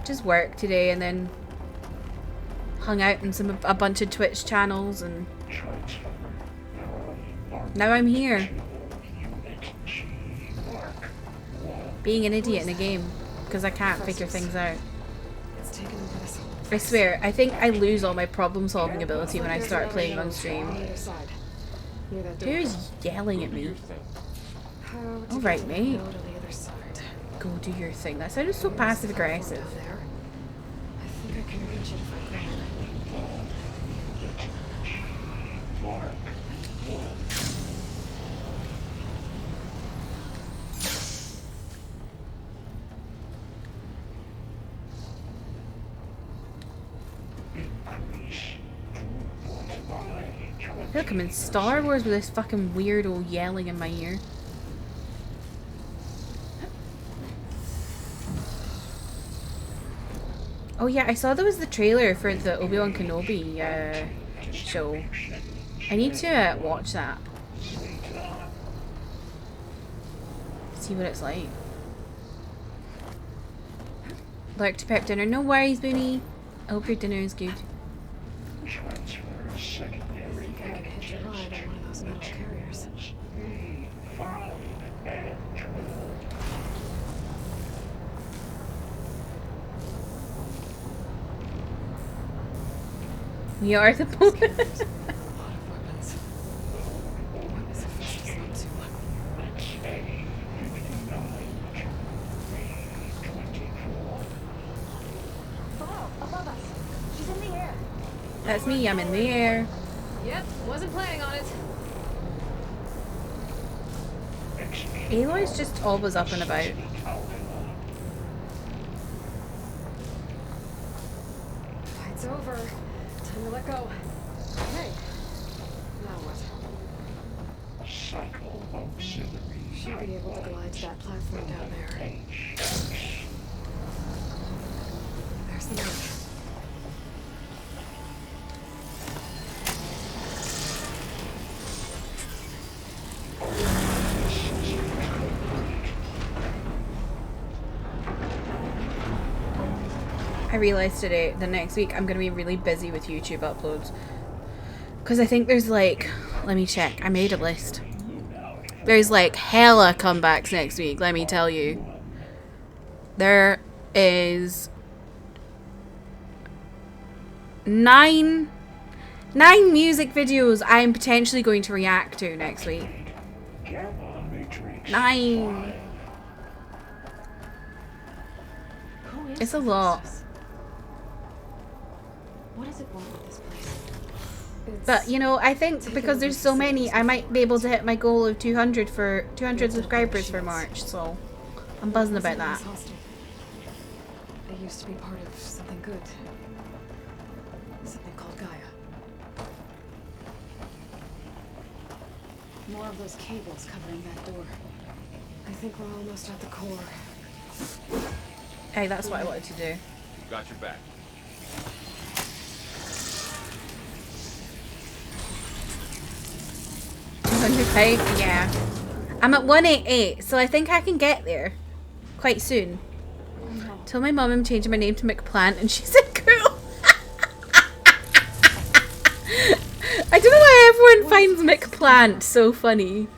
Just worked today and then hung out in a bunch of Twitch channels and now I'm here. Being an idiot in a game because I can't figure things out. I swear, I think I lose all my problem solving ability when I start playing on stream. Who's yelling at me? Alright, mate. Go do your thing. That sounded so passive aggressive. I think I can reach it if I grab it. I feel like I'm in Star Wars with this fucking weirdo yelling in my ear. Oh yeah, I saw there was the trailer for the Obi-Wan Kenobi show. I need to watch that. See what it's like. Like to prep dinner. No worries, Booney. I hope your dinner is good. We are the police. That's me, I'm in the air. Yep, wasn't planning on it. Aloy's just always up and about. Fight's over. Time to let go. Hey. Now what? Should be able to glide to that platform down there. There's the note. I realized today, the next week, I'm going to be really busy with YouTube uploads. Because I think there's like, let me check, I made a list. There's like hella comebacks next week, let me tell you. There is 9 music videos I'm potentially going to react to next week. 9. It's a lot. What does it want with this place? But you know, I think because there's so many, I might be able to hit my goal of 200 subscribers for March. So I'm buzzing about that. They used to be part of something good. Something called GAIA. More of those cables covering that door. I think we're almost at the core. Hey, that's what I wanted to do. Got your back. Yeah. I'm at 188, so I think I can get there quite soon. Told my mum I'm changing my name to McPlant, and she said cool. I don't know why everyone finds McPlant so funny.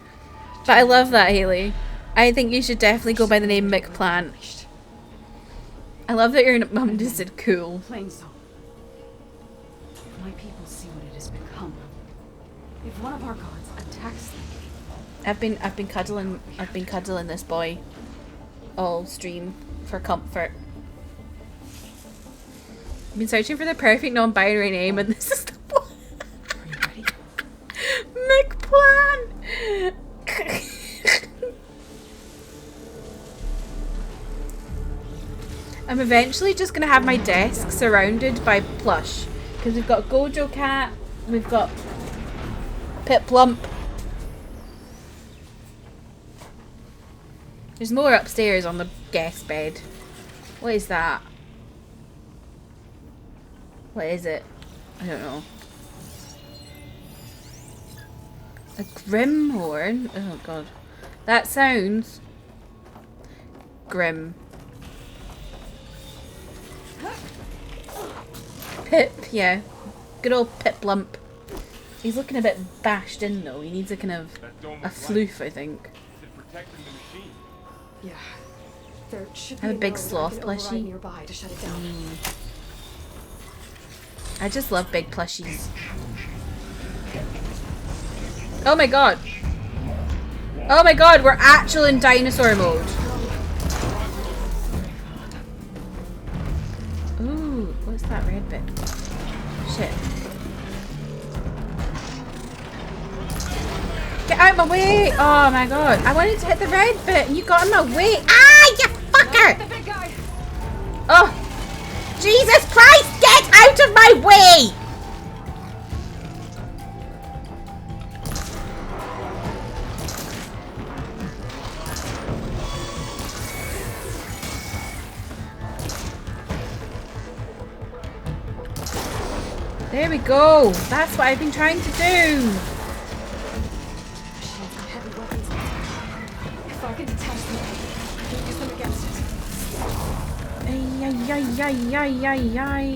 But I love that, Haley. I think you should definitely go by the name McPlant. I love that your mum just said cool. Plain so. If my people see what it has become, If one of our gods attacks them. I've been cuddling this boy all stream for comfort. I've been searching for the perfect non-binary name and this is the one. Are you ready? McPlan! I'm eventually just gonna have my desk surrounded by plush. Because we've got Gojo Cat, we've got Pit Plump. There's more upstairs on the guest bed. What is that? What is it? I don't know. A grim horn? Oh god. That sounds grim. Pip, yeah. Good old Pip Lump. He's looking a bit bashed in though. He needs a kind of a floof, I think. Yeah. There should I have be a big node I sloth can override plushie. nearby to shut it down. I just love big plushies. Oh my god. Oh my god, we're actual in dinosaur mode. Ooh, what's that red bit? Shit. Get out of my way! Oh my god. I wanted to hit the red bit and you got in my way. Ah, you fucker! Oh! Jesus Christ! Get out of my way! There we go. That's what I've been trying to do. Machines got heavy weapons. If I can detach them, I can use them against it. Ay, ay, ay, ay, ay, ay, ay.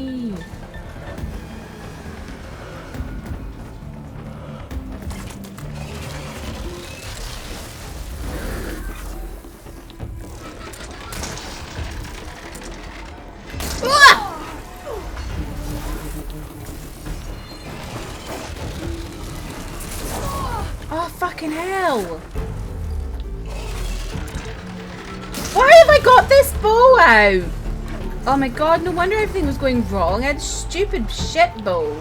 Oh, fucking hell! Why have I got this bow out? Oh my god, no wonder everything was going wrong. I had stupid shit bow.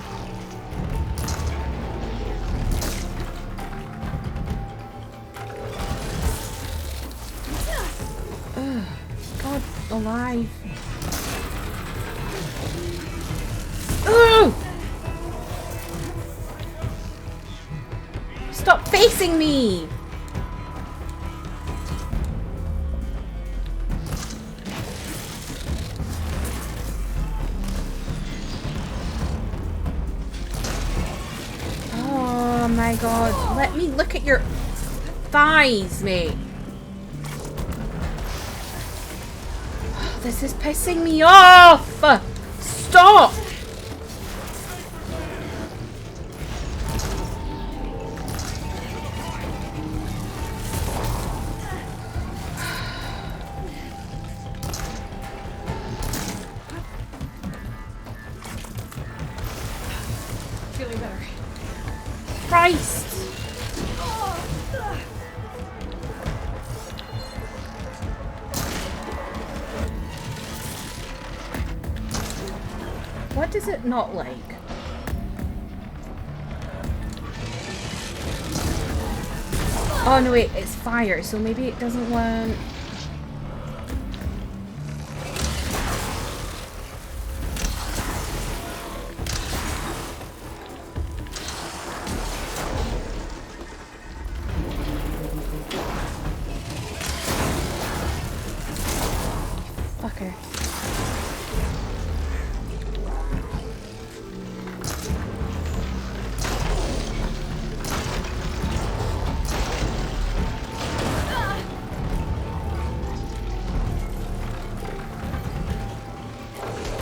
Ugh, God alive. Ugh! Stop facing me! Oh my god, let me look at your thighs, mate. This is pissing me off! Stop! Feeling better. Christ! What does it not like? Oh no wait, it's fire, so maybe it doesn't want... Fucker.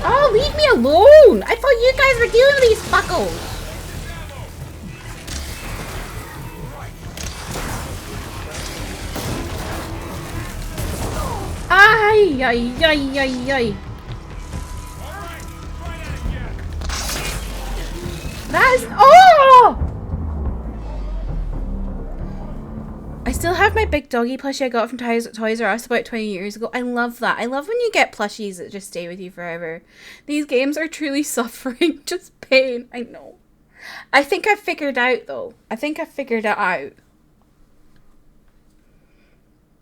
Oh, leave me alone! I thought you guys were dealing with these fuckles! Ay, ay, ay, ay, ay. That is... Oh! I still have my big doggy plushie I got from Toys R Us about 20 years ago. I love that. I love when you get plushies that just stay with you forever. These games are truly suffering, just pain. I know. I think I've figured out though. I think I figured it out.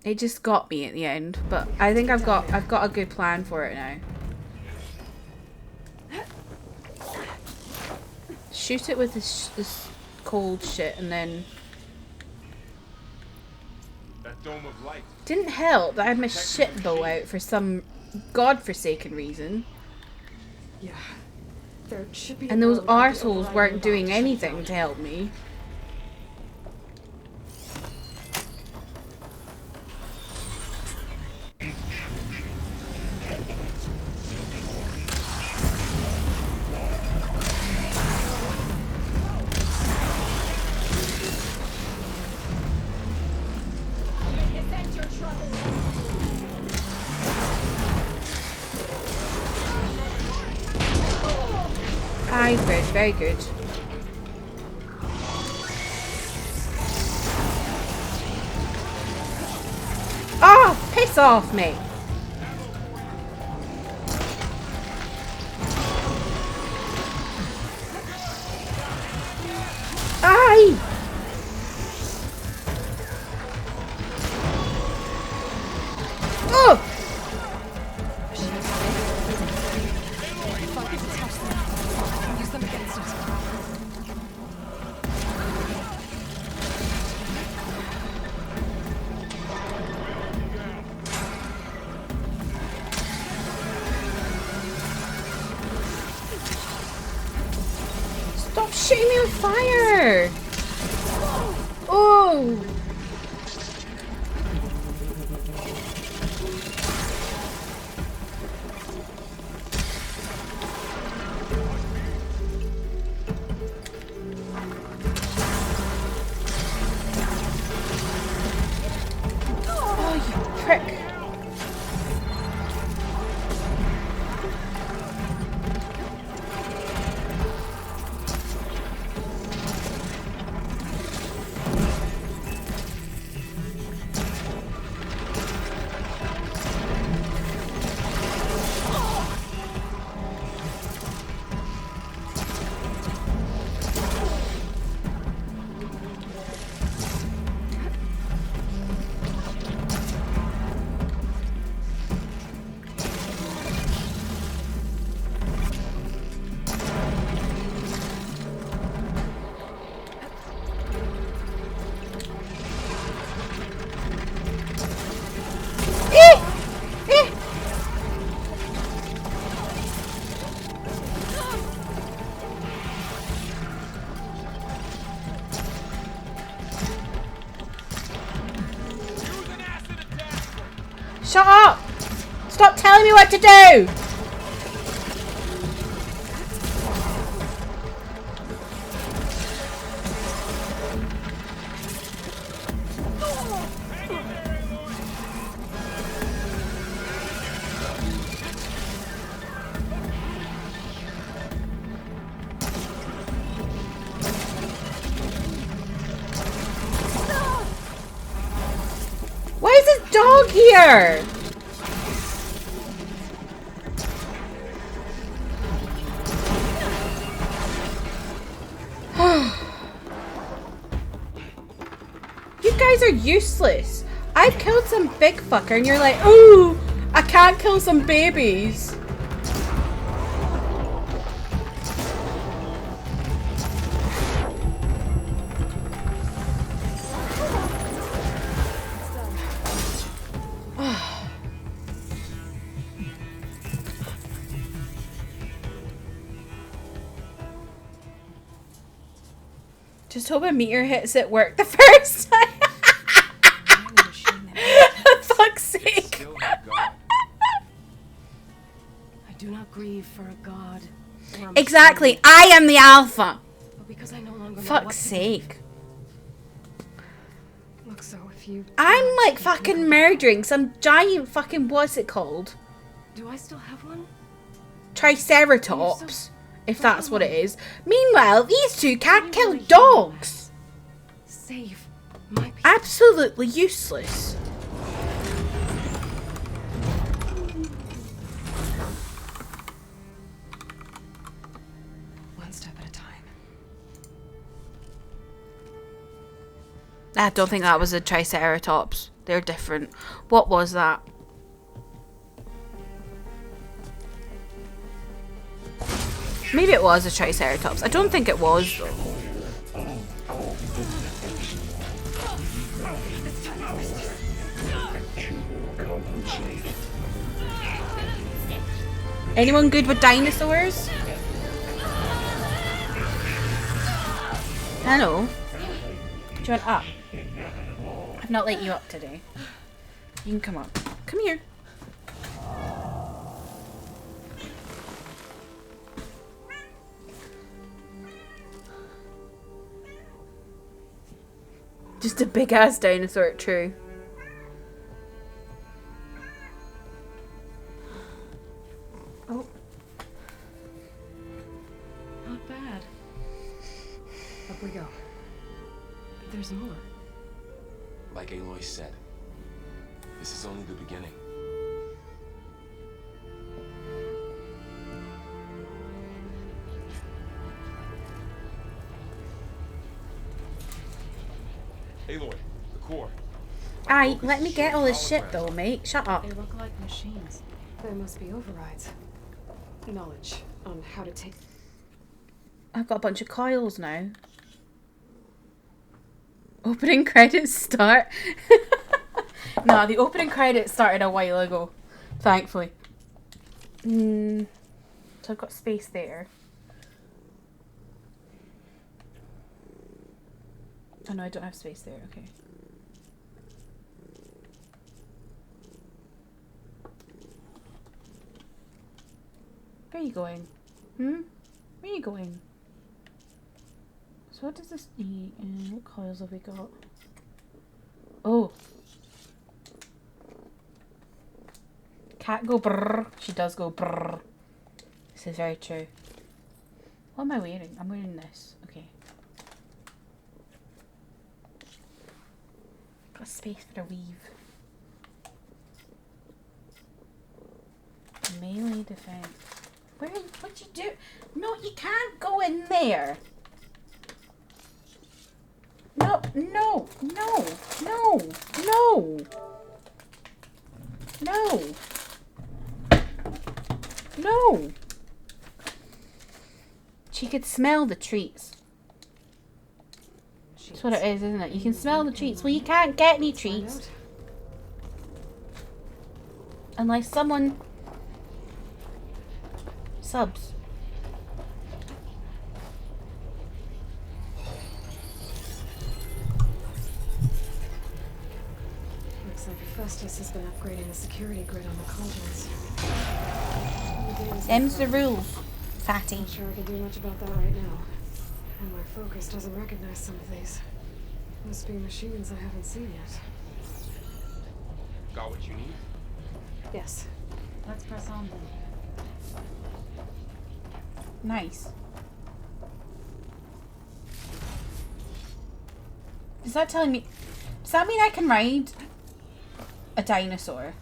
It just got me at the end, but I think I've got a good plan for it now. Shoot it with this cold shit and then... That dome of light. Didn't help that I had my shit bow out for some godforsaken reason. Yeah. There should be And those arseholes weren't doing anything to help me. Hybrid, very good. Oh, piss off, mate. Aye. Oh. Stop shooting me with fire! Oh! Oh, you prick! Shut up! Stop telling me what to do! Why is this dog here? You guys are useless. I've killed some big fucker and you're like, ooh, I can't kill some babies. Just hope a meteor hits it work the first time. Fuck's sake. I do not grieve for a god. or a Exactly. machine, I am the alpha. but because I no longer know what Fuck's to sake. Look, so if you... I'm like fucking murdering some giant fucking, what's it called? Do I still have one? Triceratops. If that's what it is. Meanwhile, these two can't kill dogs. Save. Absolutely useless. One step at a time. I don't think that was a Triceratops. They're different. What was that? Maybe it was a Triceratops. I don't think it was, though. Anyone good with dinosaurs? Hello. Do you want up? I've not let you up today. You can come up. Come here. Just a big ass dinosaur, true. Oh. Not bad. Up we go. There's more. Like Aloy said, this is only the beginning. Aloy, the core. Aye, let me get all this shit though, mate. Shut up. They look like machines. There must be overrides. Knowledge on how to take... I've got a bunch of coils now. Opening credits start. Nah, the opening credits started a while ago. Thankfully. So I've got space there. Oh no, I don't have space there. Okay. Where are you going? Where are you going? So what does this need? What coils have we got? Oh. Cat go brrr. She does go brrr. This is very true. What am I wearing? I'm wearing this. Okay. Got space for a weave. Melee defense. Where? What'd you do? No, you can't go in there. No, no, no, no, no, no, no. She could smell the treats. That's what it is, isn't it? You can smell the treats. Well, you can't get any treats unless someone subs. Looks like Festus has been upgrading the security grid on the cauldrons. Them's the rules, fatty. Not sure I can do much about that right now. And my focus doesn't recognize some of these. Must be machines I haven't seen yet. Got what you need? Yes. Let's press on then. Nice. Is that telling me... Does that mean I can ride a dinosaur?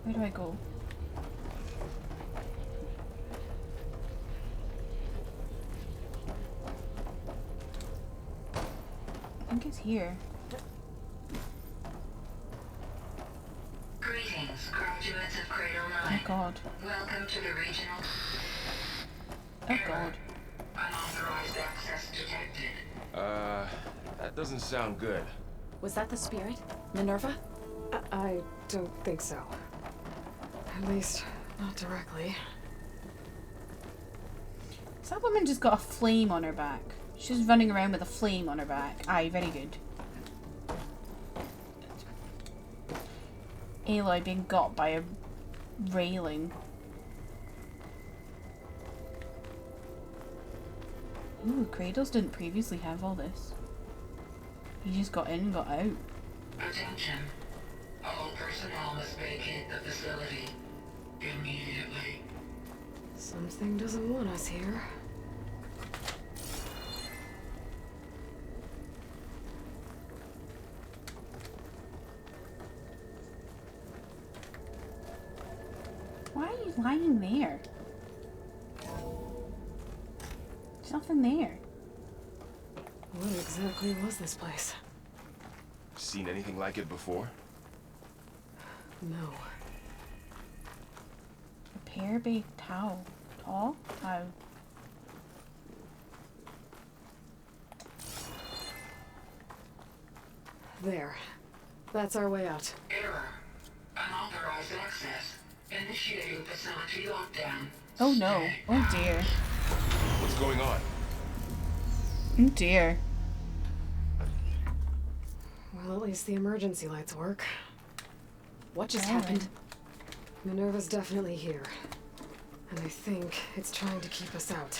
Where do I go? I think it's here. Greetings, graduates of Cradle 9. Oh god. Welcome to the regional... Oh god. Unauthorized access detected. That doesn't sound good. Was that the spirit? Minerva? I don't think so. At least, not directly. So that woman just got a flame on her back. She's running around with a flame on her back. Aye, very good. Aloy being got by a railing. Ooh, Cradles didn't previously have all this. He just got in and got out. Attention. All personnel must vacate the facility. immediately. Something doesn't want us here. Why are you lying there? There's nothing there. What exactly was this place? Seen anything like it before? No. Repair big towel. Tall? Towel. There. That's our way out. Error. Unauthorized access. Initiating facility lockdown. Oh no. Oh dear. What's going on? Oh dear. Well, at least the emergency lights work. What just Alright. happened? Minerva's definitely here. And I think it's trying to keep us out.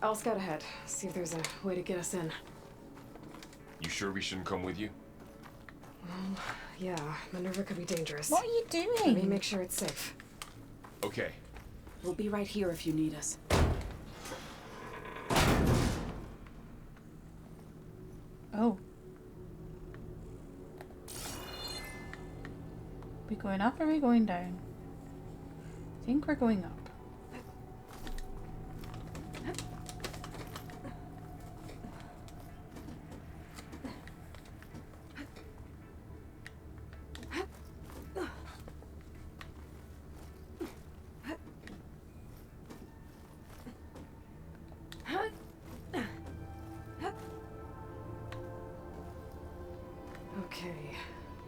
I'll scout ahead, see if there's a way to get us in. You sure we shouldn't come with you? Well, yeah, Minerva could be dangerous. What are you Let me doing? make sure it's safe. Okay. We'll be right here if you need us. Oh. We going up or are we going down? I think we're going up. Okay,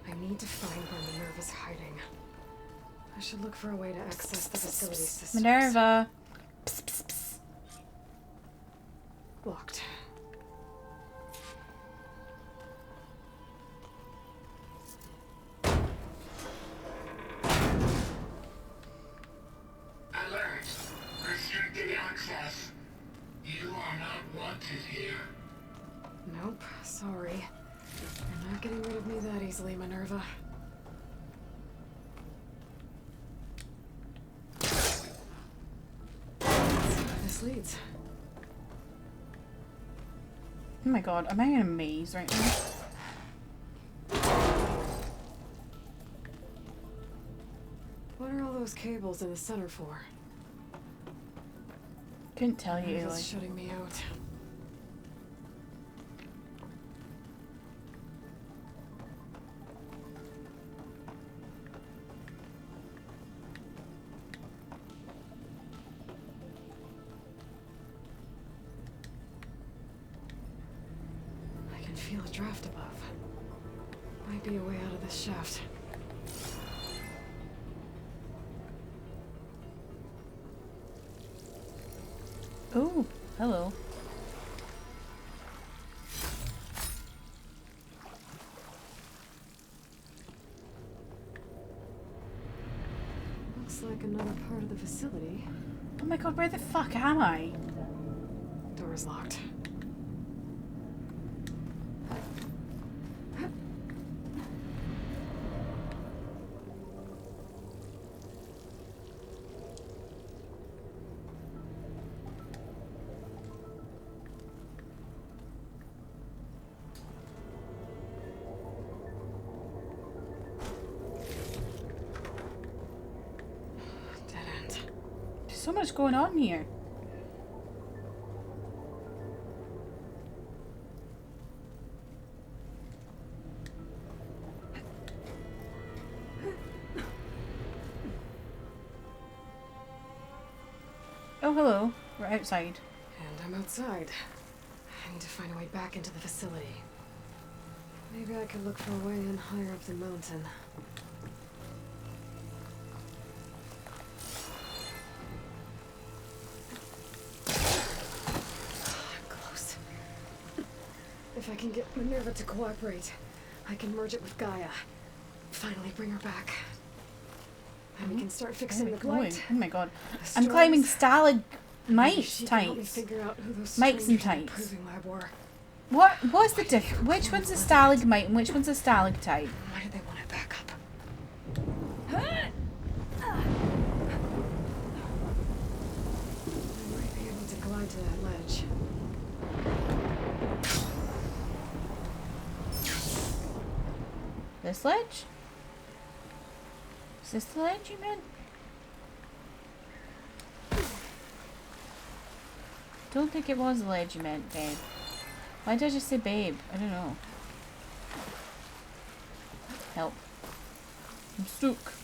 I need to find where Minerva's hiding. I should look for a way to access the facility systems. Minerva. Psst, psst, psst. Locked. Alert. Restricted access. You are not wanted here. Nope, sorry. You're not getting rid of me that easily, Minerva. This leads. Oh my god, am I in a maze right now? What are all those cables in the center for? Couldn't tell you, Minerva's Eli. shutting me out. I can feel a draft above. Might be a way out of this shaft. Oh, hello. Looks like another part of the facility. Oh my god, where the fuck am I? Door's locked. Dead end. There's so much going on here. Oh, hello. We're outside. And I'm outside. I need to find a way back into the facility. Maybe I could look for a way in higher up the mountain. Close. If I can get Minerva to cooperate, I can merge it with Gaia. Finally bring her back. And we can start fixing the light. Oh my god. The I'm climbing storms. Maybe stalagmites she can help me tights. figure out who those Mites and strangers in the tights. proving lab were. What's the diff? Which one's a stalagmite and which one's a stalactite? Why did they want it back up? to that ledge. This ledge? Is this the ledge you meant? Don't think it was the ledge you meant, babe. Why did I just say babe? I don't know. Help. I'm stuck.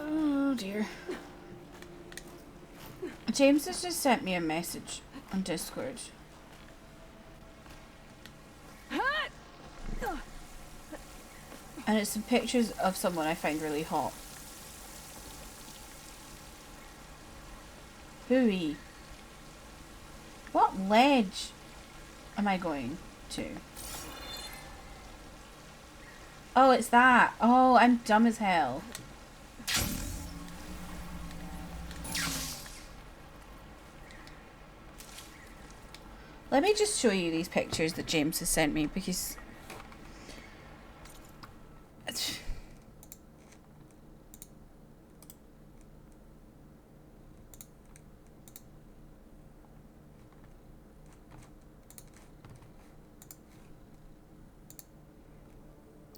Oh dear. James has just sent me a message on Discord. And it's some pictures of someone I find really hot. Hooey. What ledge am I going to? Oh, it's that. Oh, I'm dumb as hell. Let me just show you these pictures that James has sent me because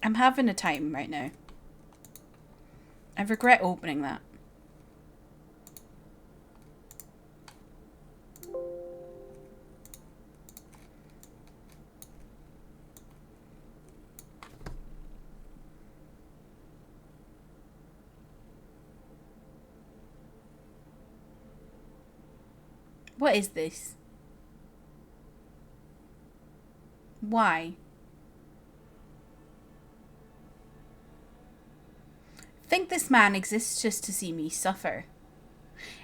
I'm having a time right now. I regret opening that. What is this? Why? Think this man exists just to see me suffer.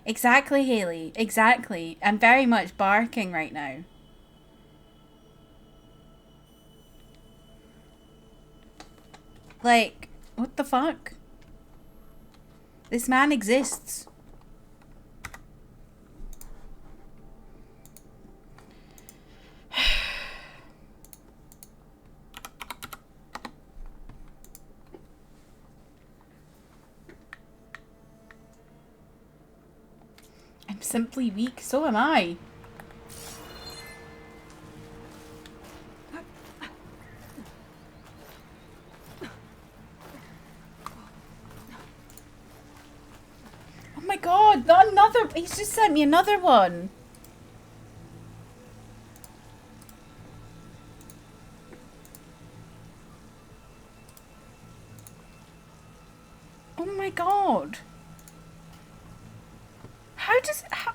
Exactly, Haley. Exactly. I'm very much barking right now. Like, what the fuck? This man exists. I'm simply weak, so am I. Oh my god, not another. He's just sent me another one. Oh my god. How?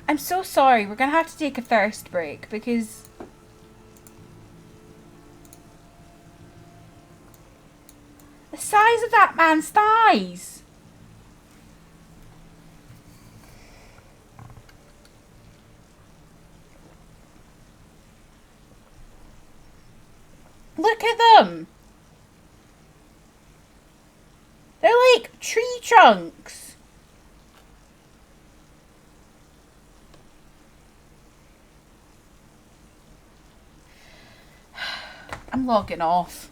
I'm so sorry. We're gonna have to take a thirst break because the size of that man's thighs. Look at them. They're like tree trunks. I'm logging off.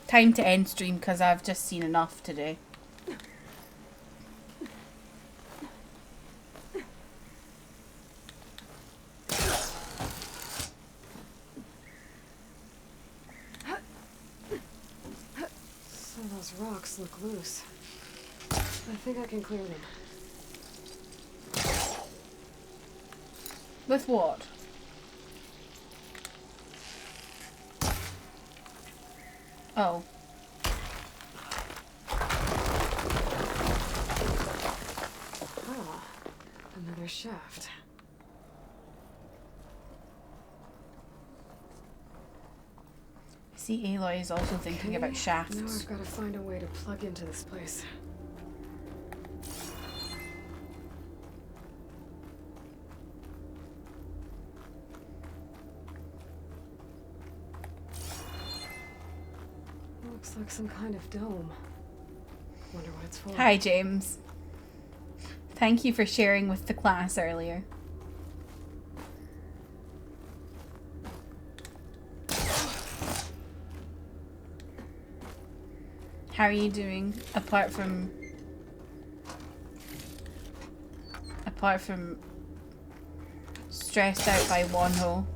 Time to end stream because I've just seen enough today. Some of those rocks look loose. I think I can clear them. With what? Oh. Ah, another shaft. see Aloy is also thinking about shafts. Now I've got to find a way to plug into this place. Looks like some kind of dome. Wonder what it's for. Hi, James. Thank you for sharing with the class earlier. How are you doing apart from stressed out by one hole?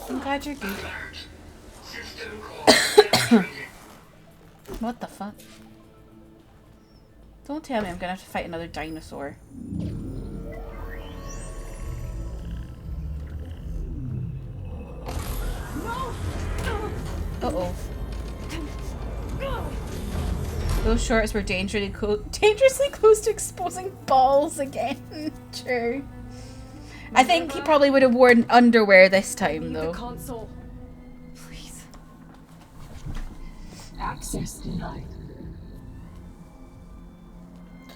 I'm glad you're good. What the fuck? Don't tell me I'm gonna have to fight another dinosaur. Uh-oh. Those shorts were dangerously close to exposing balls again. True. I think he probably would have worn underwear this time, though. The console. Please. Access denied.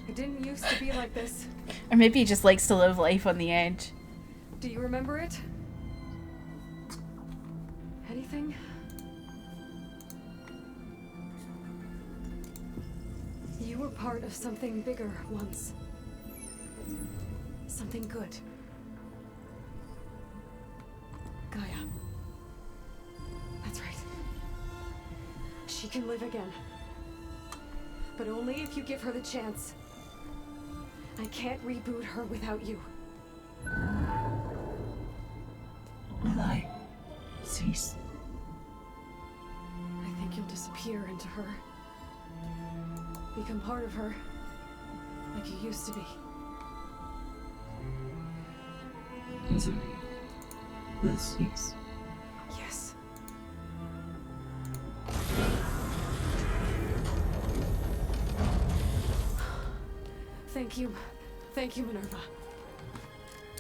It didn't used to be like this. Or maybe he just likes to live life on the edge. Do you remember it? Anything? You were part of something bigger once. Something good. Gaia. That's right. She can live again. But only if you give her the chance. I can't reboot her without you. Will I cease? I think you'll disappear into her. Become part of her. Like you used to be. Misery will cease. Yes. Thank you. Thank you, Minerva.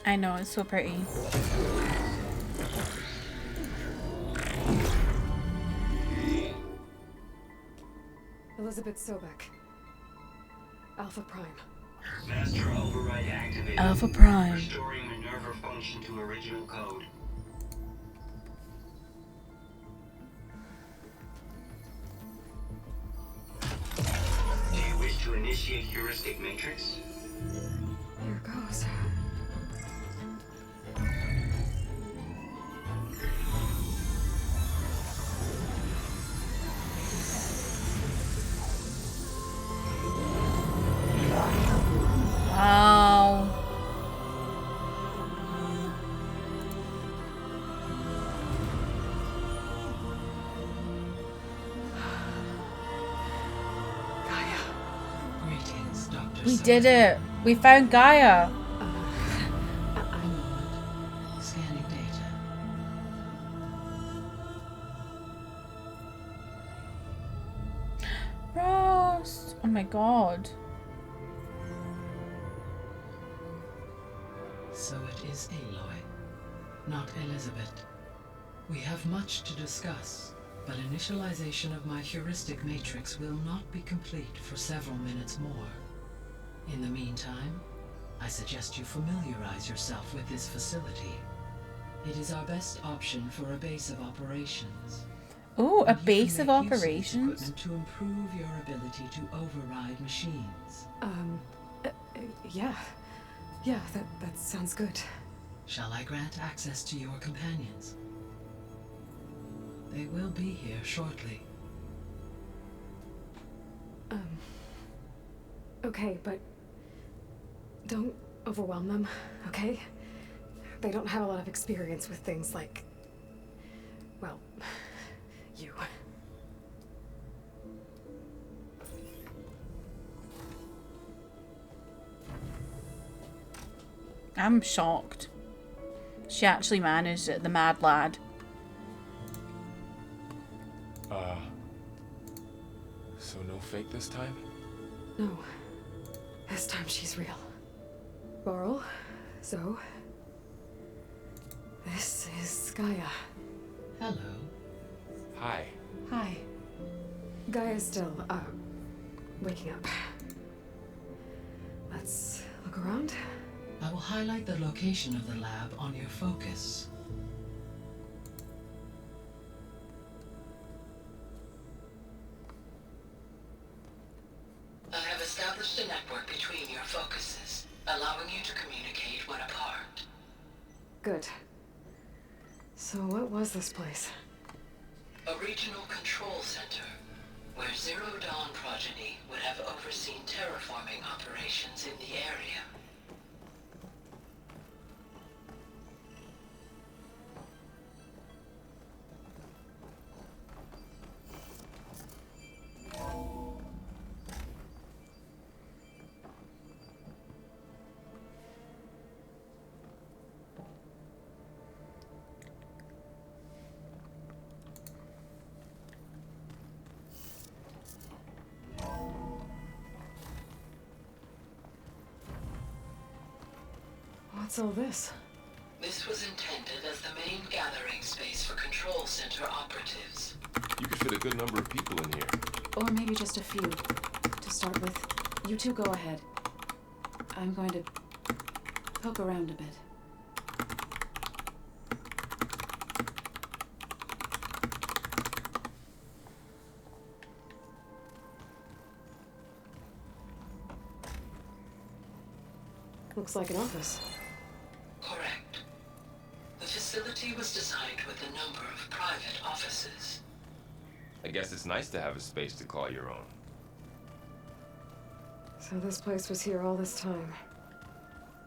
I know, it's so pretty. Elizabeth Sobek. Alpha Prime. Master override activated. Alpha Prime. Restoring Minerva function to original code. Do you wish to initiate heuristic matrix? Here goes. Wow. Greetings, Dr. We did it. We found Gaia. A moment. Scanning data. Ross. Oh my god. So it is Aloy, not Elizabeth. We have much to discuss, but initialization of my heuristic matrix will not be complete for several minutes more. In the meantime, I suggest you familiarize yourself with this facility. It is our best option for a base of operations. Oh, a And you base can of make use operations? equipment to improve your ability to override machines. Yeah. Yeah, that sounds good. Shall I grant access to your companions? They will be here shortly. Okay, but don't overwhelm them, okay? They don't have a lot of experience with things like, well, you. I'm shocked. She actually managed it, the mad lad. So no fake this time? No. This time she's real. Laurel, Zoe, This is Gaia. Hello. Hi. Hi. Gaia's still, waking up. Let's look around. I will highlight the location of the lab on your focus. I have established a network between your focuses, allowing you to communicate when apart. Good. So what was this place? A regional control center, where Zero Dawn progeny would have overseen terraforming operations in the area. What's all this? This was intended as the main gathering space for control center operatives. You could fit a good number of people in here. Or maybe just a few. To start with, you two go ahead. I'm going to poke around a bit. Looks like an office. Correct. The facility was designed with a number of private offices. I guess it's nice to have a space to call your own. So this place was here all this time.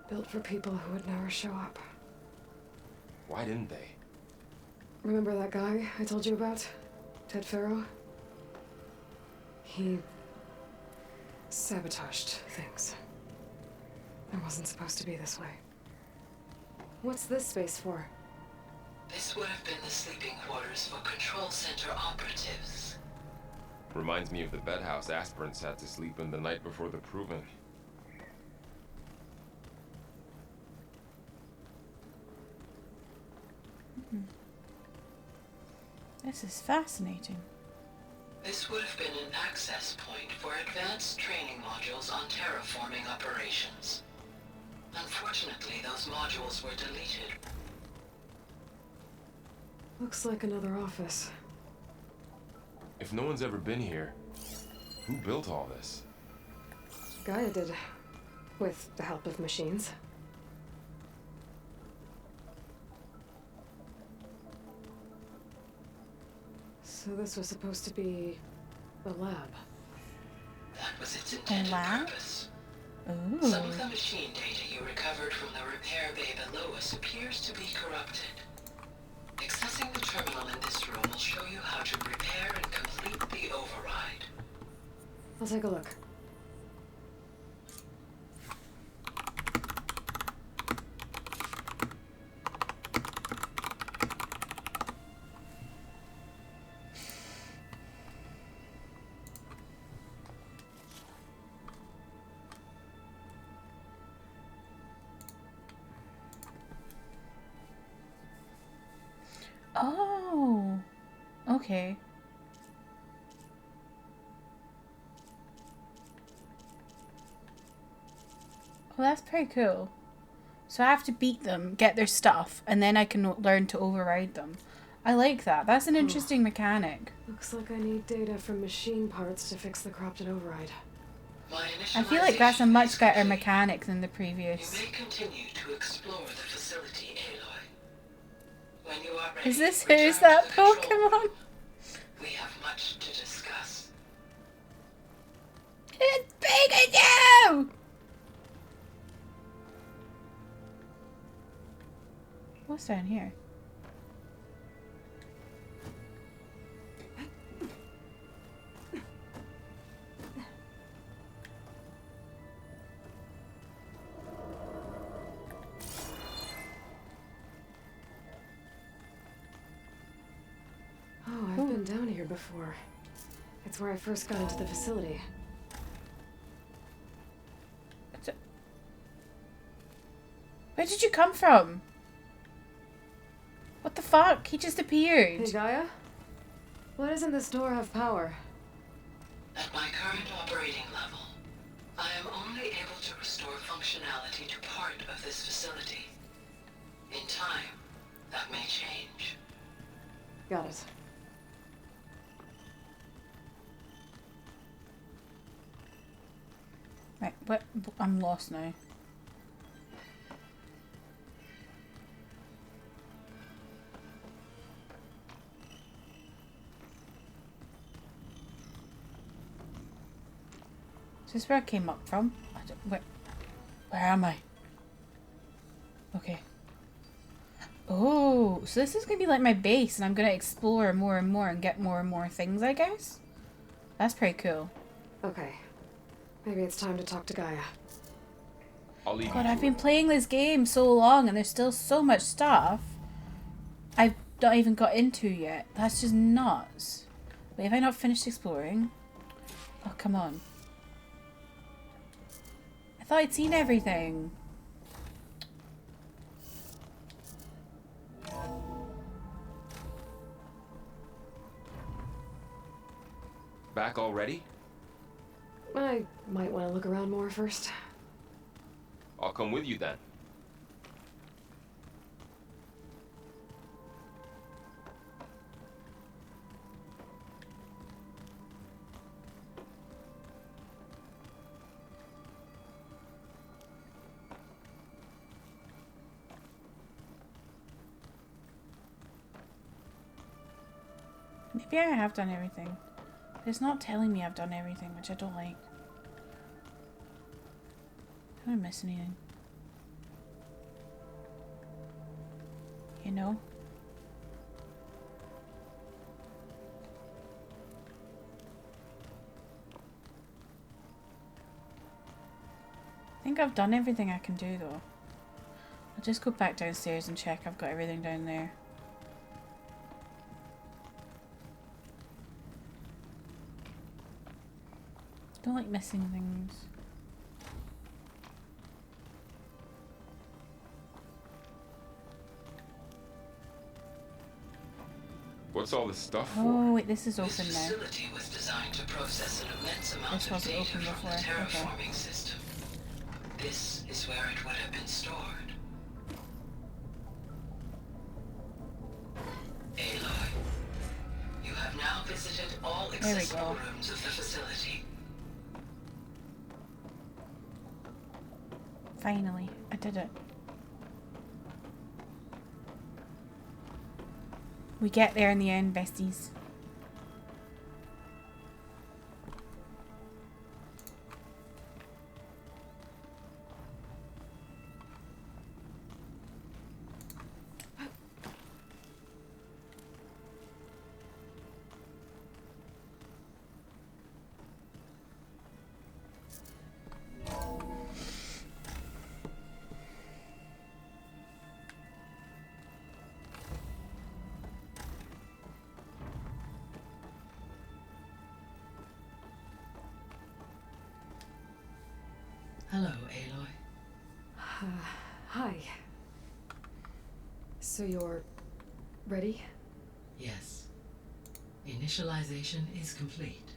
Built for people who would never show up. Why didn't they? Remember that guy I told you about? Ted Farrow? He sabotaged things. It wasn't supposed to be this way. What's this space for? This would have been the sleeping quarters for control center operatives. Reminds me of the bedhouse aspirants had to sleep in the night before the proving. This is fascinating. This would have been an access point for advanced training modules on terraforming operations. Unfortunately, those modules were deleted. Looks like another office. If no one's ever been here, who built all this? Gaia did. With the help of machines. So this was supposed to be a lab. That was its intended purpose. Ooh. Some of the machine data you recovered from the repair bay below us appears to be corrupted. Accessing the terminal in this room will show you how to repair and complete the override. I'll take a look. Oh, okay. Well, that's pretty cool. So I have to beat them, get their stuff, and then I can learn to override them. I like that. That's an interesting mechanic. Looks like I need data from machine parts to fix the corrupted override. I feel like that's a much better mechanic than the previous. You may continue to explore the facility, Aloy. When you are ready, Is this return who's to that the control Pokemon? room. We have much to discuss. It's Pikachu! What's down here? Oh, I've been down here before. It's where I first got into the facility. Where did you come from? What the fuck? He just appeared. Hey, Gaia? Why doesn't this door have power? At my current operating level, I am only able to restore functionality to part of this facility. In time, that may change. Got it. Right, what? I'm lost now. Is this where I came up from? I don't, where am I? Okay. Oh, so this is gonna be like my base, and I'm gonna explore more and more and get more and more things, I guess? That's pretty cool. Okay. Maybe it's time to talk to Gaia. I'll leave God, you I've to been it. playing this game so long, and there's still so much stuff I've not even got into yet. That's just nuts. Wait, have I not finished exploring? Oh, come on. I thought I'd seen everything. Back already? I might want to look around more first. I'll come with you then. Maybe I have done everything. It's not telling me I've done everything, which I don't like. Did I miss anything? You know? I think I've done everything I can do though. I'll just go back downstairs and check I've got everything down there. Don't like missing things. What's all this stuff for? Oh wait, this is open This now. facility was designed to process an immense amount This of wasn't data open from before. the Okay. terraforming system. This is where it would have been stored. Aloy, you have now visited all There we accessible go. rooms of the facility. Finally, I did it. We get there in the end, besties. Hello, Aloy. Hi. So you're ready? Yes. Initialization is complete.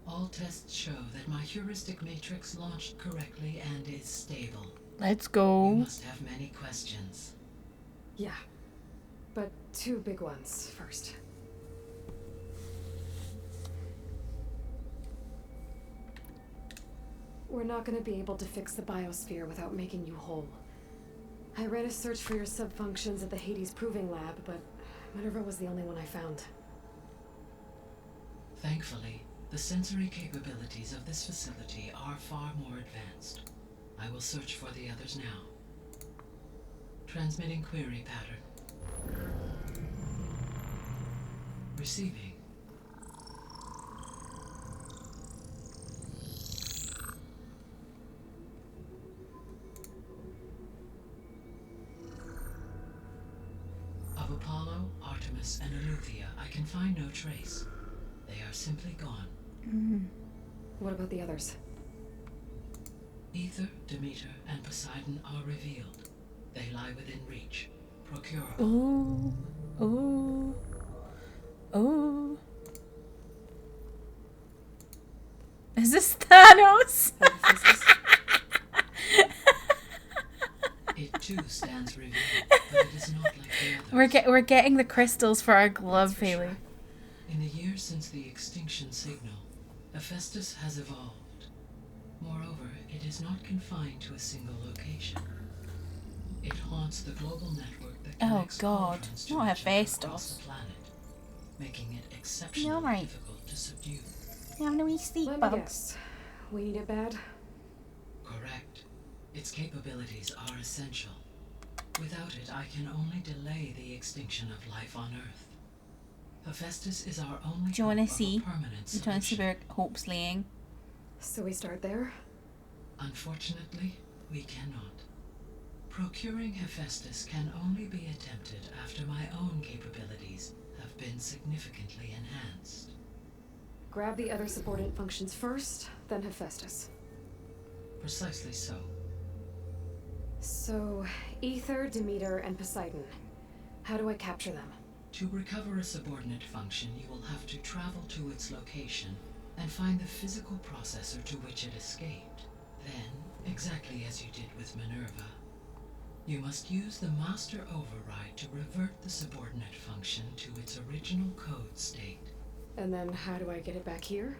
All tests show that my heuristic matrix launched correctly and is stable. Let's go. You must have many questions. Yeah. But two big ones first. We're not going to be able to fix the biosphere without making you whole. I ran a search for your subfunctions at the Hades Proving Lab, but Minerva was the only one I found. Thankfully, the sensory capabilities of this facility are far more advanced. I will search for the others now. Transmitting query pattern. Receiving. Of Apollo, Artemis, and Eleuthia, I can find no trace. They are simply gone. What about the others? Ether, Demeter, and Poseidon are revealed. They lie within reach. Procura. Ooh. Ooh. Ooh. Is this Thanos? It too stands revealed, but it is not like the others. We're getting the crystals for our glove, For Haley. sure. In the years since the extinction signal, Hephaestus has evolved. Moreover, it is not confined to a single location. It haunts the global network that Oh connects God, cauldrons to not each other across Hephaestus. the planet, making it You exceptionally alright? difficult to subdue. You having a wee sleep, Let me Bugs? guess. We need it bad? Correct. Its capabilities are essential. Without it, I can only delay the extinction of life on Earth. Hephaestus is our only Do you want hope to of see? a permanent Do you want to see solution. where Hope's laying? So we start there? Unfortunately, we cannot. Procuring Hephaestus can only be attempted after my own capabilities have been significantly enhanced. Grab the other subordinate functions first, then Hephaestus. Precisely so. So, Ether, Demeter, and Poseidon. How do I capture them? To recover a subordinate function, you will have to travel to its location and find the physical processor to which it escaped. Then, exactly as you did with Minerva, you must use the master override to revert the subordinate function to its original code state. And then how do I get it back here?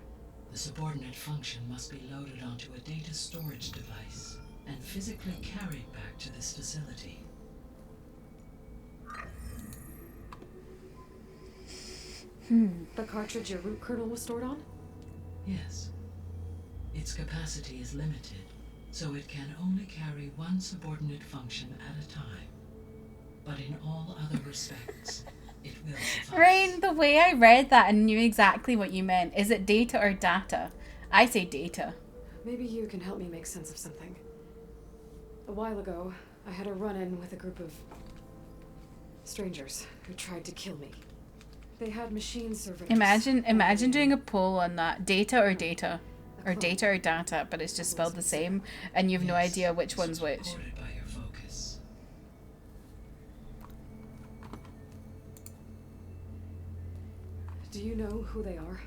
The subordinate function must be loaded onto a data storage device and physically carried back to this facility. The cartridge your root kernel was stored on? Yes. Its capacity is limited, so it can only carry one subordinate function at a time. But in all other respects, it will suffice. Rain, the way I read that and knew exactly what you meant. Is it data or data? I say data. Maybe you can help me make sense of something. A while ago, I had a run-in with a group of strangers who tried to kill me. They had machine servers. Imagine doing a poll on that. Data or data? Or data or data, but it's just spelled the same and you have no idea which one's which. Supported by your focus. Do you know who they are?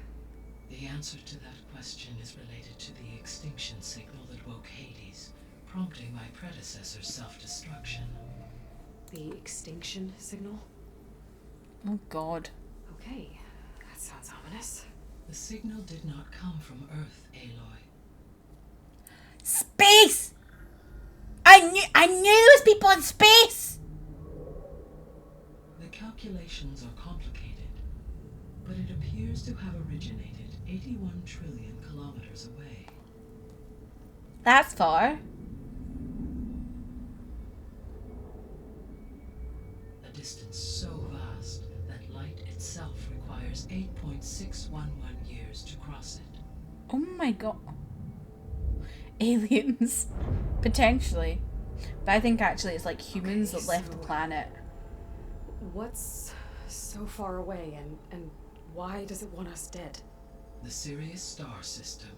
The answer to that question is related to the extinction signal that woke Hades, prompting my predecessor's self-destruction. The extinction signal? Oh God. Okay, that sounds ominous. The signal did not come from Earth, Aloy. Space! I knew there was people in space! The calculations are complicated, but it appears to have originated 81 trillion kilometers away. That's far. A distance so vast that light itself requires 8.611 years to cross it. Oh my God. Aliens. Potentially. But I think actually it's like humans that left the planet. What's so far away and why does it want us dead? The Sirius star system.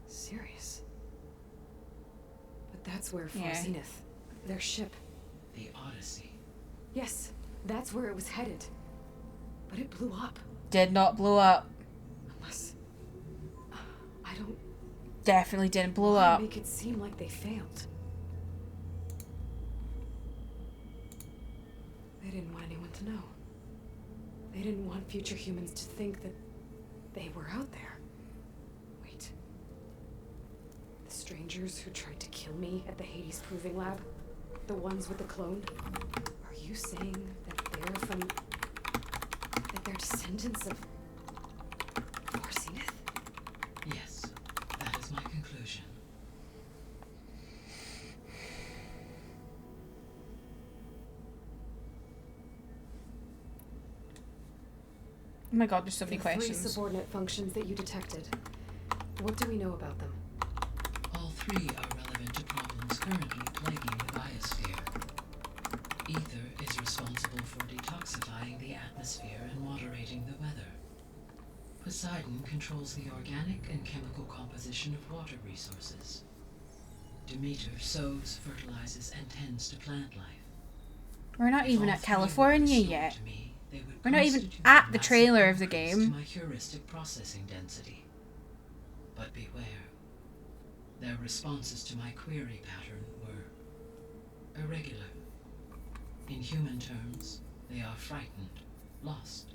Sirius? But that's where Yeah. Zenith, their ship. The Odyssey. Yes, that's where it was headed. But it blew up. Did not blow up. Unless... I don't... Definitely didn't blow Why up. make it seem like they failed? They didn't want anyone to know. They didn't want future humans to think that they were out there. Wait. The strangers who tried to kill me at the Hades Proving Lab? The ones with the clone? Are you saying that they're from... that they're descendants of... Zenith? Yes, that is my conclusion. Oh my God, there's so many The three questions. subordinate functions that you detected. What do we know about them? All three are relevant to problems currently plaguing the biosphere. Ether is responsible for detoxifying the atmosphere and moderating the weather. Poseidon controls the organic and chemical composition of water resources. Demeter sows, fertilizes, and tends to plant life. We're not If even all at three were California restored yet. to me, they would We're not even constitute at a the massive trailer of the increase to game. my heuristic processing density. But beware. Their responses to my query pattern were irregular. In human terms, they are frightened, lost,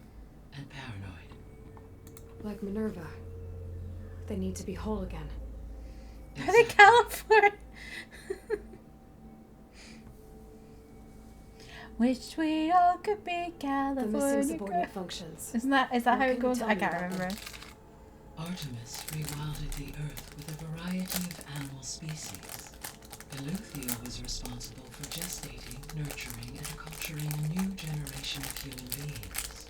and paranoid. Like Minerva. They need to be whole again. Are they California? Wish we all could be California. The missing subordinate functions. Is that What how can it you goes? tell I me can't about them? remember. Artemis rewilded the Earth with a variety of animal species. Eleuthia was responsible for gestating, nurturing, and culturing a new generation of human beings.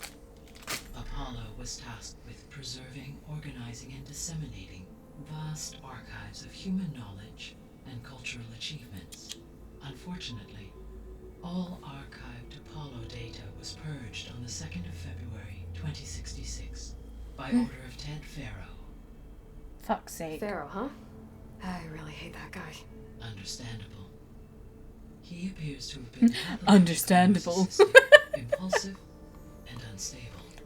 Apollo was tasked with preserving, organizing, and disseminating vast archives of human knowledge and cultural achievements. Unfortunately, all archived Apollo data was purged on the 2nd of February, 2066, by order of Ted Farrow. Fuck's sake. Pharaoh, huh? I really hate that guy. Understandable. He appears to have been Understandable. impulsive, and unstable.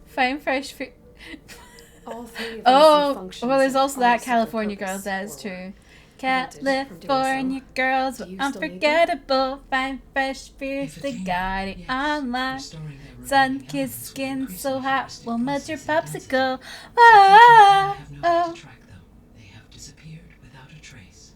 Fine fresh food. All three of the Oh, missing functions well, there's have also that separate California girl purpose says or too. prevented from doing California so. girls Do were you still need them? unforgettable. Fine fresh fierce, If they attained, got it yes, online. restoring their Sun remaining kissed elements would skin increase so my hot heuristic will melt your processing density. popsicle. I have no way Oh. to track them. They have disappeared without a trace.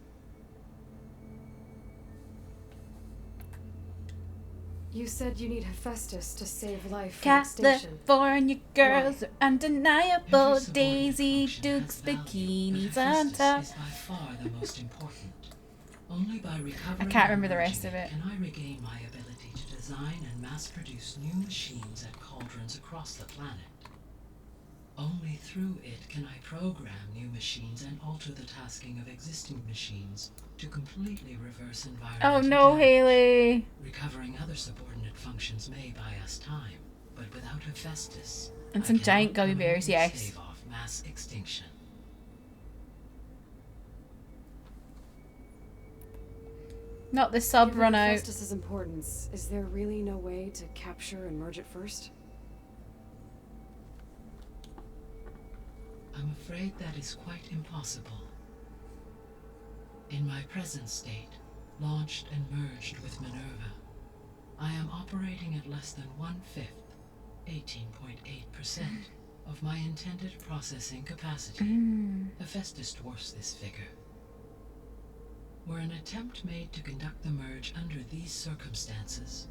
You said you need Hephaestus to save life from extinction. California girls are undeniable. Every Daisy subordinate Duke's function has bikinis value, but on Hephaestus top. is by far the most important. Only by recovering I can't and remember the rest merging of it. Can I regain my ability to design and mass-produce new machines at cauldrons across the planet. Only through it can I program new machines and alter the tasking of existing machines to completely reverse environmental Oh no, damage. Haley. Recovering other subordinate functions may buy us time, but without Hephaestus, And I some cannot giant gummy permanently bears, yes. stave off mass extinction. Not the sub Given run out. Hephaestus's importance, is there really no way to capture and merge it first? I'm afraid that is quite impossible. In my present state, launched and merged with Minerva, I am operating at less than 1/5, 18.8% of my intended processing capacity. Hephaestus dwarfs this figure. Were an attempt made to conduct the merge under these circumstances,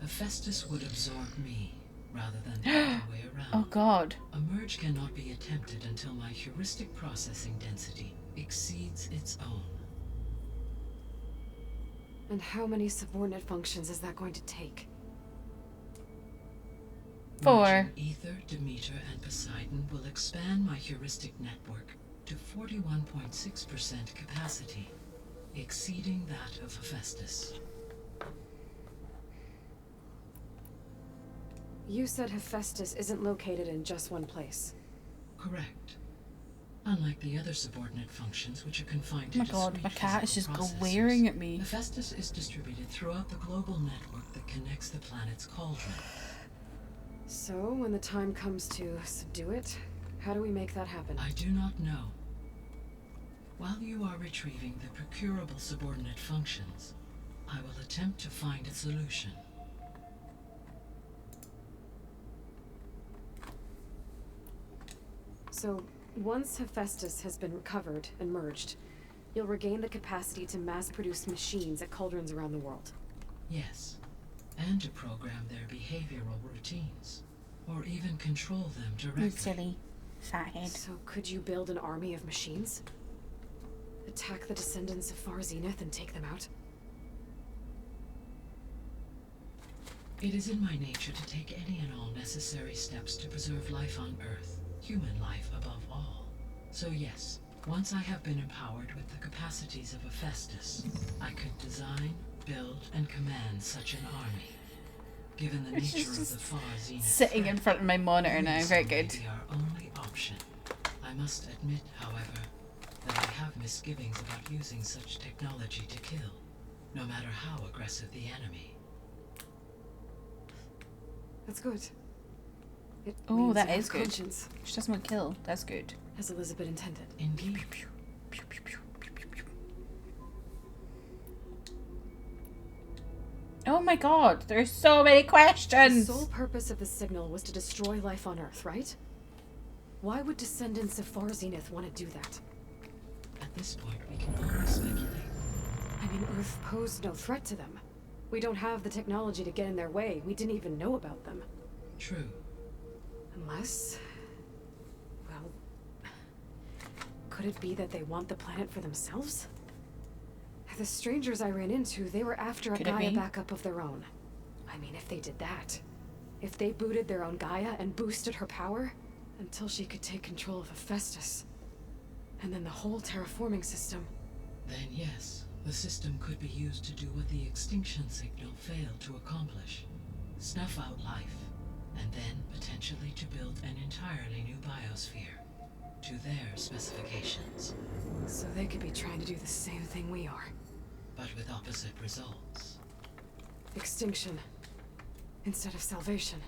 Hephaestus would absorb me rather than the other way around. Oh god. A merge cannot be attempted until my heuristic processing density exceeds its own. And how many subordinate functions is that going to take? 4. Merging Ether, Demeter, and Poseidon will expand my heuristic network to 41.6% capacity, exceeding that of Hephaestus. You said Hephaestus isn't located in just one place. Correct. Unlike the other subordinate functions, which are confined Oh to my god, discrete my cat is physical just processors, glaring at me. Hephaestus is distributed throughout the global network that connects the planet's cauldron. So, when the time comes to subdue it, how do we make that happen? I do not know. While you are retrieving the procurable subordinate functions, I will attempt to find a solution. So, once Hephaestus has been recovered and merged, you'll regain the capacity to mass-produce machines at cauldrons around the world. Yes, and to program their behavioral routines, or even control them directly. You silly fathead. So, could you build an army of machines? Attack the descendants of Far Zenith and take them out? It is in my nature to take any and all necessary steps to preserve life on Earth, human life above all. So yes, once I have been empowered with the capacities of Hephaestus, I could design, build, and command such an army. Given the She's nature of just the Far Zenith sitting in front of my monitor now. Very may good. be our only option. I must admit, however, that I have misgivings about using such technology to kill, no matter how aggressive the enemy. That's good. It Oh, means that you have is good. conscience, She doesn't want to kill. That's good. as Elizabeth intended. Indeed. Oh my god, there's so many The questions! sole purpose of the signal was to destroy life on Earth, right? Why would descendants of Far Zenith want to do that? At this point, we can only speculate. I mean, Earth posed no threat to them. We don't have the technology to get in their way. We didn't even know about them. True. Unless... well... could it be that they want the planet for themselves? The strangers I ran into, they were after a Could it Gaia be? backup of their own. I mean, if they did that... if they booted their own Gaia and boosted her power... until she could take control of Hephaestus. And then the whole terraforming system. Then yes, the system could be used to do what the extinction signal failed to accomplish. Snuff out life, and then potentially to build an entirely new biosphere, to their specifications. So they could be trying to do the same thing we are. But with opposite results. Extinction. Instead of salvation.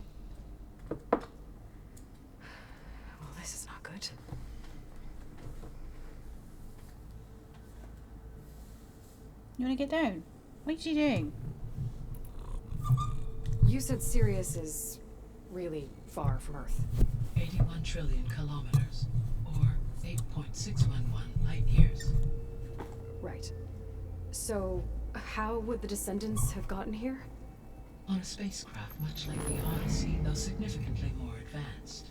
Well, this is not good. You want to get down? What are you doing? You said Sirius is really far from Earth. 81 trillion kilometers, or 8.611 light years. Right. So, how would the descendants have gotten here? On a spacecraft much like the Odyssey, though significantly more advanced.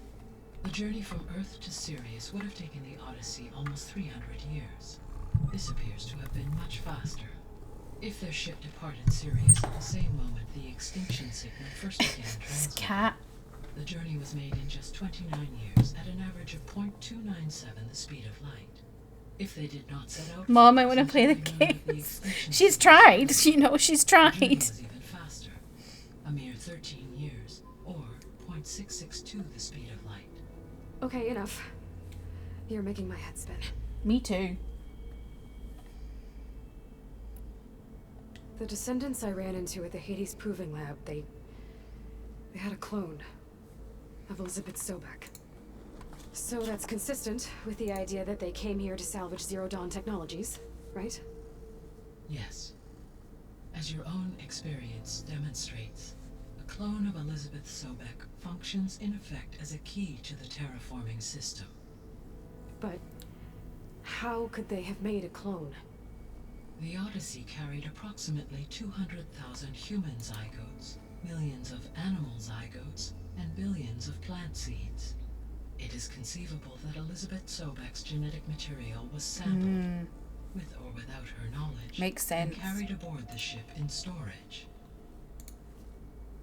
The journey from Earth to Sirius would have taken the Odyssey almost 300 years. This appears to have been much faster. If their ship departed Sirius at the same moment the extinction signal first began transmitting, Cat. the journey was made in just 29 years at an average of 0.297 the speed of light. If they did not set out... Mom, I want to play the games. She's tried. You know, she's The journey tried. was even faster. A mere 13 years, or 0.662 the speed of light. Okay, enough. You're making my head spin. Me too. The descendants I ran into at the Hades Proving Lab, they had a clone of Elizabeth Sobek. So that's consistent with the idea that they came here to salvage Zero Dawn technologies, right? Yes. As your own experience demonstrates, a clone of Elizabeth Sobek functions in effect as a key to the terraforming system. But how could they have made a clone? The Odyssey carried approximately 200,000 human zygotes, millions of animal zygotes, and billions of plant seeds. It is conceivable that Elizabeth Sobek's genetic material was sampled, with or without her knowledge, Makes sense. and carried aboard the ship in storage.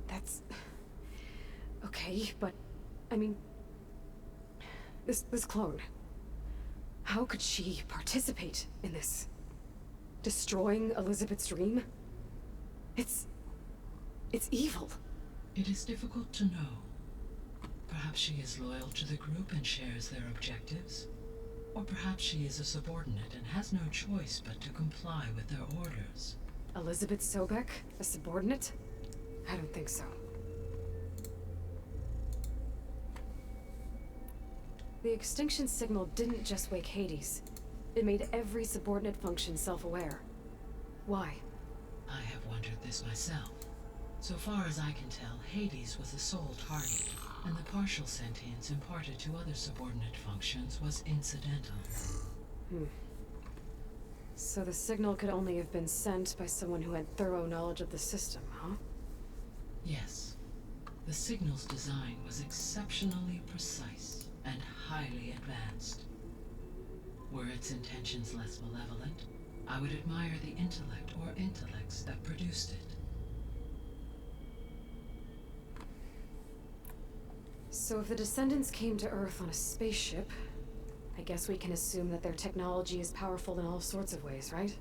That's... okay, but... I mean... This clone... how could she participate in this? Destroying Elizabeth's dream? It's evil. It is difficult to know. Perhaps she is loyal to the group and shares their objectives. Or perhaps she is a subordinate and has no choice but to comply with their orders. Elizabeth Sobek? A subordinate? I don't think so. The extinction signal didn't just wake Hades. It made every subordinate function self-aware. Why? I have wondered this myself. So far as I can tell, Hades was the sole target, and the partial sentience imparted to other subordinate functions was incidental. So the signal could only have been sent by someone who had thorough knowledge of the system, huh? Yes. The signal's design was exceptionally precise and highly advanced. Were its intentions less malevolent, I would admire the intellect or intellects that produced it. So if the descendants came to Earth on a spaceship, I guess we can assume that their technology is powerful in all sorts of ways, right?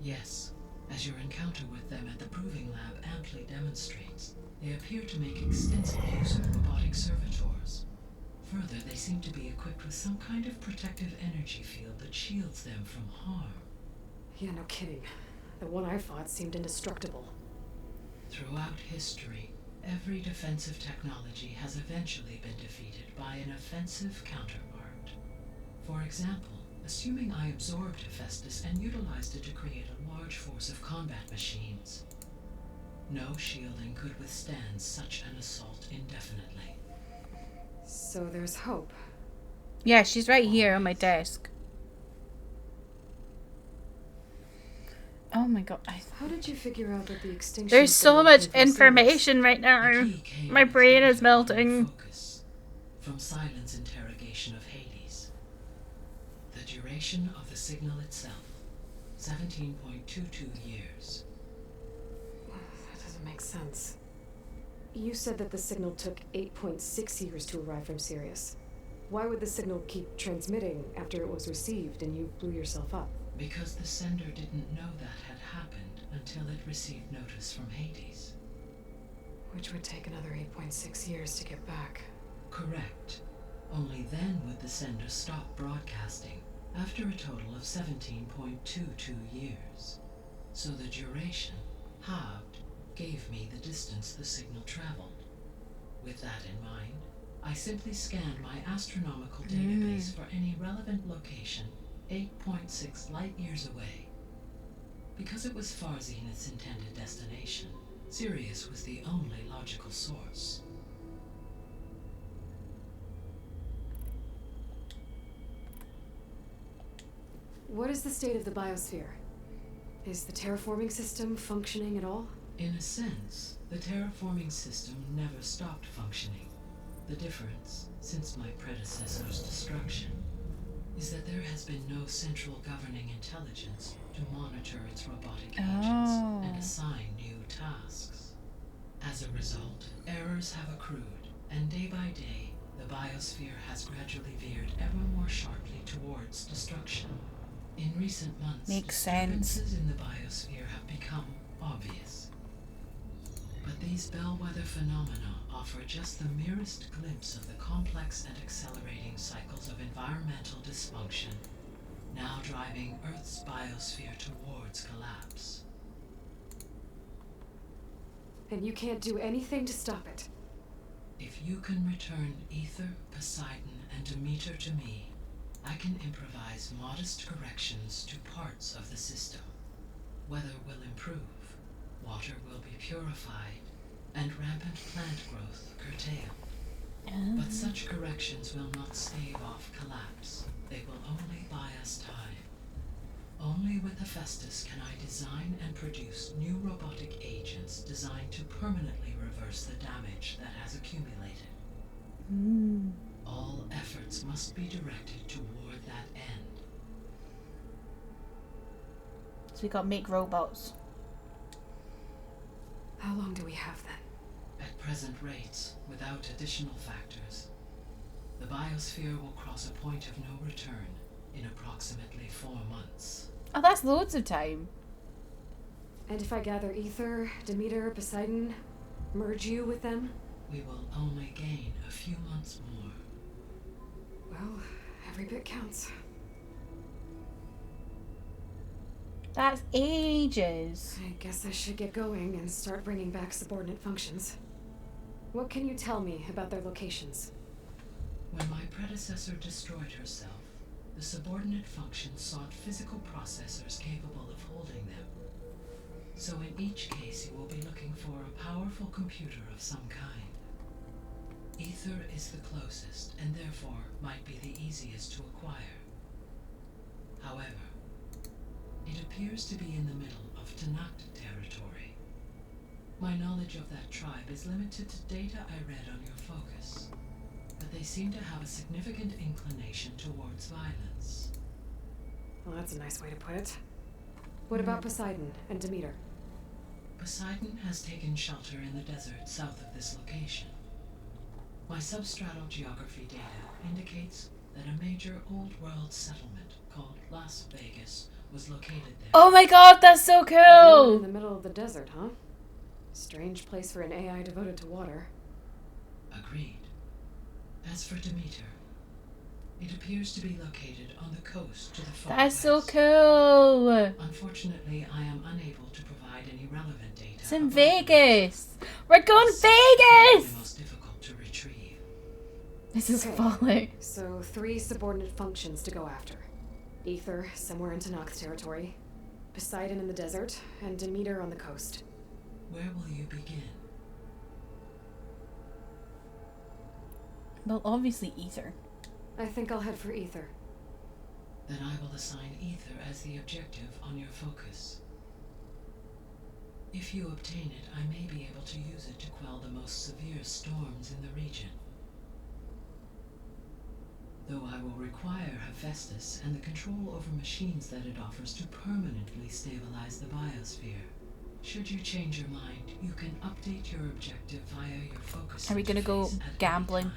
Yes, as your encounter with them at the Proving Lab amply demonstrates, they appear to make extensive use of robotic servitors. Further, they seem to be equipped with some kind of protective energy field that shields them from harm. Yeah, no kidding. The one I fought seemed indestructible. Throughout history, every defensive technology has eventually been defeated by an offensive counterpart. For example, assuming I absorbed Hephaestus and utilized it to create a large force of combat machines. No shielding could withstand such an assault indefinitely. So there's hope. Yeah, she's right here on my desk. Oh my god. How did you figure out that the extinction... There's so much information right now. My brain is melting. Focus from Silent's interrogation of Hades. The duration of the signal itself, 17.22 years. That doesn't make sense. You said that the signal took 8.6 years to arrive from Sirius. Why would the signal keep transmitting after it was received and you blew yourself up? Because the sender didn't know that had happened until it received notice from Hades. Which would take another 8.6 years to get back. Correct. Only then would the sender stop broadcasting, after a total of 17.22 years. So the duration, halved, gave me the distance the signal traveled. With that in mind, I simply scanned my astronomical database for any relevant location 8.6 light years away. Because it was far Zenith's intended destination, Sirius was the only logical source. What is the state of the biosphere? Is the terraforming system functioning at all? In a sense, the terraforming system never stopped functioning. The difference, since my predecessor's destruction, is that there has been no central governing intelligence to monitor its robotic agents and assign new tasks. As a result, errors have accrued, and day by day, the biosphere has gradually veered ever more sharply towards destruction. In recent months, disturbances in the biosphere have become obvious. But these bellwether phenomena offer just the merest glimpse of the complex and accelerating cycles of environmental dysfunction, now driving Earth's biosphere towards collapse. And you can't do anything to stop it? If you can return Ether, Poseidon, and Demeter to me, I can improvise modest corrections to parts of the system. Weather will improve, water will be purified, and rampant plant growth curtailed. But such corrections will not stave off collapse. They will only buy us time. Only with Hephaestus can I design and produce new robotic agents designed to permanently reverse the damage that has accumulated. All efforts must be directed toward that end. So we got make robots. How long do we have then? At present rates, without additional factors, the biosphere will cross a point of no return in approximately 4 months. Oh, that's loads of time. And if I gather Ether, Demeter, Poseidon, merge you with them? We will only gain a few months more. Well, every bit counts. That's ages. I guess I should get going and start bringing back subordinate functions. What can you tell me about their locations? When my predecessor destroyed herself, the subordinate functions sought physical processors capable of holding them. So in each case you will be looking for a powerful computer of some kind. Ether is the closest, and therefore might be the easiest to acquire. However, it appears to be in the middle of Tanakh territory. My knowledge of that tribe is limited to data I read on your focus, but they seem to have a significant inclination towards violence. Well, that's a nice way to put it. What about Poseidon and Demeter? Poseidon has taken shelter in the desert south of this location. My substratal geography data indicates that a major old world settlement called Las Vegas was located there. Oh my god, that's so cool! In the middle of the desert, huh? Strange place for an AI devoted to water. Agreed. As for Demeter, it appears to be located on the coast to the far That's so west. cool. Unfortunately, I am unable to provide any relevant data. It's in about Vegas. We're going the the Vegas. most difficult to retrieve. This is Okay, falling. so 3 subordinate functions to go after. Ether, somewhere in Tanakh territory. Poseidon in the desert, and Demeter on the coast. Where will you begin? Well, obviously Ether. I think I'll head for Ether. Then I will assign Ether as the objective on your focus. If you obtain it, I may be able to use it to quell the most severe storms in the region. Though I will require Hephaestus and the control over machines that it offers to permanently stabilize the biosphere. Should you change your mind, you can update your objective via your focus. Are we gonna go interface at any gambling? time.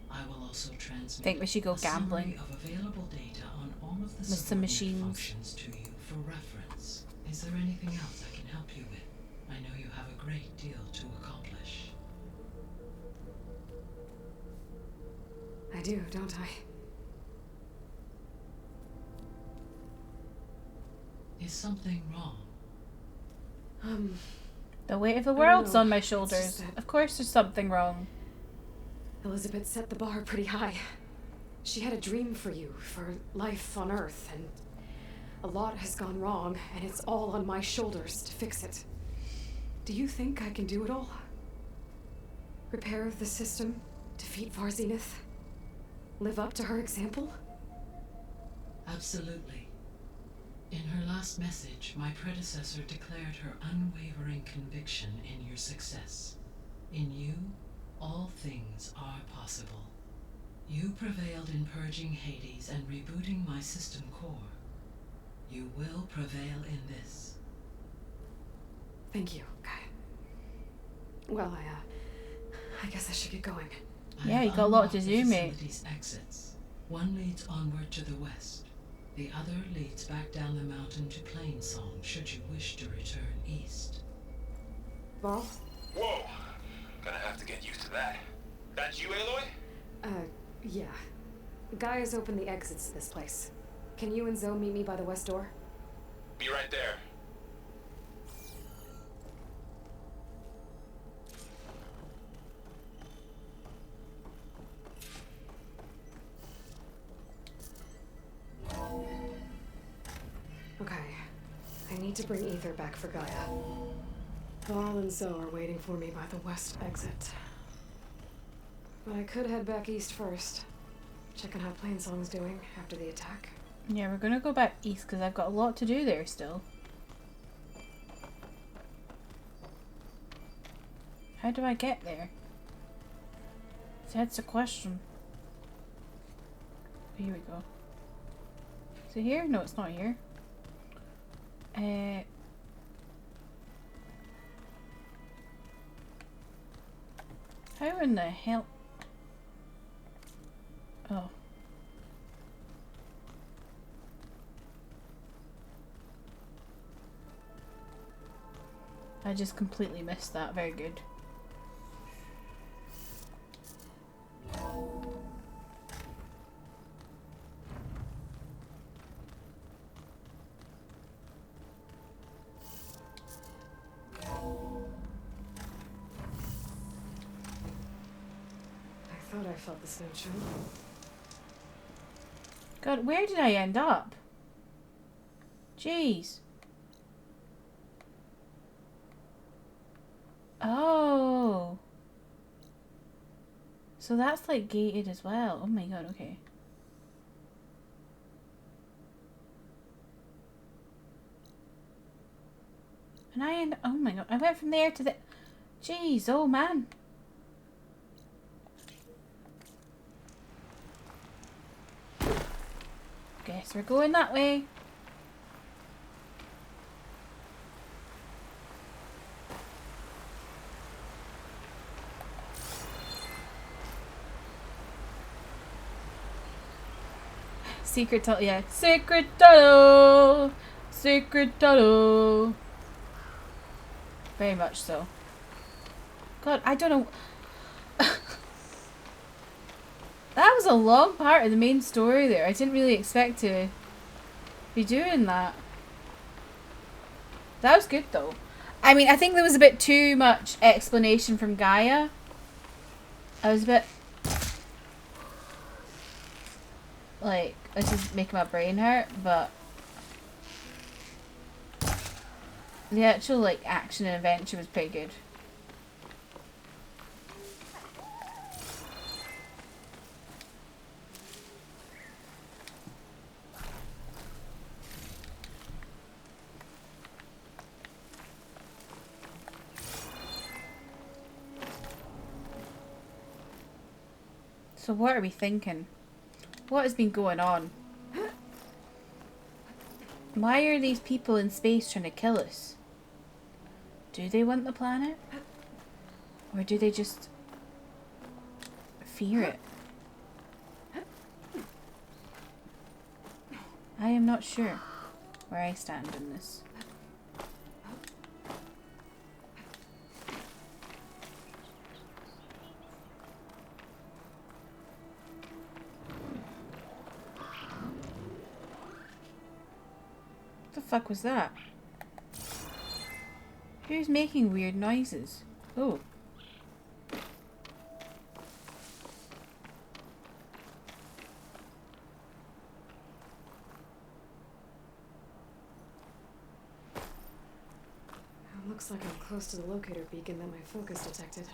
I will also transmit Think we should go a summary gambling of available data on all of the with some subordinate machines. functions to you for reference. Is there anything else I can help you with? I know you have a great deal to accomplish. I do, don't I? Is something wrong? The weight of the I don't world's know. on my It's shoulders. just that- Of course there's something wrong. Elizabeth set the bar pretty high. She had a dream for you, for life on Earth, and a lot has gone wrong, and it's all on my shoulders to fix it. Do you think I can do it all? Repair the system, defeat Varzenith, live up to her example? Absolutely. In her last message, my predecessor declared her unwavering conviction in your success. In you, all things are possible. You prevailed in purging Hades and rebooting my system core. You will prevail in this. Thank you, Kai. Well, I guess I should get going. Yeah, you I've got a lot to unlocked the do, mate. facility's exits. One leads onward to the west. The other leads back down the mountain to Plainsong, should you wish to return east. Ball? Whoa! Gonna have to get used to that. That's you, Aloy? Yeah. Gaia's opened the exits to this place. Can you and Zoe meet me by the west door? Be right there. Okay. I need to bring Ether back for Gaia. Val and Zoe are waiting for me by the west exit. But I could head back east first. Check on how Plainsong's doing after the attack. Yeah, we're gonna go back east because I've got a lot to do there still. How do I get there? That's a question. Here we go. Is it here? No, it's not here. How in the hell? Oh. I just completely missed that. Very good. I thought I felt the snow chill. God, where did I end up? Jeez. Oh. So that's like gated as well. Oh my god, okay. And oh my god, I went from there to the, jeez, oh man. Guess we're going that way. Secret tunnel, yeah. Secret tunnel! Secret tunnel! Very much so. God, I don't know. That was a long part of the main story there. I didn't really expect to be doing that. That was good though. I mean, I think there was a bit too much explanation from GAIA. I was a bit like, this is making my brain hurt, but the actual like action and adventure was pretty good. So what are we thinking? What has been going on? Why are these people in space trying to kill us? Do they want the planet? Or do they just fear it? I am not sure where I stand in this. What the fuck was that? Who's making weird noises? Oh. It looks like I'm close to the locator beacon that my focus detected.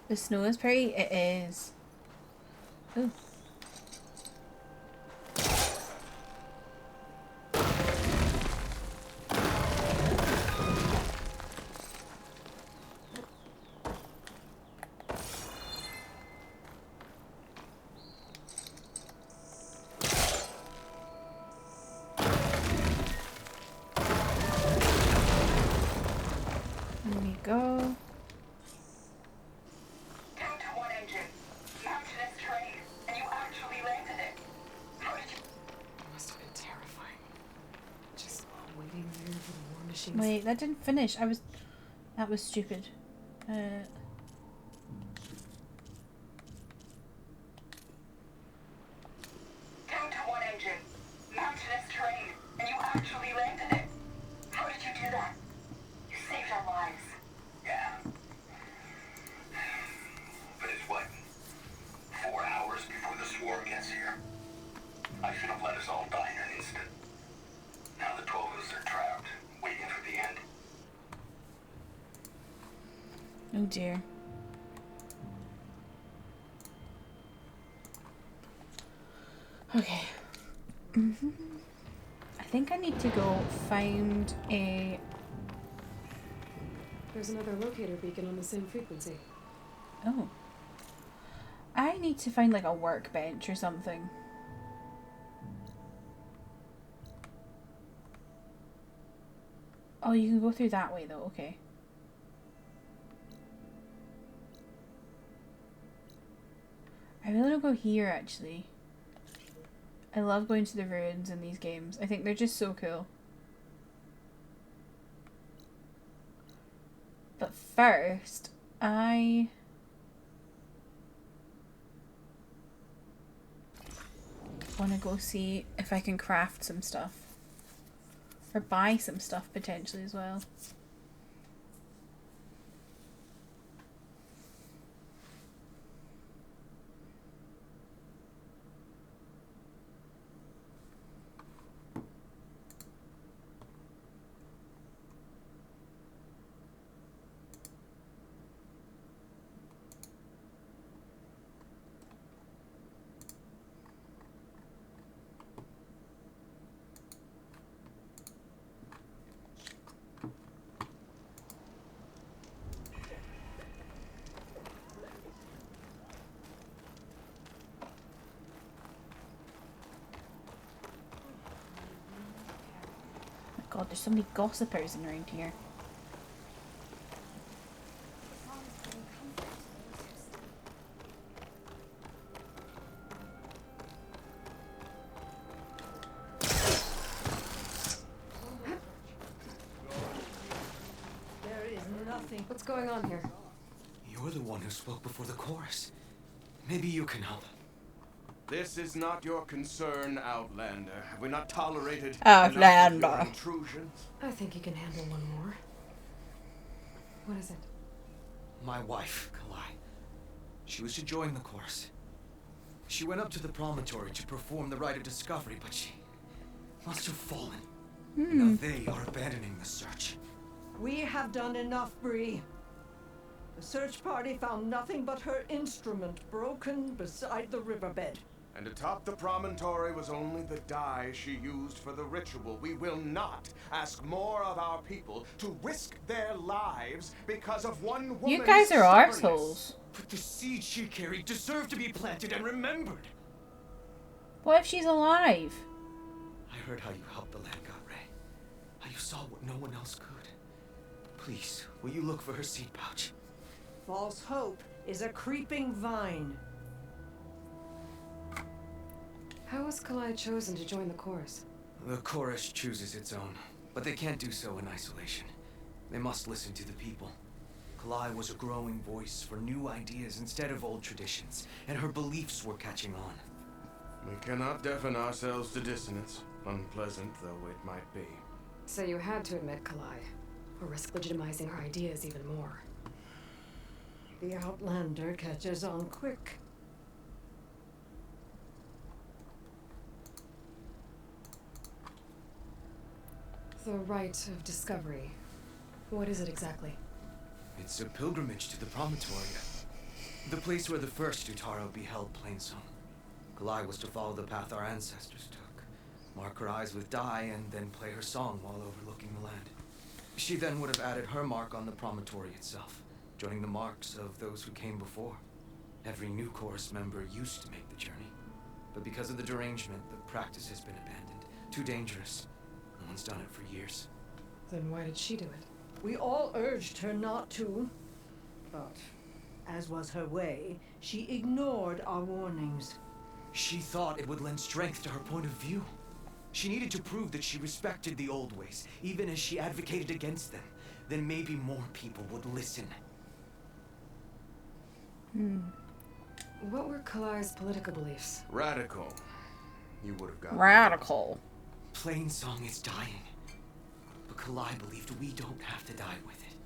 The snow is pretty? It is. Ooh. There we go. Wait, that didn't finish. That was stupid. Oh dear. Okay. I think I need to go find a... There's another locator beacon on the same frequency. Oh. I need to find like a workbench or something. Oh, you can go through that way though, okay. I really want to go here actually. I love going to the ruins in these games. I think they're just so cool. But first, I want to go see if I can craft some stuff. Or buy some stuff potentially as well. God, there's so many gossipers around here. going on here? You're the one who spoke before the chorus. Maybe you can help. This is not your concern, Outlander. Have we not tolerated Outlander. enough of your intrusion? I think you can handle one more. What is it? My wife, Kalai. She was to join the chorus. She went up to the promontory to perform the rite of discovery, but she must have fallen. Now they are abandoning the search. We have done enough, Bree. The search party found nothing but her instrument broken beside the riverbed. And atop the promontory was only the dye she used for the ritual. We will not ask more of our people to risk their lives because of one woman's You guys are arseholes. But the seed she carried deserved to be planted and remembered. What if she's alive? I heard how you helped the land god Ray. How you saw what no one else could. Please, will you look for her seed pouch? False hope is a creeping vine. How was Kalai chosen to join the chorus? The chorus chooses its own, but they can't do so in isolation. They must listen to the people. Kalai was a growing voice for new ideas instead of old traditions, and her beliefs were catching on. We cannot deafen ourselves to dissonance, unpleasant though it might be. So you had to admit Kalai, or risk legitimizing her ideas even more. The Outlander catches on quick. The rite of discovery. What is it exactly? It's a pilgrimage to the promontory. The place where the first Utaro beheld Plainsong. Kalai was to follow the path our ancestors took. Mark her eyes with dye and then play her song while overlooking the land. She then would have added her mark on the promontory itself, joining the marks of those who came before. Every new chorus member used to make the journey. But because of the derangement, the practice has been abandoned. Too dangerous. No one's done it for years. Then why did she do it? We all urged her not to, but as was her way, she ignored our warnings. She thought it would lend strength to her point of view. She needed to prove that she respected the old ways, even as she advocated against them. Then maybe more people would listen. What were Kalai's political beliefs? Radical. You would have gotten Radical. Plainsong is dying. But Kalai believed we don't have to die with it.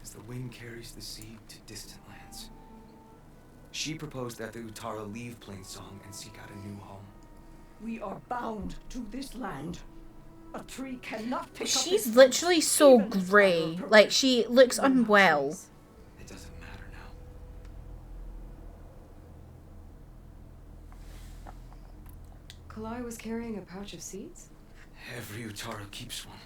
As the wind carries the seed to distant lands. She proposed that the Utara leave Plainsong and seek out a new home. We are bound to this land. A tree cannot pick up She's its literally roots, so even if grey. fire Like, she looks unwell. It doesn't matter now. Kalai was carrying a pouch of seeds? Every Utaro keeps one.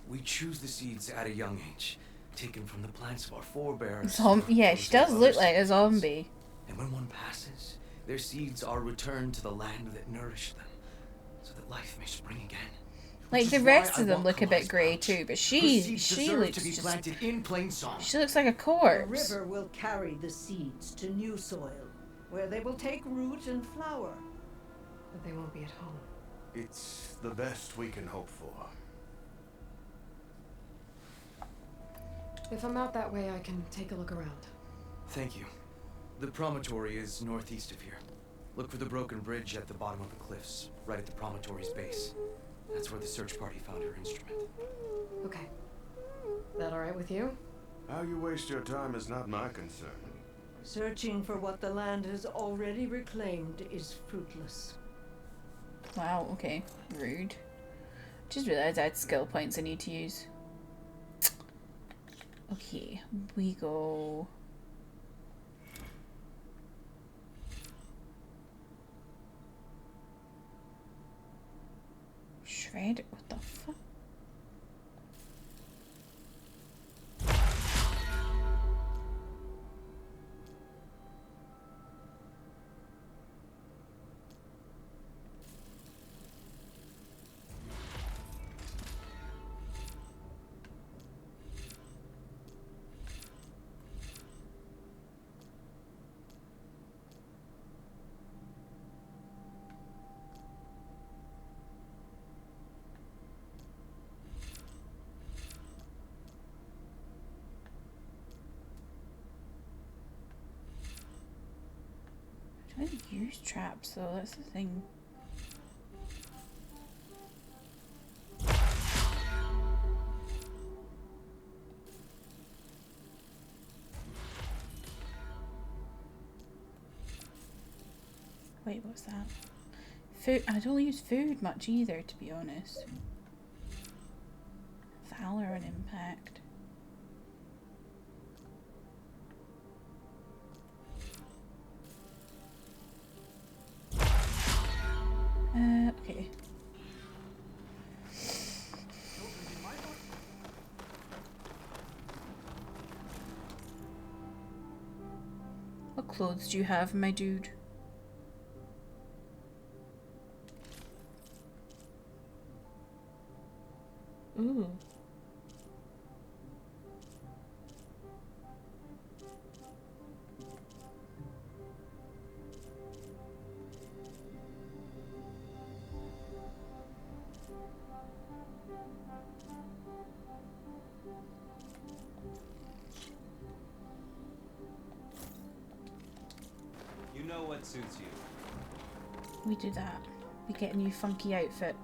We choose the seeds at a young age, taken from the plants of our forebears. Yeah, she does look like a zombie. And when one passes, their seeds are returned to the land that nourished them, so that life may spring again. Like, the rest of them look a bit grey too, but she looks to be just... planted in Plainsong. She looks like a The corpse. river will carry the seeds to new soil, where they will take root and flower. But they won't be at home. It's the best we can hope for. If I'm out that way, I can take a look around. Thank you. The promontory is northeast of here. Look for the broken bridge at the bottom of the cliffs, right at the promontory's base. That's where the search party found her instrument. Okay. That alright with you? How you waste your time is not my concern. Searching for what the land has already reclaimed is fruitless. Wow, okay. Rude. Just realised I had skill points I need to use. Okay, we go... Shred? What the fuck? I don't use traps though, that's the thing. Wait, what's that? Food. I don't use food much either, to be honest. Valor and impact. Okay. What clothes do you have, my dude? Ooh. You know what suits you. We do that. We get a new funky outfit.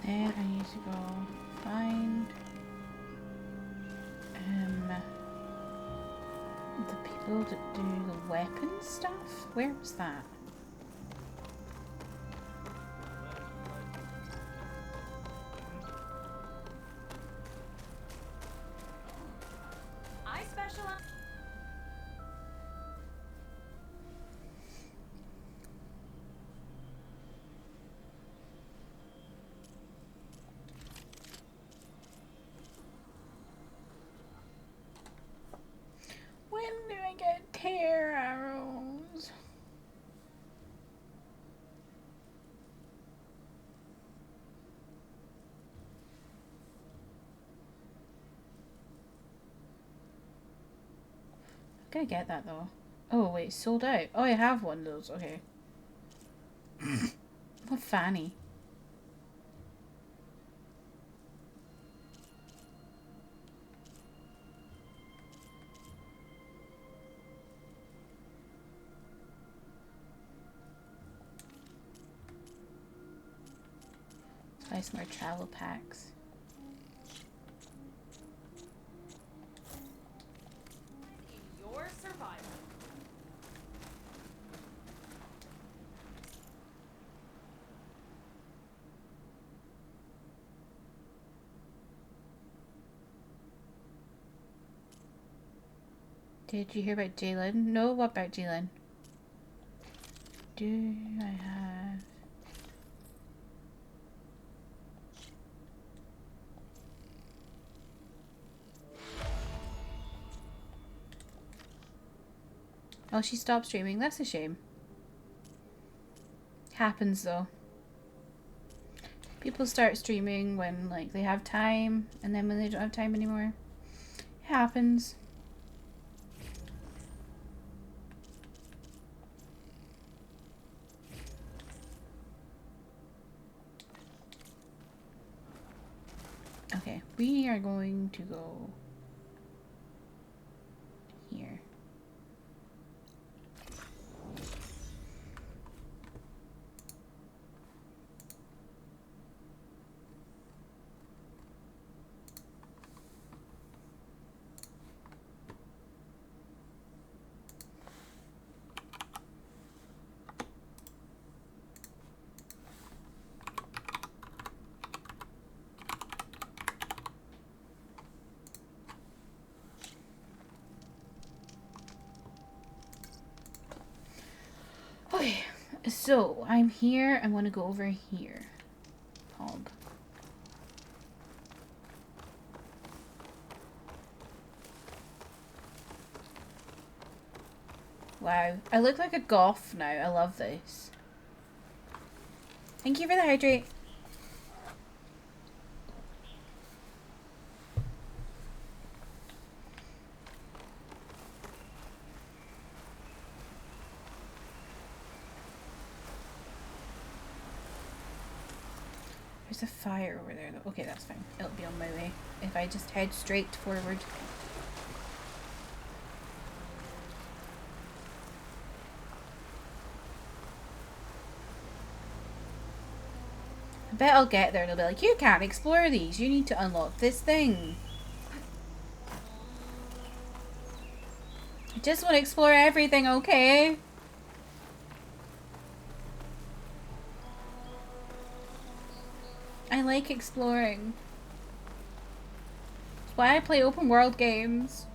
Then I need to go find the people that do the weapon stuff. Where was that? I specialize. When do I get tear arrows? I'm gonna get that though. Oh wait, sold out. Oh, I have one of those. Okay. What fanny? Buy some more travel packs. Your survival. Did you hear about Jalen? No, what about Jalen? Do I have... Oh, she stopped streaming. That's a shame. Happens though. People start streaming when like they have time, and then when they don't have time anymore. It happens. Okay, we are going to go here. Okay, so I'm here. I want to go over here. Pog. Wow, I look like a goth now. I love this. Thank you for the hydrate. There's a fire over there though. Okay, that's fine. It'll be on my way if I just head straight forward. I bet I'll get there and they'll be like, you can't explore these. You need to unlock this thing. I just want to explore everything, okay? I like exploring. That's why I play open world games.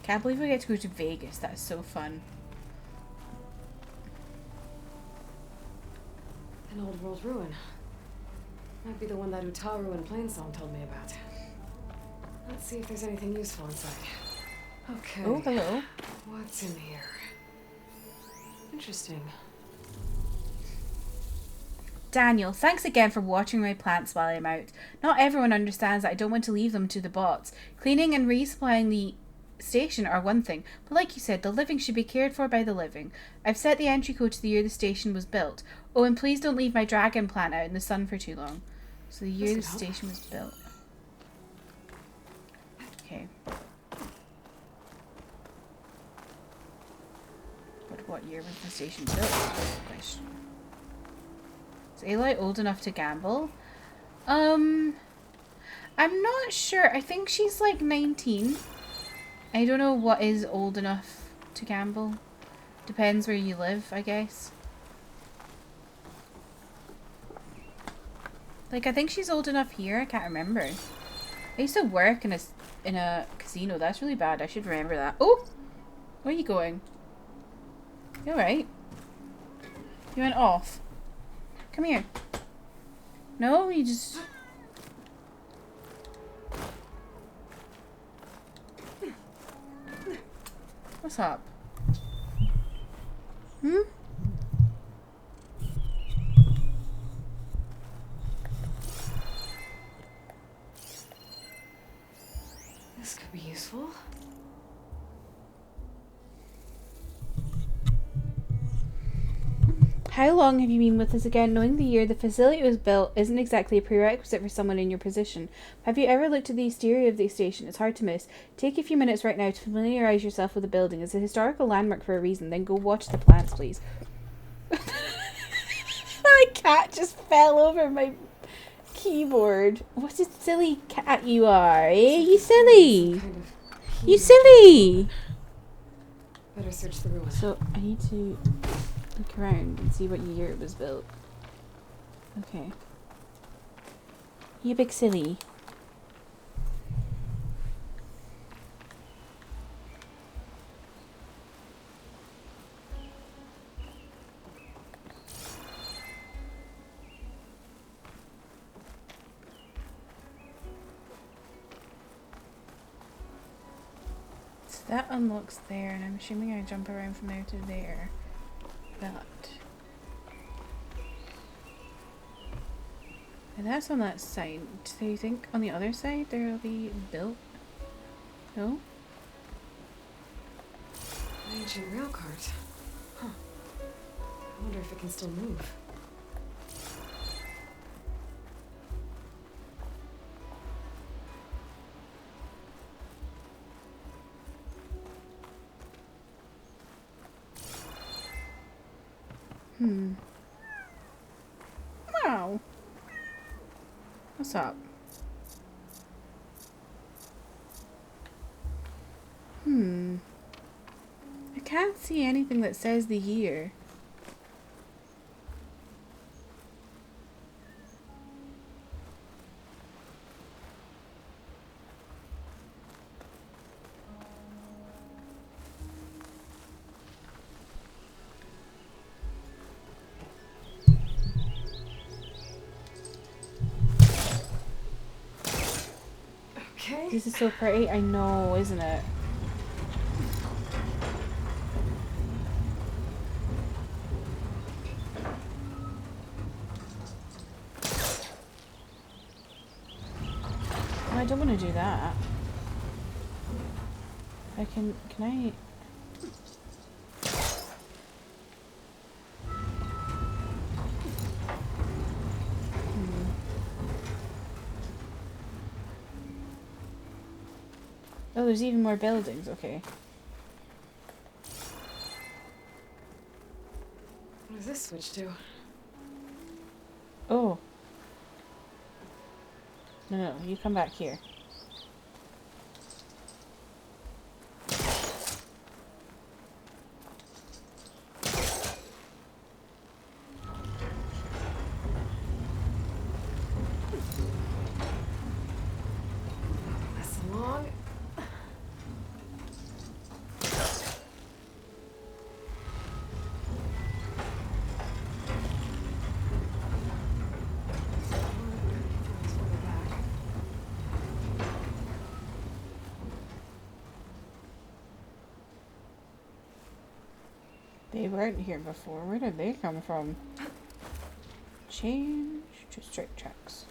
Can't believe we get to go to Vegas. That's so fun. An old world ruin. Might be the one that Utaru and Plainsong told me about. Let's see if there's anything useful inside. Okay. Oh, hello. What's in here? Interesting. Daniel, thanks again for watering my plants while I'm out. Not everyone understands that I don't want to leave them to the bots. Cleaning and resupplying the station are one thing, but like you said, the living should be cared for by the living. I've set the entry code to the year the station was built. Oh, and please don't leave my dragon plant out in the sun for too long. So the year the station was built. Okay. But what year was the station built? That's the question. Is Aloy old enough to gamble? I'm not sure. I think she's like 19. I don't know what is old enough to gamble. Depends where you live, I guess. Like, I think she's old enough here. I can't remember. I used to work in a casino. That's really bad. I should remember that. Oh! Where are you going? You alright? You went off. Come here. No, you just... What's up? Hmm? This could be useful. How long have you been with us again? Knowing the year the facility was built isn't exactly a prerequisite for someone in your position. Have you ever looked at the exterior of the station? It's hard to miss. Take a few minutes right now to familiarize yourself with the building. It's a historical landmark for a reason. Then go watch the plants, please. My cat just fell over my keyboard. What a silly cat you are, eh? You silly. You silly. Better search the ruin. So I need to look around and see what year it was built. Okay. You big silly. So that unlocks there, and I'm assuming I jump around from there to there. That. And that's on that side. Do you think on the other side there will be built? No? An ancient rail cart. Huh. I wonder if it can still move. Wow. What's up? I can't see anything that says the year. Okay. This is so pretty. I know, isn't it? I don't want to do that. Can I? Oh, there's even more buildings. Okay. What does this switch do? Oh. No, you come back here. This long. They weren't here before. Where did they come from? Change to straight tracks.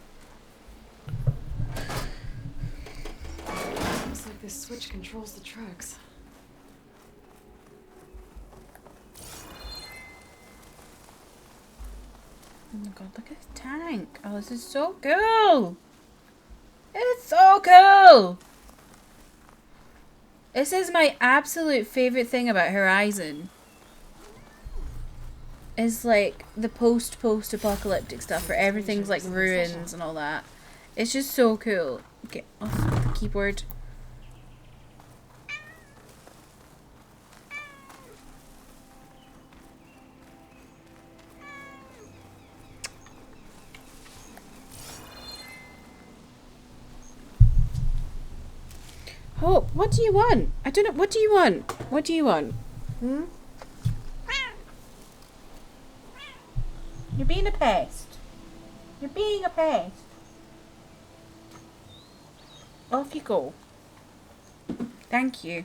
Looks like this switch controls the trucks. Oh my god, look at the tank. Oh, this is so cool. It's so cool. This is my absolute favorite thing about Horizon. Is like the post-apocalyptic stuff where everything's like ruins and all that. It's just so cool. Get off the keyboard. Oh, what do you want? I don't know. What do you want? What do you want? Hmm? You're being a pest. You're being a pest. Off you go. Thank you.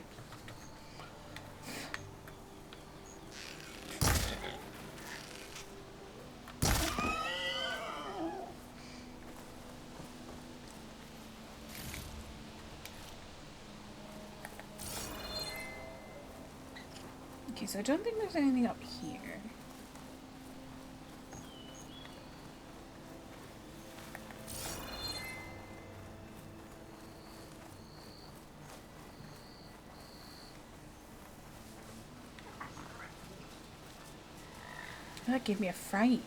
Okay, so I don't think there's anything up here. That gave me a fright.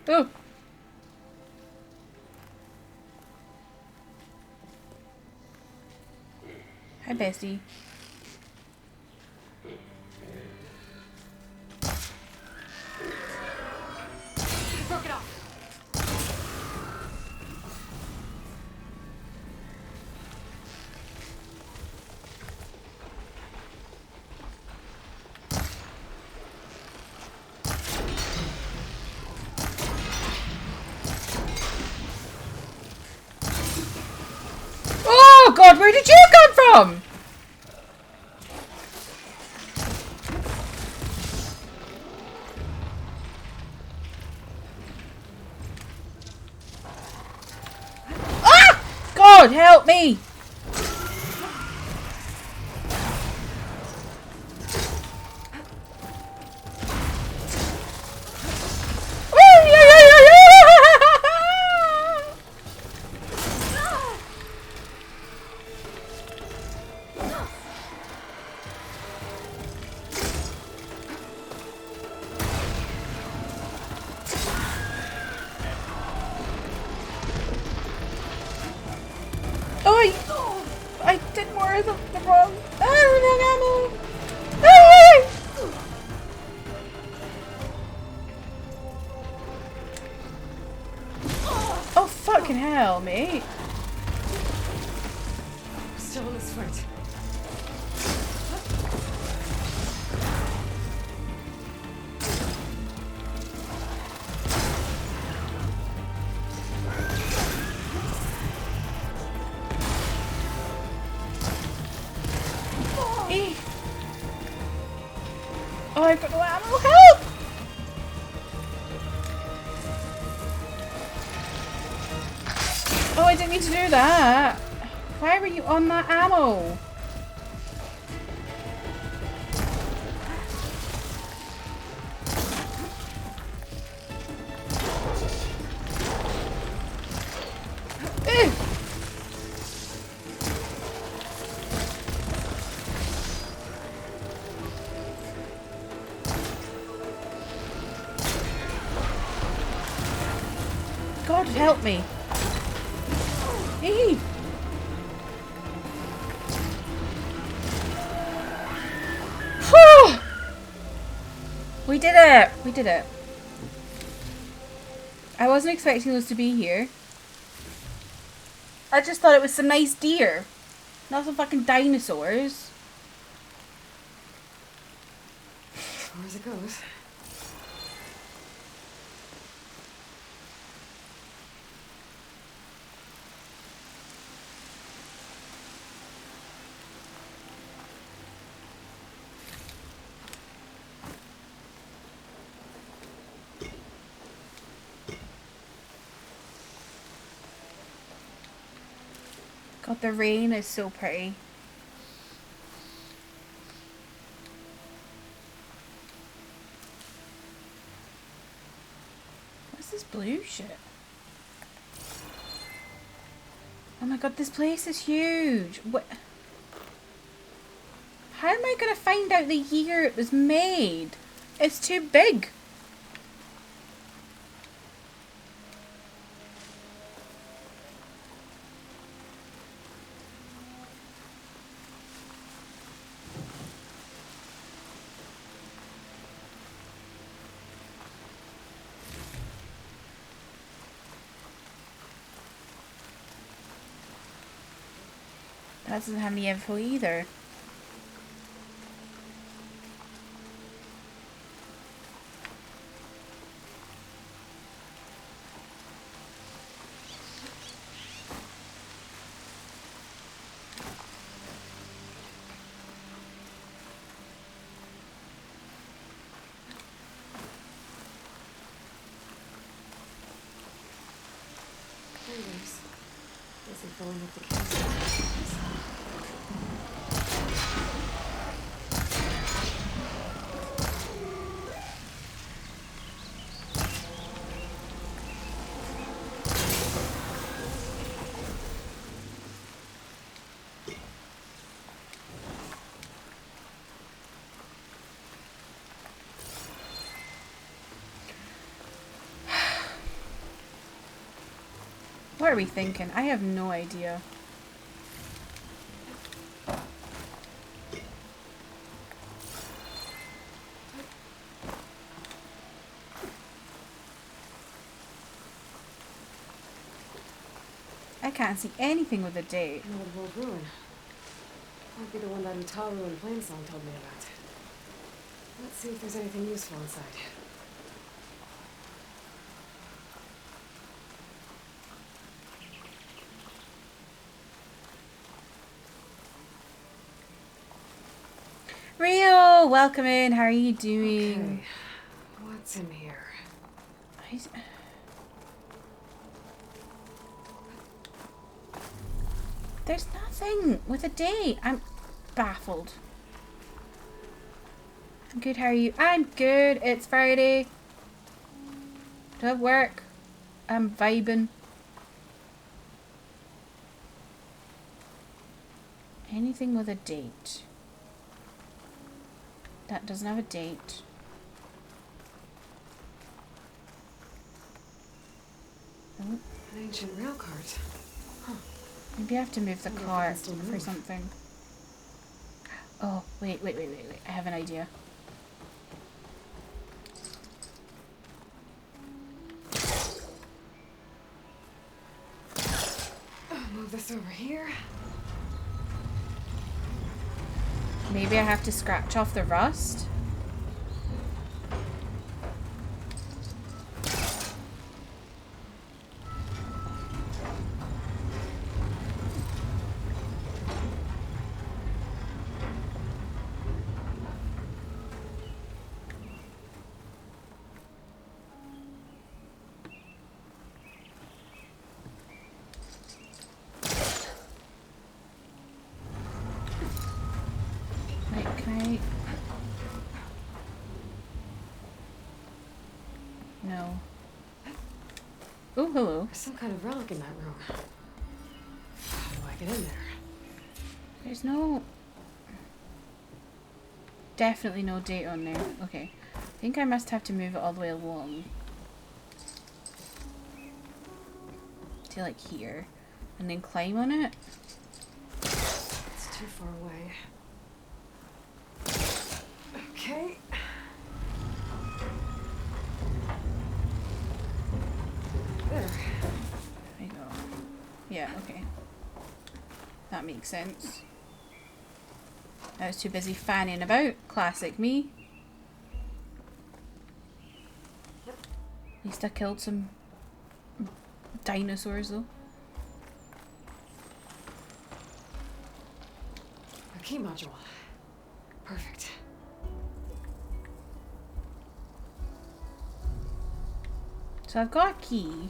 Oh! Hi, bestie. Broke it off. Oh god, where did you come from? Ah! God, help me! I did more of the wrong. Oh, no, no, no. Oh, fucking hell, mate. Still on this foot. Oh, I've got no ammo. Help! Oh, I didn't mean to do that. Why were you on that ammo? Ew. God help me. Hey. We did it! We did it. I wasn't expecting those to be here. I just thought it was some nice deer. Not some fucking dinosaurs. As far as it goes. God, the rain is so pretty. What's this blue shit? Oh my god, this place is huge. What? How am I gonna find out the year it was made? It's too big. That doesn't have any info either. Anyways, busy filling up the case. What are we thinking? I have no idea. I can't see anything with a date. An old world ruin. Might be the one that Utaru and Plainsong told me about. Let's see if there's anything useful inside. Rio, welcome in. How are you doing? Okay. What's in here? There's nothing with a date. I'm baffled. I'm good. How are you? I'm good. It's Friday. Do I have work? I'm vibing. Anything with a date. That doesn't have a date. Oh. An ancient rail cart. Huh. Maybe I have to move the cart for something. Oh, wait. I have an idea. Move this over here. Maybe I have to scratch off the rust? Oh, hello. There's some kind of relic in that room. How do I get in there? There's no... Definitely no date on there. Okay. I think I must have to move it all the way along. To like here. And then climb on it. It's too far away. Okay. There. There we go. Yeah, okay. That makes sense. I was too busy fanning about. Classic me. At least I killed some dinosaurs though. A key module. Perfect. So I've got a key.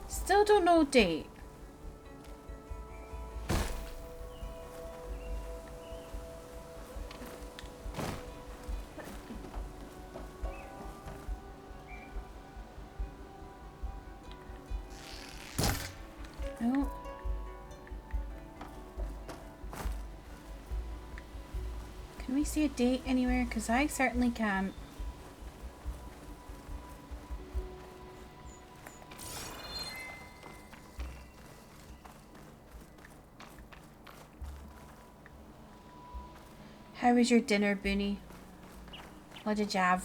Still don't know date. No. Can we see a date anywhere? Because I certainly can't. How was your dinner, Booney? What did you have?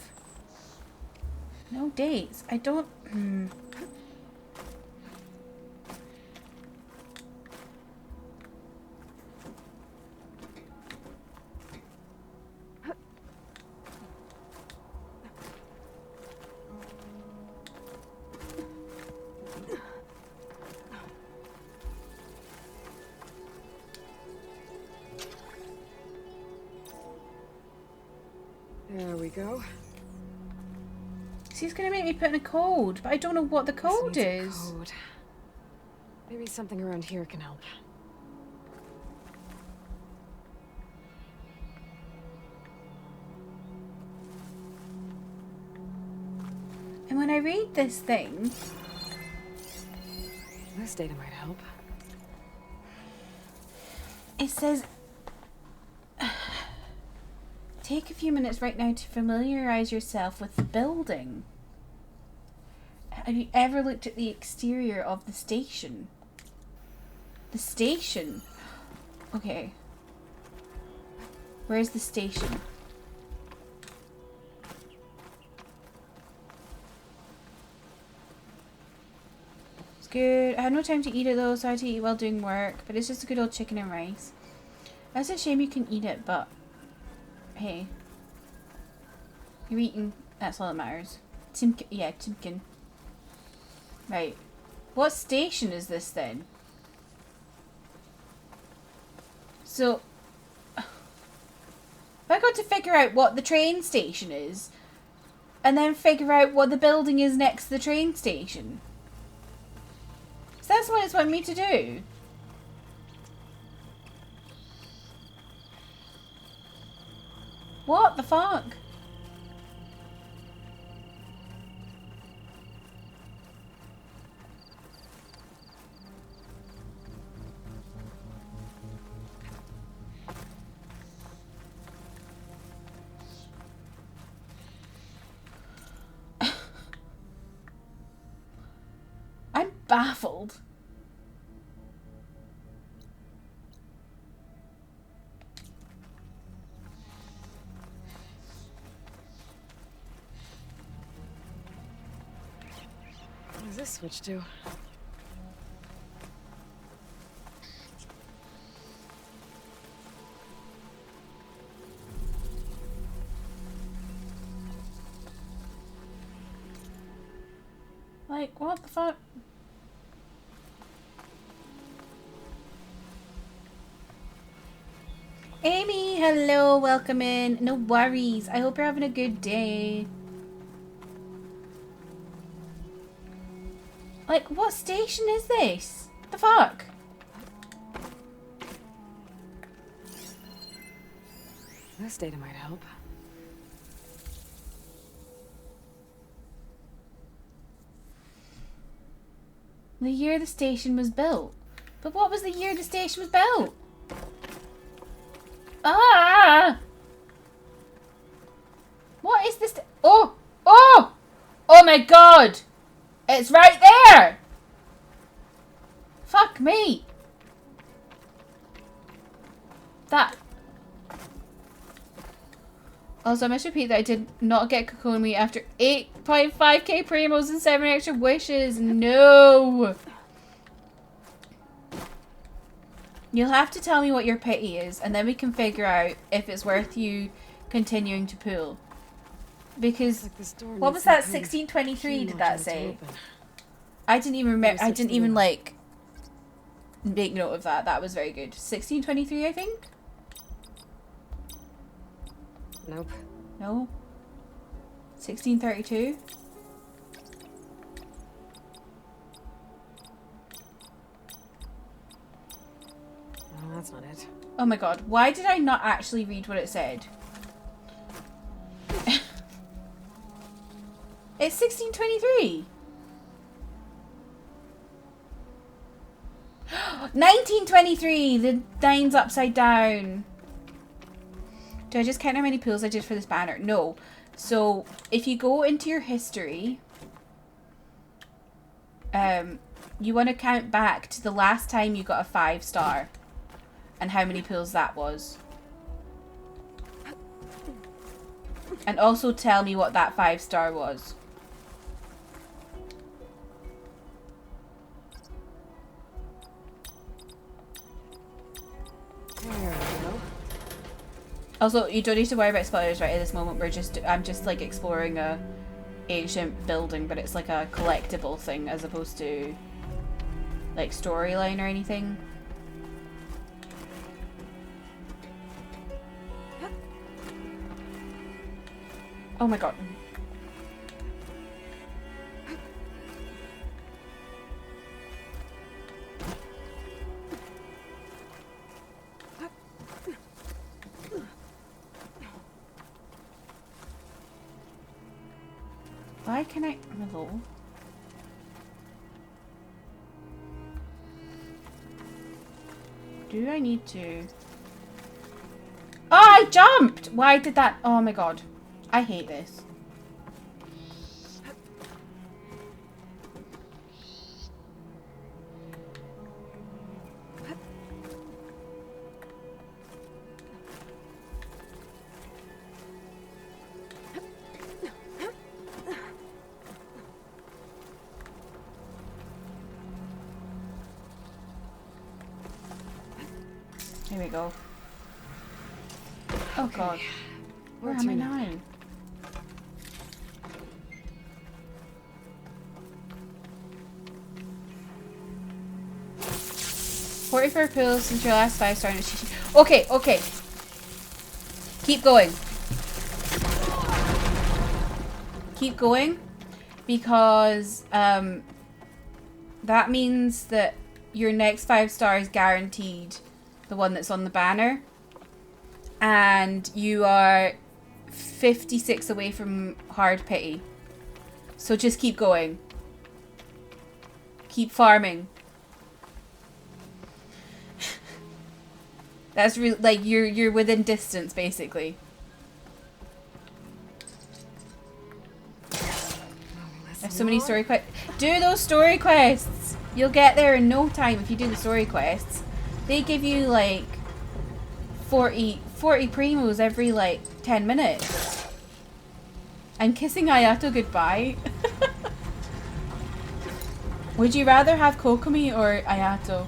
No dates. I don't... There we go. See, he's gonna make me put in a code, but I don't know what the code is. Code. Maybe something around here can help. And when I read this thing... This data might help. It says... Take a few minutes right now to familiarize yourself with the building. Have you ever looked at the exterior of the station? The station? Okay. Where's the station? It's good. I had no time to eat it though, so I had to eat while doing work. But it's just a good old chicken and rice. That's a shame you can eat it, but... Hey. You're eating. That's all that matters. Timkin. Yeah, Timkin. Right. What station is this then? So... I got to figure out what the train station is. And then figure out what the building is next to the train station. So that's what it's wanting me to do. What the fuck? I'm baffled. What does this switch do? Like, what the fuck? Amy, hello, welcome in. No worries. I hope you're having a good day. Like, what station is this? The fuck? This data might help. The year the station was built. But what was the year the station was built? Ah! What is this? Oh! Oh! Oh my god! It's right there! Fuck me! That... Also, I must repeat that I did not get Kokomi after 8.5k primos and 7 extra wishes. No! You'll have to tell me what your pity is, and then we can figure out if it's worth you continuing to pull. Because, what was that, 1623 did that say? I didn't even remember, I didn't even, like, make note of that. That was very good. 1623, I think? Nope. No? 1632? No, that's not it. Oh my god, why did I not actually read what it said? It's 1623! 1923! The 9's upside down. Do I just count how many pulls I did for this banner? No. So, if you go into your history, you want to count back to the last time you got a 5-star. And how many pulls that was. And also tell me what that 5-star was. Also, you don't need to worry about spoilers right at this moment. I'm just like exploring a ancient building, but it's like a collectible thing as opposed to like storyline or anything. Oh my god. Why can I... Hello? Do I need to... Oh, I jumped! Why did that... Oh my god. I hate this. Here we go. Oh god. Where am I now? $44 pills since your last 5-star. Okay, okay. Keep going. Keep going. Because that means that your next 5-star is guaranteed, the one that's on the banner. And you are 56 away from hard pity. So just keep going. Keep farming. That's really like you're within distance basically. There's so many story quests. Do those story quests. You'll get there in no time if you do the story quests. They give you like 40 primos every like 10 minutes. I'm kissing Ayato goodbye. Would you rather have Kokomi or Ayato?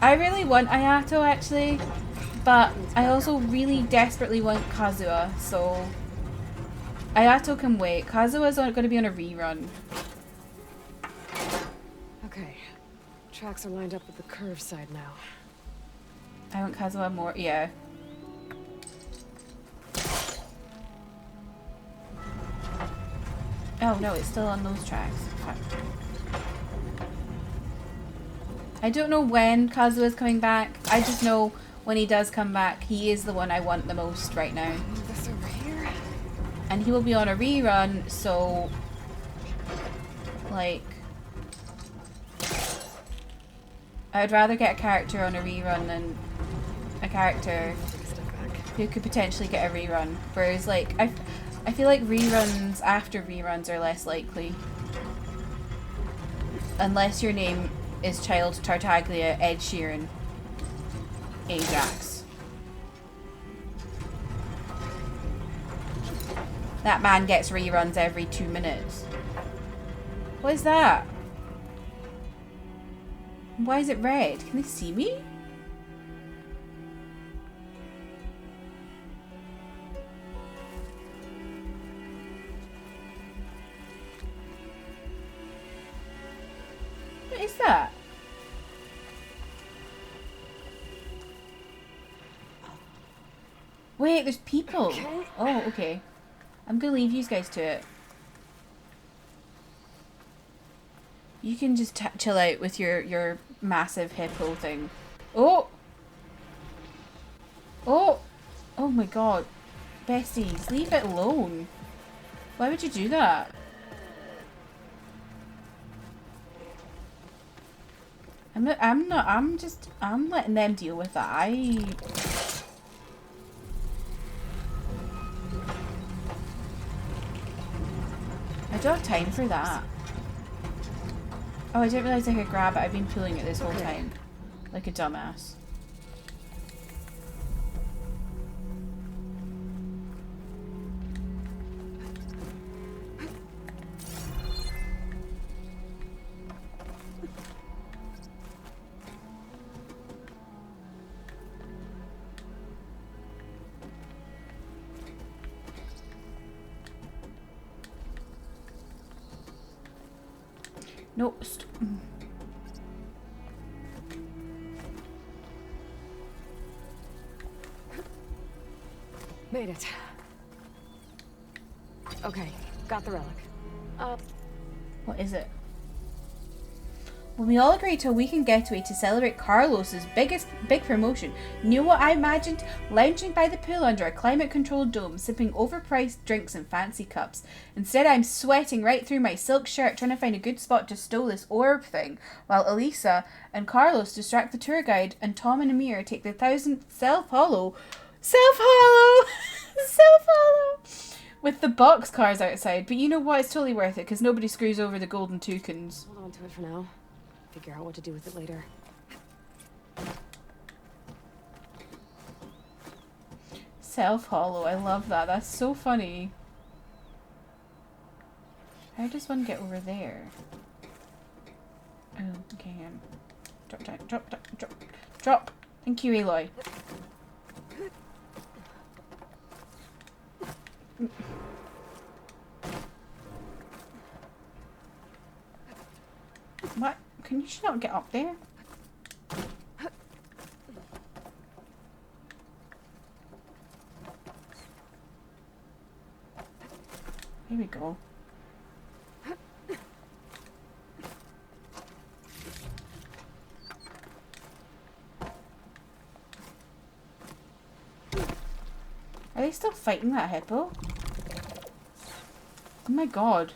I really want Ayato actually, but I also really desperately want Kazuha, so Ayato can wait. Kazuha's going to be on a rerun. Okay, tracks are lined up with the curve side now. I want Kazuha more, yeah. Oh no, it's still on those tracks. Fuck. I don't know when Kazuha's coming back. I just know when he does come back, he is the one I want the most right now. Move this over here. and he will be on a rerun, so like I'd rather get a character on a rerun than a character who could potentially get a rerun. Whereas like I feel like reruns after reruns are less likely. Unless your name is Child Tartaglia, Ed Sheeran, Ajax. That man gets reruns every 2 minutes. What is that? Why is it red? Can they see me? What is that? Wait, there's people. Okay. Oh, okay. I'm gonna leave you guys to it. You can just chill out with your massive hippo thing. Oh! Oh! Oh my god. Besties, leave it alone. Why would you do that? I'm letting them deal with that. I don't have time for that. Oh, I didn't realise I could grab it. I've been pulling it this whole time. Like a dumbass. No, Made it. Okay, got the relic. What is it? When we all agreed to a weekend getaway to celebrate Carlos's big promotion, you know what I imagined? Lounging by the pool under a climate-controlled dome, sipping overpriced drinks in fancy cups. Instead, I'm sweating right through my silk shirt trying to find a good spot to stow this orb thing, while Elisa and Carlos distract the tour guide, and Tom and Amir take the 1000th self-hollow with the box cars outside. But you know what? It's totally worth it because nobody screws over the golden toucans. Hold on to it for now. Figure out what to do with it later. Self-hollow. I love that. That's so funny. How does one get over there? Oh, okay. Drop down. Drop down. Drop. Drop. Thank you, Aloy. What? Can you not get up there? Here we go. Are they still fighting that hippo? Oh my god.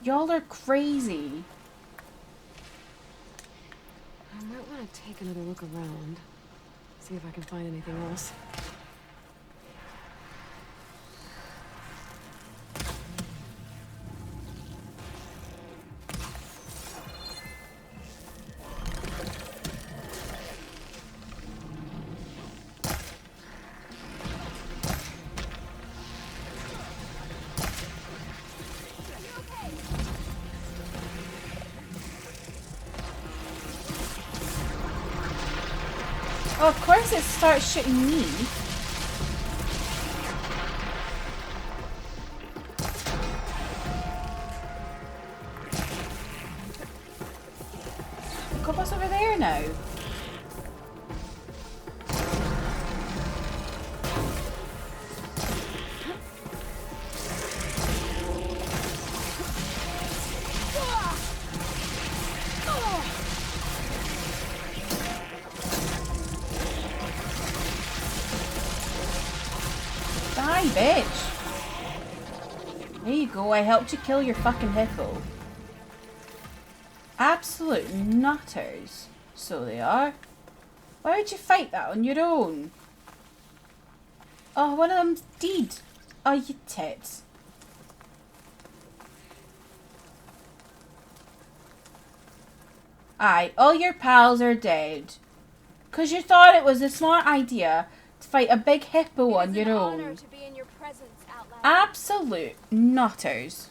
Y'all are crazy. I might want to take another look around. See if I can find anything else. Oh, of course it starts shooting me. Look what's over there now. Die, bitch. There you go, I helped you kill your fucking hippo. Absolute nutters. So they are. Why would you fight that on your own? Oh, one of them's dead. Oh, you tits. Aye, all your pals are dead. 'Cause you thought it was a smart idea to fight a big hippo on your own. To be in your presence, Outlander. Absolute nutters.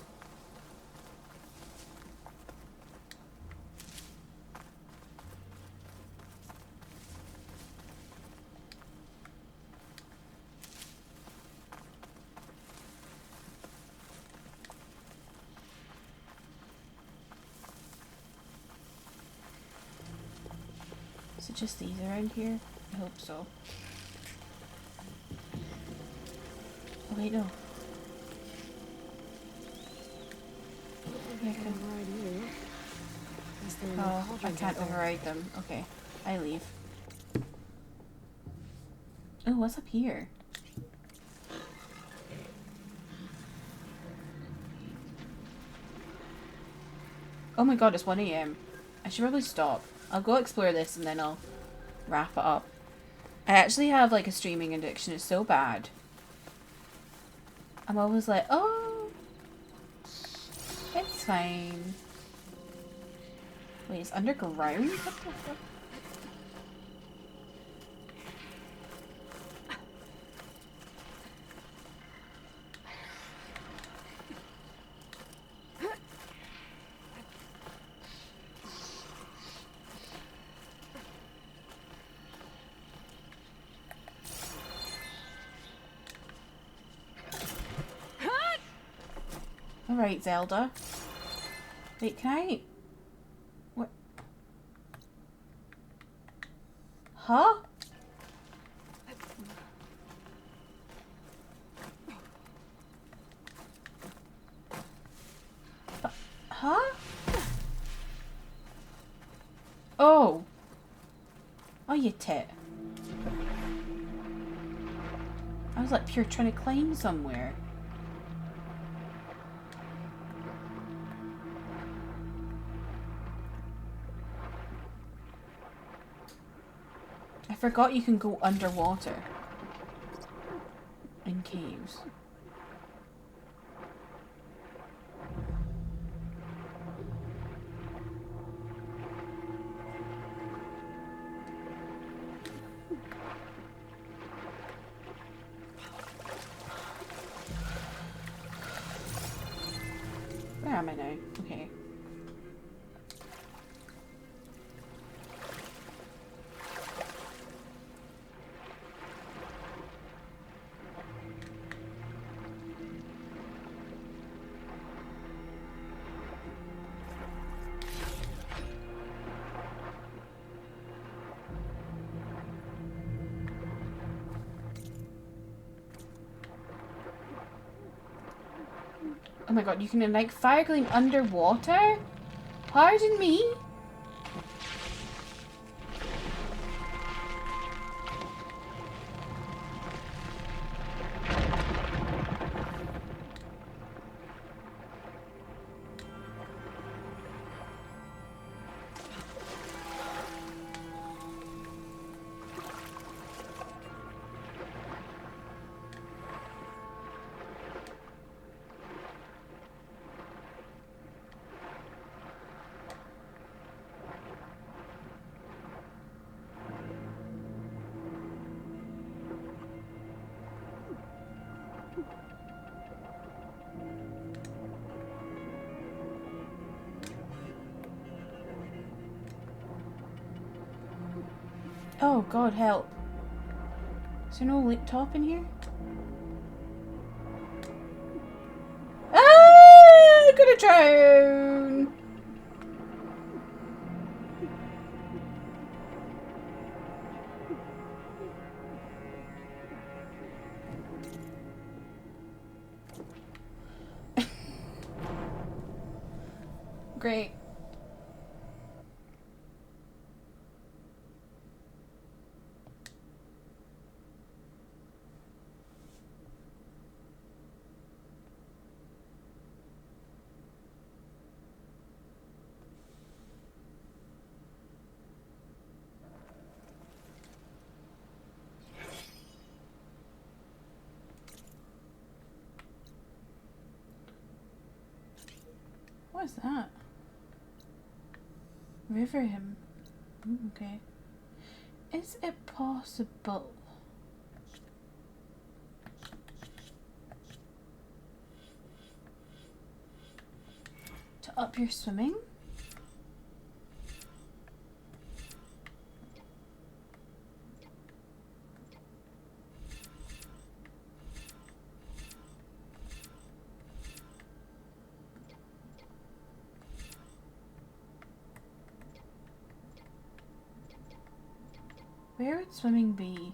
Is it just these around here? I hope so. Oh wait, no. Oh, I can't override them. Okay, I leave. Oh, what's up here? Oh my god, it's 1 AM. I should probably stop. I'll go explore this and then I'll wrap it up. I actually have like a streaming addiction. It's so bad. I'm always like, oh, it's fine. Wait, it's underground? What the fuck? Alright, Zelda. Wait, can I... What? Huh? Huh? Oh. Oh, you tit. I was like pure trying to climb somewhere. I forgot you can go underwater in caves. Where am I now? Okay. Oh my god, you can like fire gleam underwater? Pardon me? Oh god, help. Is there no lip top in here? Ah! I'm gonna drown! Great. What is that? River him. Okay. Is it possible to up your swimming? Where would swimming be?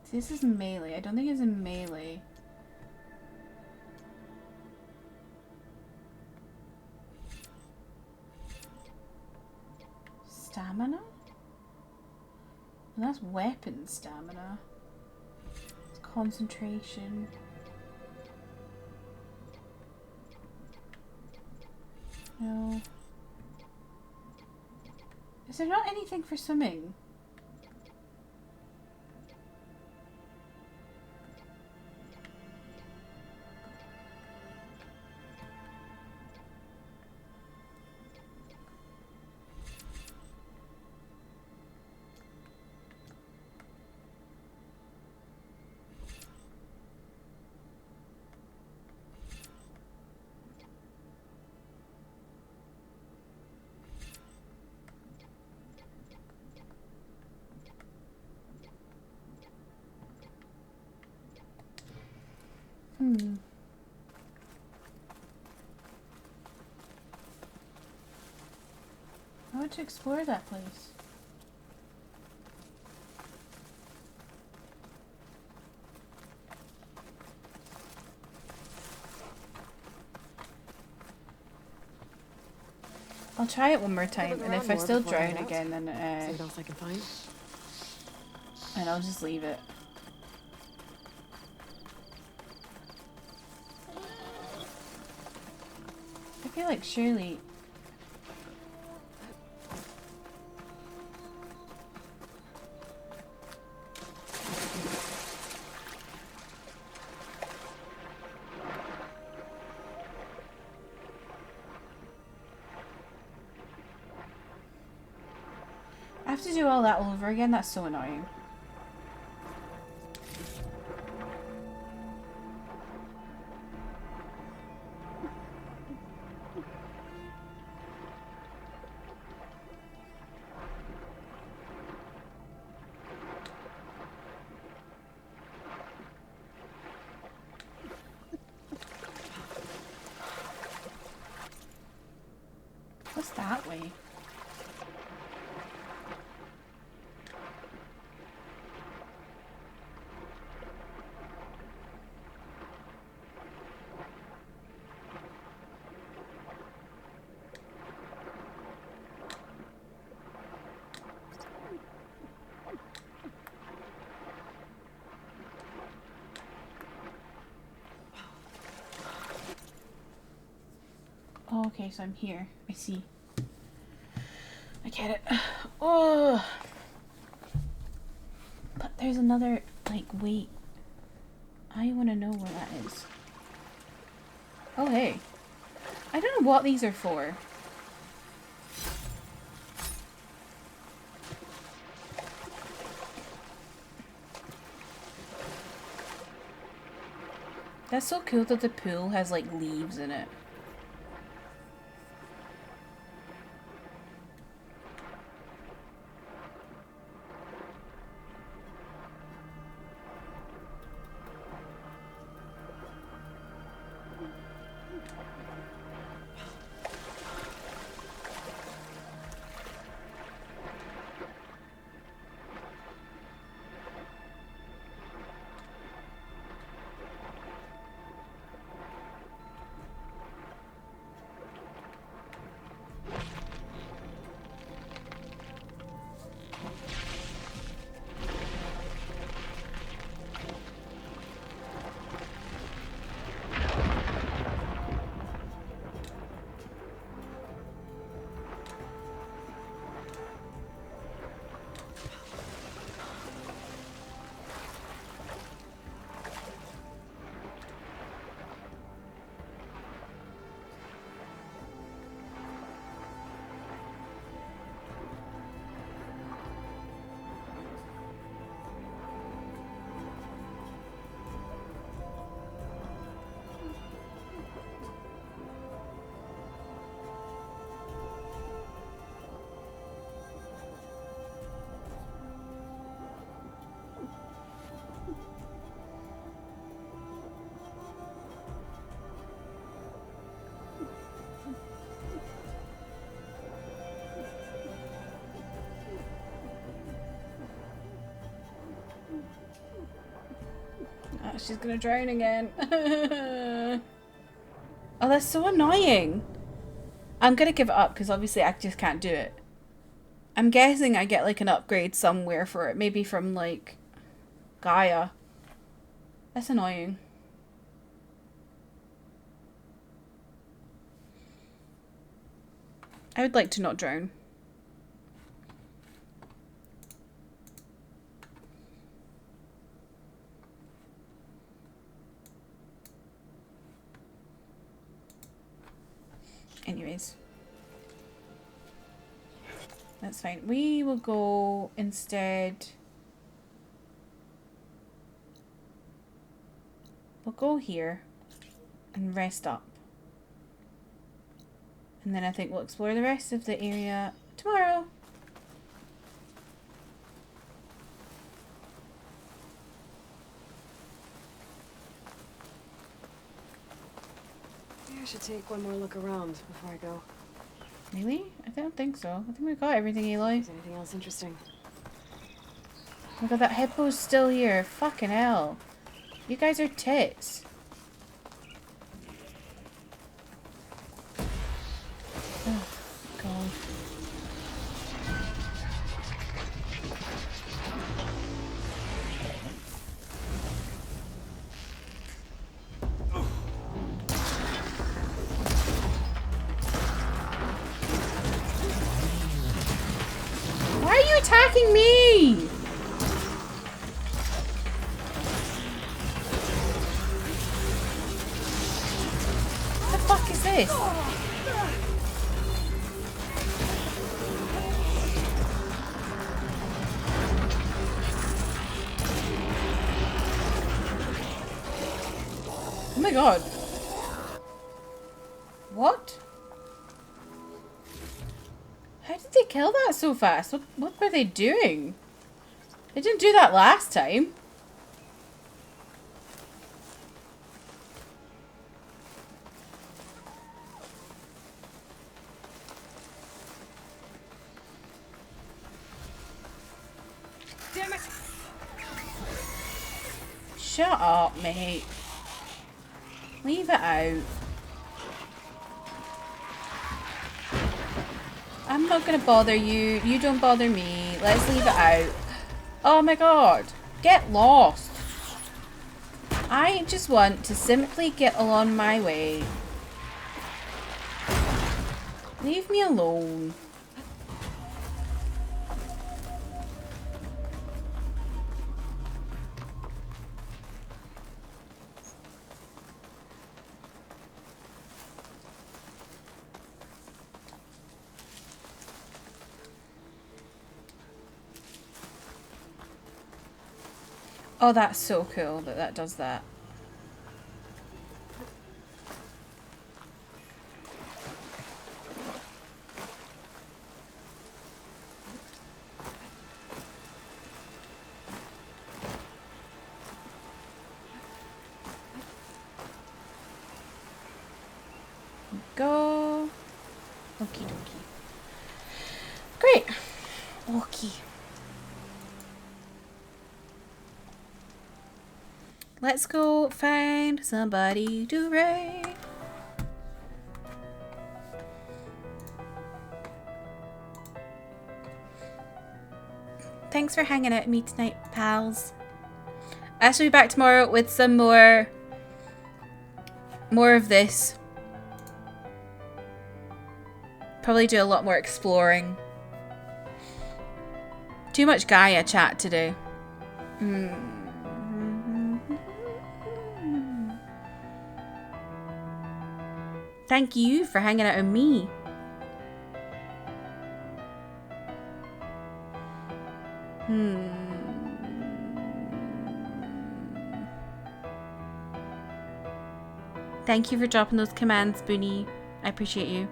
See, this is melee. I don't think it's in melee. Stamina? And that's weapon stamina. It's concentration. No. Is there not anything for swimming? I want to explore that place. I'll try it one more time, and if I still drown again, then See what else I can find. and I'll just leave it. I feel like surely. I have to do all that all over again. That's so annoying. What's that way? Oh, okay, so I'm here. I see. I get it. Oh! But there's another, like, wait. I want to know where that is. Oh, hey. I don't know what these are for. That's so cool that the pool has, like, leaves in it. She's gonna drown again. Oh, that's so annoying. I'm gonna give it up because obviously I just can't do it. I'm guessing I get like an upgrade somewhere for it. Maybe from like GAIA. That's annoying. I would like to not drown. Anyways. That's fine. We will go instead. We'll go here and rest up. And then I think we'll explore the rest of the area tomorrow. Maybe I should take one more look around before I go. Really? I don't think so. I think we got everything, Aloy. Is anything else interesting? Oh my god, that hippo's still here. Fucking hell. You guys are tits. Oh, god. Why are you attacking me? What the fuck is this? Oh my god. What? How did they kill that so fast? What were they doing? They didn't do that last time. Damn it! Shut up, mate. Leave it out. I'm not gonna bother you. You don't bother me. Let's leave it out. Oh my god. Get lost. I just want to simply get along my way. Leave me alone. Oh, that's so cool that that does that. Go. Okie dokie. Great. Okay. Let's go find somebody to raid. Thanks for hanging out with me tonight, pals. I shall be back tomorrow with some more of this. Probably do a lot more exploring. Too much Gaia chat today. Thank you for hanging out with me. Thank you for dropping those commands, Booney. I appreciate you.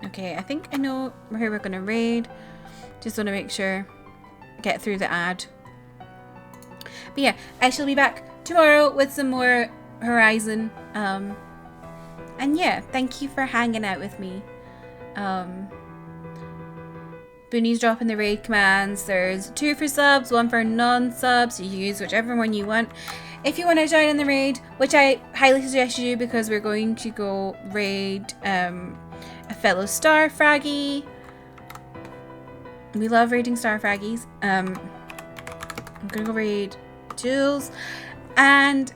Okay, I think I know where we're gonna raid. Just want to make sure. Get through the ad. But yeah, I shall be back tomorrow with some more Horizon. And yeah, thank you for hanging out with me. Booney's dropping the raid commands. There's 2 for subs, 1 for non-subs. You can use whichever one you want. If you want to join in the raid, which I highly suggest you do because we're going to go raid a fellow Star Fraggy. We love raiding Star Fraggies. I'm gonna go raid Jules, and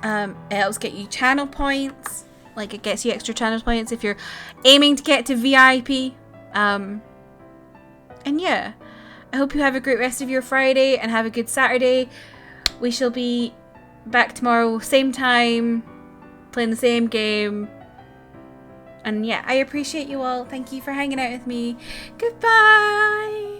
it helps get you channel points. Like, it gets you extra channel points if you're aiming to get to VIP. And yeah, I hope you have a great rest of your Friday and have a good Saturday. We shall be back tomorrow, same time, playing the same game. And yeah, I appreciate you all. Thank you for hanging out with me. Goodbye.